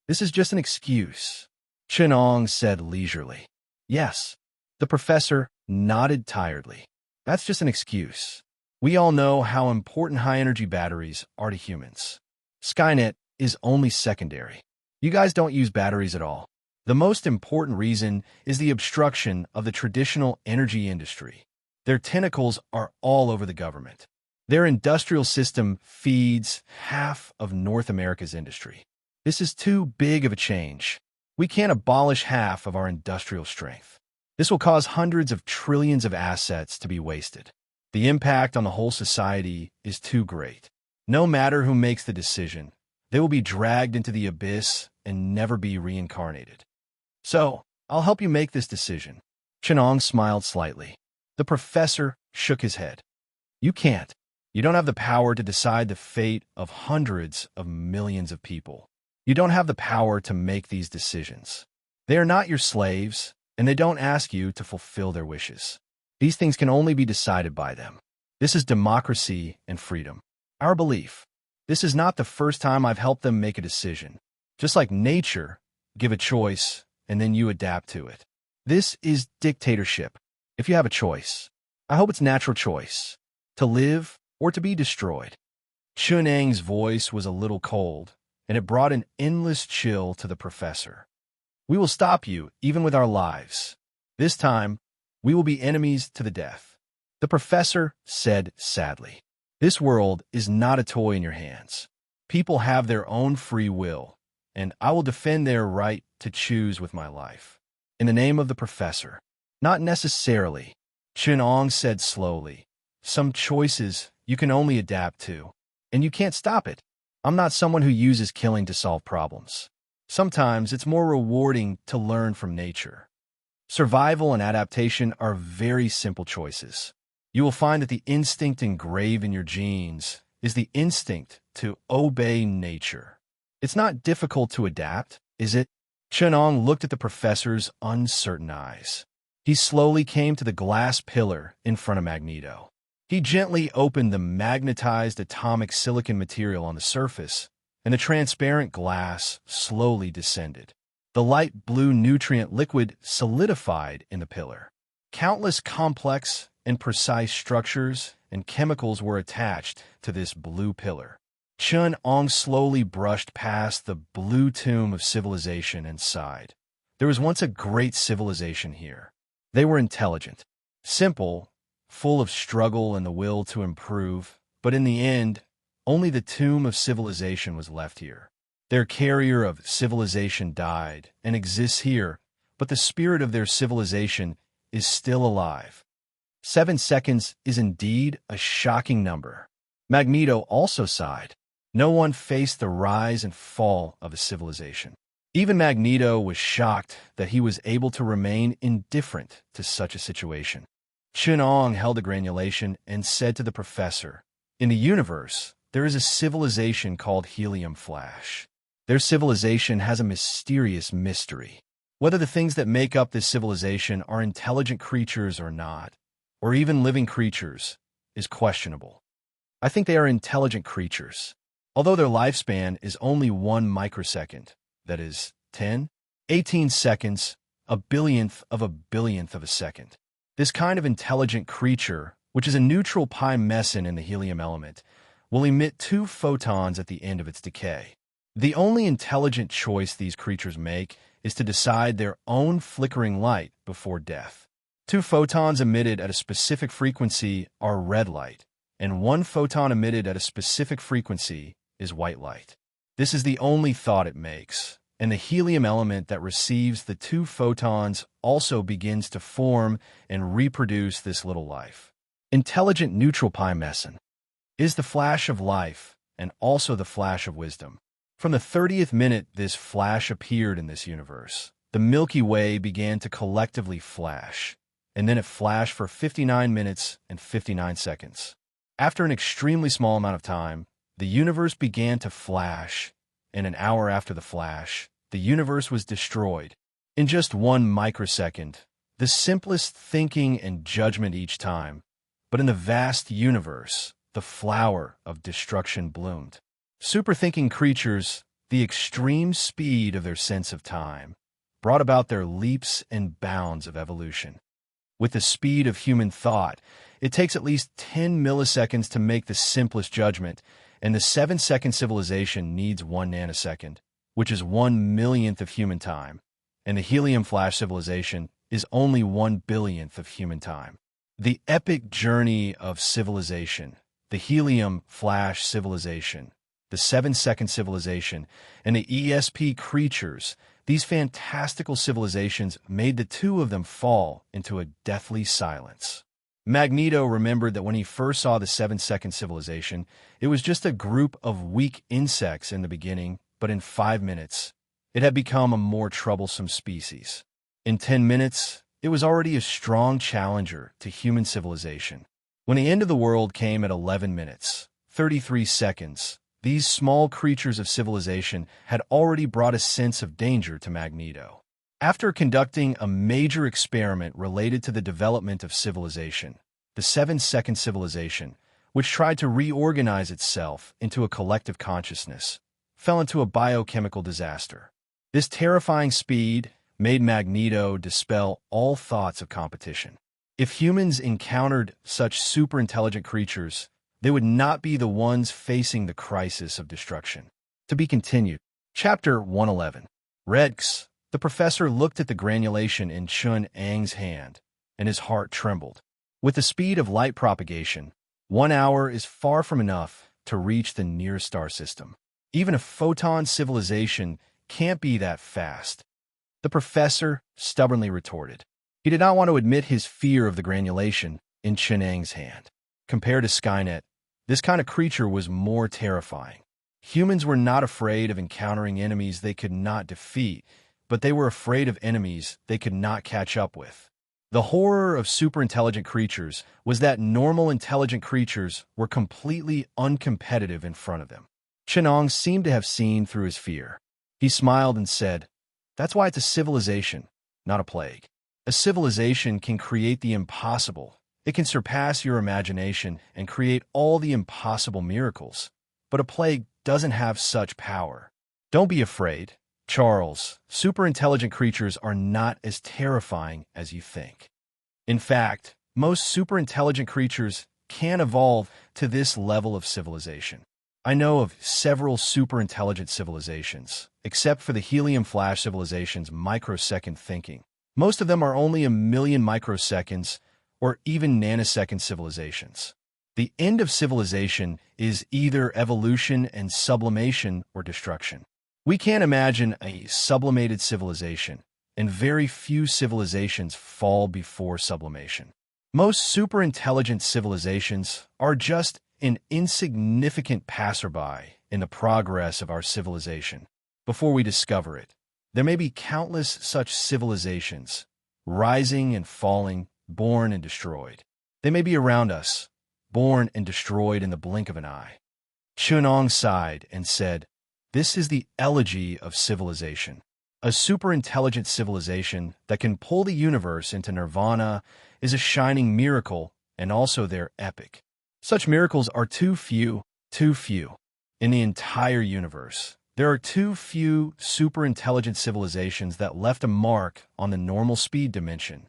Speaker 1: This is just an excuse. Chenong said leisurely. Yes. The professor nodded tiredly. That's just an excuse. We all know how important high-energy batteries are to humans. Skynet is only secondary. You guys don't use batteries at all. The most important reason is the obstruction of the traditional energy industry. Their tentacles are all over the government. Their industrial system feeds half of North America's industry. This is too big of a change. We can't abolish half of our industrial strength. This will cause hundreds of trillions of assets to be wasted. The impact on the whole society is too great. No matter who makes the decision, they will be dragged into the abyss and never be reincarnated. So, I'll help you make this decision. Chenong smiled slightly. The professor shook his head. You can't. You don't have the power to decide the fate of hundreds of millions of people. You don't have the power to make these decisions. They are not your slaves, and they don't ask you to fulfill their wishes. These things can only be decided by them. This is democracy and freedom. Our belief. This is not the first time I've helped them make a decision. Just like nature, give a choice, and then you adapt to it. This is dictatorship. If you have a choice, I hope it's natural choice, to live or to be destroyed. Chunang's voice was a little cold, and it brought an endless chill to the professor. We will stop you, even with our lives. This time, we will be enemies to the death. The professor said sadly. This world is not a toy in your hands. People have their own free will, and I will defend their right to choose with my life. In the name of the professor. Not necessarily, Chenong said slowly. Some choices you can only adapt to, and you can't stop it. I'm not someone who uses killing to solve problems. Sometimes it's more rewarding to learn from nature. Survival and adaptation are very simple choices. You will find that the instinct engraved in your genes is the instinct to obey nature. It's not difficult to adapt, is it? Chenong looked at the professor's uncertain eyes. He slowly came to the glass pillar in front of Magneto. He gently opened the magnetized atomic silicon material on the surface, and the transparent glass slowly descended. The light blue nutrient liquid solidified in the pillar. Countless complex and precise structures and chemicals were attached to this blue pillar. Chun-Ong slowly brushed past the blue tomb of civilization and sighed. There was once a great civilization here. They were intelligent, simple, full of struggle and the will to improve, but in the end, only the tomb of civilization was left here. Their carrier of civilization died and exists here, but the spirit of their civilization is still alive. 7 seconds is indeed a shocking number. Magneto also sighed. No one faced the rise and fall of a civilization. Even Magneto was shocked that he was able to remain indifferent to such a situation. Chun-Ong held a granulation and said to the professor, "In the universe, there is a civilization called Helium Flash. Their civilization has a mysterious mystery. Whether the things that make up this civilization are intelligent creatures or not, or even living creatures, is questionable. I think they are intelligent creatures, although their lifespan is only 1 microsecond. That is, 10, 18 seconds, a billionth of a second. This kind of intelligent creature, which is a neutral pi meson in the helium element, will emit 2 photons at the end of its decay. The only intelligent choice these creatures make is to decide their own flickering light before death. 2 photons emitted at a specific frequency are red light, and 1 photon emitted at a specific frequency is white light. This is the only thought it makes, and the helium element that receives the 2 photons also begins to form and reproduce this little life. Intelligent neutral pi meson is the flash of life and also the flash of wisdom. From the 30th minute this flash appeared in this universe, the Milky Way began to collectively flash, and then it flashed for 59 minutes and 59 seconds. After an extremely small amount of time, the universe began to flash, and an hour after the flash, the universe was destroyed. In just 1 microsecond, the simplest thinking and judgment each time, but in the vast universe, the flower of destruction bloomed. Superthinking creatures, the extreme speed of their sense of time, brought about their leaps and bounds of evolution. With the speed of human thought, it takes at least 10 milliseconds to make the simplest judgment, and the 7-second civilization needs 1 nanosecond, which is 1/1,000,000th of human time, and the helium flash civilization is only 1/1,000,000th of human time. The epic journey of civilization, the helium flash civilization, the 7-second civilization, and the ESP creatures, these fantastical civilizations made the two of them fall into a deathly silence. Magneto remembered that when he first saw the 7-second civilization, it was just a group of weak insects in the beginning, but in 5 minutes, it had become a more troublesome species. In 10 minutes, it was already a strong challenger to human civilization. When the end of the world came at 11 minutes, 33 seconds, these small creatures of civilization had already brought a sense of danger to Magneto. After conducting a major experiment related to the development of civilization, the 7-second civilization, which tried to reorganize itself into a collective consciousness, fell into a biochemical disaster. This terrifying speed made Magneto dispel all thoughts of competition. If humans encountered such superintelligent creatures, they would not be the ones facing the crisis of destruction. To be continued. Chapter 111. Rex. The professor looked at the granulation in Chun-Ang's hand, and his heart trembled. With the speed of light propagation, 1 hour is far from enough to reach the nearest star system. Even a photon civilization can't be that fast. The professor stubbornly retorted. He did not want to admit his fear of the granulation in Chun-Ang's hand. Compared to Skynet, this kind of creature was more terrifying. Humans were not afraid of encountering enemies they could not defeat, but they were afraid of enemies they could not catch up with. The horror of superintelligent creatures was that normal intelligent creatures were completely uncompetitive in front of them. Chun-Ang seemed to have seen through his fear. He smiled and said, "That's why it's a civilization, not a plague. A civilization can create the impossible. It can surpass your imagination and create all the impossible miracles. But a plague doesn't have such power. Don't be afraid, Charles. Superintelligent creatures are not as terrifying as you think. In fact, most superintelligent creatures can evolve to this level of civilization. I know of several superintelligent civilizations, except for the helium flash civilization's microsecond thinking. Most of them are only 1,000,000 microseconds or even nanosecond civilizations. The end of civilization is either evolution and sublimation or destruction. We can't imagine a sublimated civilization, and very few civilizations fall before sublimation. Most superintelligent civilizations are just an insignificant passerby in the progress of our civilization. Before we discover it, there may be countless such civilizations, rising and falling, born and destroyed. They may be around us, born and destroyed in the blink of an eye." Chun-Ang sighed and said, "This is the elegy of civilization. A superintelligent civilization that can pull the universe into nirvana is a shining miracle, and also they're epic. Such miracles are too few. In the entire universe, there are too few superintelligent civilizations that left a mark on the normal speed dimension.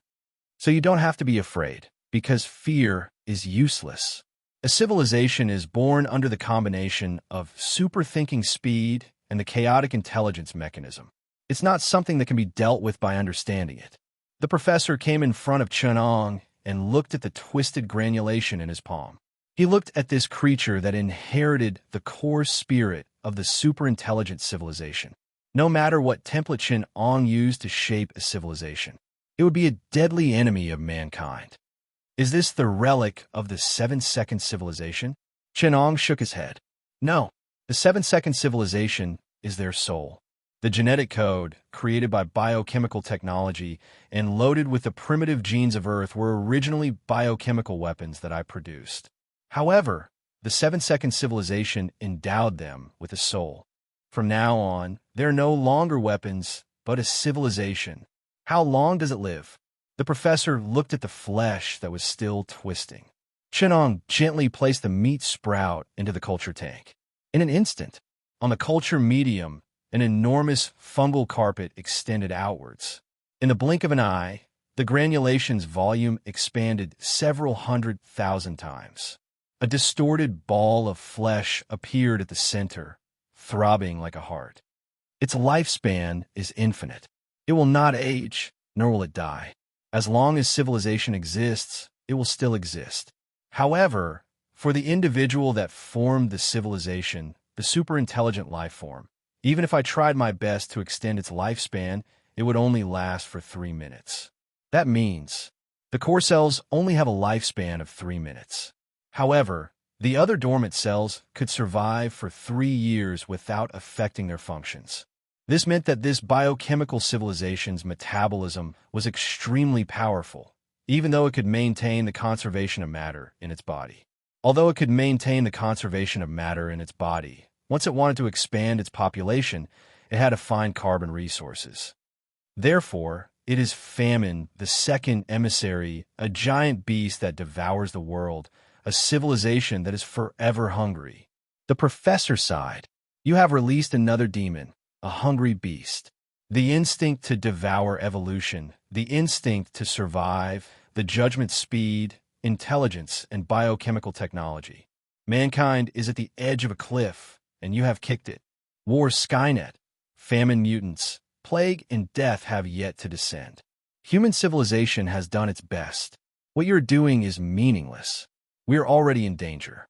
Speaker 1: So you don't have to be afraid, because fear is useless. A civilization is born under the combination of superthinking speed and the chaotic intelligence mechanism. It's not something that can be dealt with by understanding it." The professor came in front of Chun-Ang and looked at the twisted granulation in his palm. He looked at this creature that inherited the core spirit of the superintelligent civilization. No matter what template Chun-Ang used to shape a civilization, it would be a deadly enemy of mankind. Is this the relic of the 7-second civilization? Chun-Ang shook his head. No, the 7-second civilization is their soul. The genetic code, created by biochemical technology and loaded with the primitive genes of Earth, were originally biochemical weapons that I produced. However, the 7-second civilization endowed them with a soul. From now on, they're no longer weapons, but a civilization. How long does it live? The professor looked at the flesh that was still twisting. Chenong gently placed the meat sprout into the culture tank. In an instant, on the culture medium, an enormous fungal carpet extended outwards. In the blink of an eye, the granulation's volume expanded several 100,000 times. A distorted ball of flesh appeared at the center, throbbing like a heart. Its lifespan is infinite. It will not age, nor will it die. As long as civilization exists, it will still exist. However, for the individual that formed the civilization, the superintelligent life form, even if I tried my best to extend its lifespan, it would only last for 3 minutes. That means the core cells only have a lifespan of 3 minutes. However, the other dormant cells could survive for 3 years without affecting their functions. This meant that this biochemical civilization's metabolism was extremely powerful, even though it could maintain the conservation of matter in its body. Although it could maintain the conservation of matter in its body, once it wanted to expand its population, it had to find carbon resources. Therefore, it is famine, the second emissary, a giant beast that devours the world, a civilization that is forever hungry. The professor sighed. You have released another demon, a hungry beast. The instinct to devour evolution, the instinct to survive, the judgment speed, intelligence, and biochemical technology. Mankind is at the edge of a cliff, and you have kicked it. War Skynet, famine mutants, plague and death have yet to descend. Human civilization has done its best. What you're doing is meaningless. We are already in danger.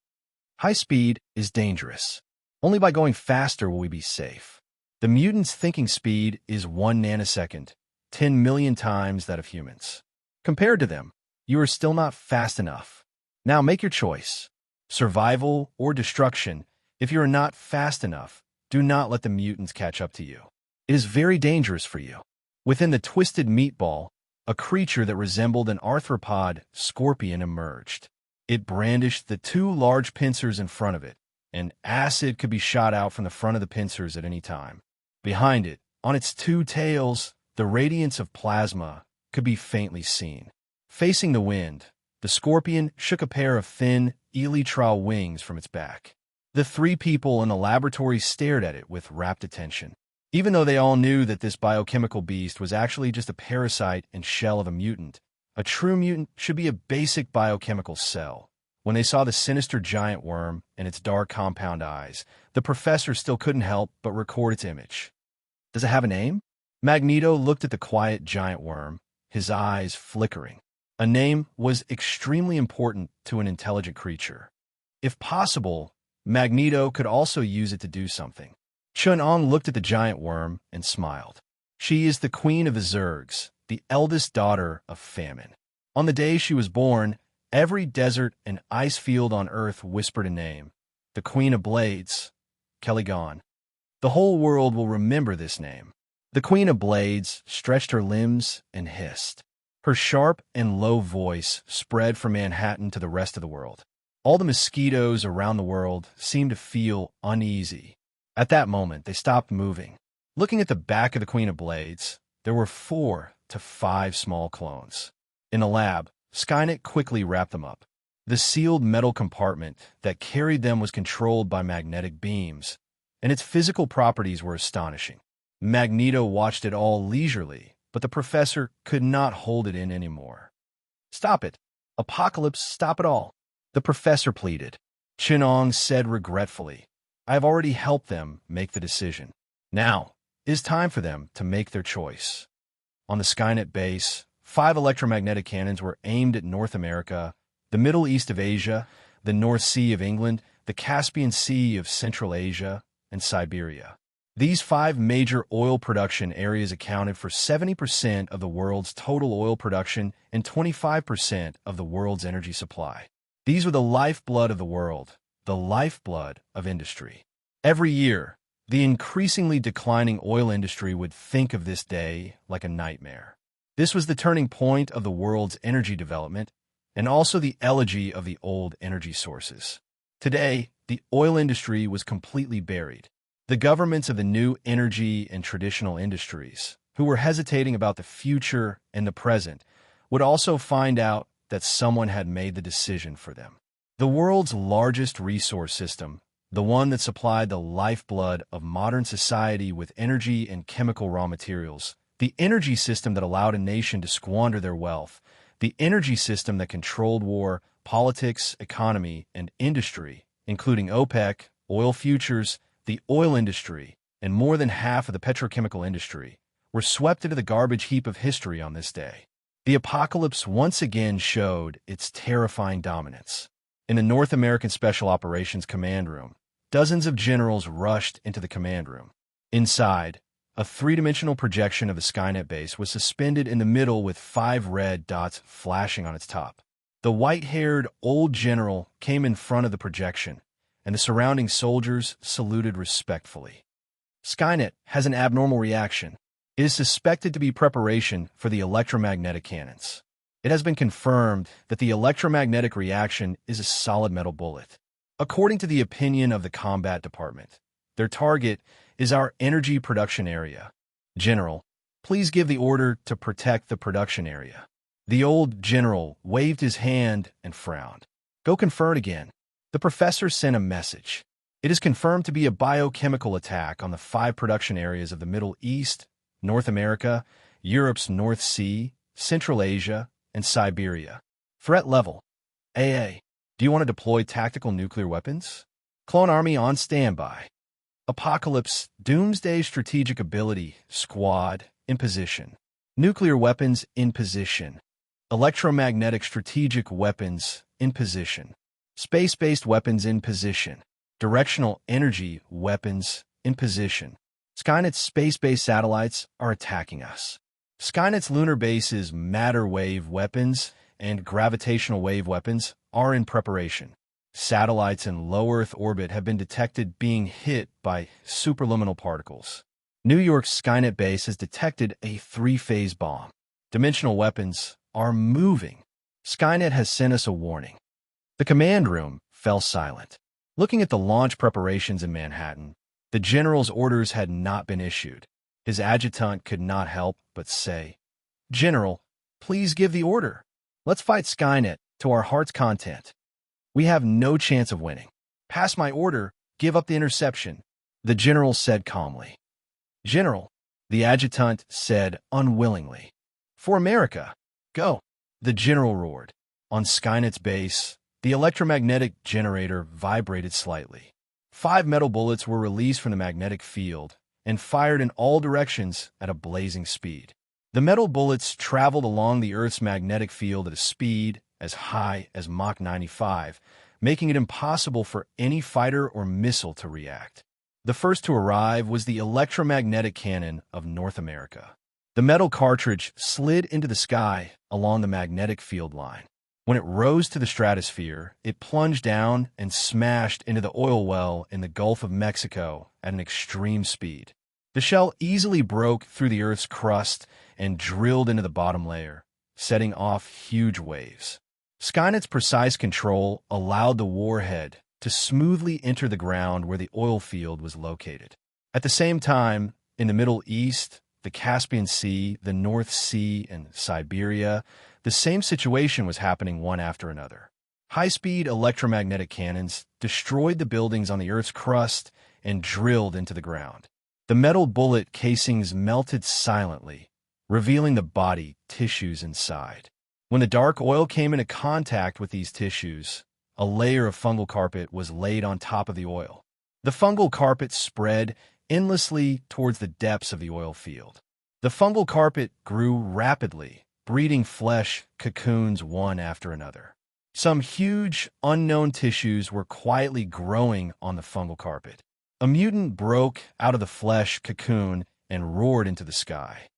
Speaker 1: High speed is dangerous. Only by going faster will we be safe. The mutants' thinking speed is 1 nanosecond, 10 million times that of humans. Compared to them, you are still not fast enough. Now make your choice. Survival or destruction. If you are not fast enough, do not let the mutants catch up to you. It is very dangerous for you. Within the twisted meatball, a creature that resembled an arthropod scorpion emerged. It brandished the 2 large pincers in front of it, and acid could be shot out from the front of the pincers at any time. Behind it, on its 2 tails, the radiance of plasma could be faintly seen. Facing the wind, the scorpion shook a pair of thin, elytral wings from its back. The 3 people in the laboratory stared at it with rapt attention. Even though they all knew that this biochemical beast was actually just a parasite and shell of a mutant, a true mutant should be a basic biochemical cell. When they saw the sinister giant worm and its dark compound eyes, the professor still couldn't help but record its image. Does it have a name? Magneto looked at the quiet giant worm, his eyes flickering. A name was extremely important to an intelligent creature. If possible, Magneto could also use it to do something. Chun-Ong looked at the giant worm and smiled. She is the queen of the Zergs, the eldest daughter of famine. On the day she was born, every desert and ice field on Earth whispered a name. The Queen of Blades, Kellygon. The whole world will remember this name. The Queen of Blades stretched her limbs and hissed. Her sharp and low voice spread from Manhattan to the rest of the world. All the mosquitoes around the world seemed to feel uneasy. At that moment, they stopped moving. Looking at the back of the Queen of Blades, there were 4 to 5 small clones. In the lab, Skynet quickly wrapped them up. The sealed metal compartment that carried them was controlled by magnetic beams, and its physical properties were astonishing. Magneto watched it all leisurely, but the professor could not hold it in anymore. Stop it. Apocalypse, stop it all. The professor pleaded. Chin-Ong said regretfully, I have already helped them make the decision. Now, it is time for them to make their choice. On the Skynet base, 5 electromagnetic cannons were aimed at North America, the Middle East of Asia, the North Sea of England, the Caspian Sea of Central Asia, and Siberia. These 5 major oil production areas accounted for 70% of the world's total oil production and 25% of the world's energy supply. These were the lifeblood of the world, the lifeblood of industry. Every year, The increasingly declining oil industry would think of this day like a nightmare. This was the turning point of the world's energy development and also the elegy of the old energy sources. Today, the oil industry was completely buried. The governments of the new energy and traditional industries, who were hesitating about the future and the present, would also find out that someone had made the decision for them. The world's largest resource system, the one that supplied the lifeblood of modern society with energy and chemical raw materials, the energy system that allowed a nation to squander their wealth, the energy system that controlled war, politics, economy, and industry, including OPEC, oil futures, the oil industry, and more than half of the petrochemical industry, were swept into the garbage heap of history on this day. The apocalypse once again showed its terrifying dominance. In the North American Special Operations Command Room, dozens of generals rushed into the command room. Inside, a three-dimensional projection of the Skynet base was suspended in the middle with 5 red dots flashing on its top. The white-haired old general came in front of the projection, and the surrounding soldiers saluted respectfully. Skynet has an abnormal reaction. It is suspected to be preparation for the electromagnetic cannons. It has been confirmed that the electromagnetic reaction is a solid metal bullet. According to the opinion of the combat department, their target is our energy production area. General, please give the order to protect the production area. The old general waved his hand and frowned. Go confirm it again. The professor sent a message. It is confirmed to be a biochemical attack on the 5 production areas of the Middle East, North America, Europe's North Sea, Central Asia, and Siberia. Threat level: AA. Do you want to deploy tactical nuclear weapons? Clone Army on standby. Apocalypse, Doomsday Strategic Ability, Squad, in position. Nuclear weapons in position. Electromagnetic strategic weapons in position. Space-based weapons in position. Directional energy weapons in position. Skynet's space-based satellites are attacking us. Skynet's lunar base's matter wave weapons and gravitational wave weapons are in preparation. Satellites in low Earth orbit have been detected being hit by superluminal particles. New York's Skynet base has detected a 3-phase bomb. Dimensional weapons are moving. Skynet has sent us a warning. The command room fell silent. Looking at the launch preparations in Manhattan, the general's orders had not been issued. His adjutant could not help but say, "General, please give the order. Let's fight Skynet to our heart's content. We have no chance of winning. Pass my order, give up the interception," the general said calmly. "General," the adjutant said unwillingly. "For America, go," the general roared. On Skynet's base, the electromagnetic generator vibrated slightly. 5 metal bullets were released from the magnetic field and fired in all directions at a blazing speed. The metal bullets traveled along the Earth's magnetic field at a speed as high as Mach 95, making it impossible for any fighter or missile to react. The first to arrive was the electromagnetic cannon of North America. The metal cartridge slid into the sky along the magnetic field line. When it rose to the stratosphere, it plunged down and smashed into the oil well in the Gulf of Mexico at an extreme speed. The shell easily broke through the Earth's crust and drilled into the bottom layer, setting off huge waves. Skynet's precise control allowed the warhead to smoothly enter the ground where the oil field was located. At the same time, in the Middle East, the Caspian Sea, the North Sea, and Siberia, the same situation was happening one after another. High-speed electromagnetic cannons destroyed the buildings on the Earth's crust and drilled into the ground. The metal bullet casings melted silently, revealing the body tissues inside. When the dark oil came into contact with these tissues, a layer of fungal carpet was laid on top of the oil. The fungal carpet spread endlessly towards the depths of the oil field. The fungal carpet grew rapidly, breeding flesh cocoons one after another. Some huge, unknown tissues were quietly growing on the fungal carpet. A mutant broke out of the flesh cocoon and roared into the sky.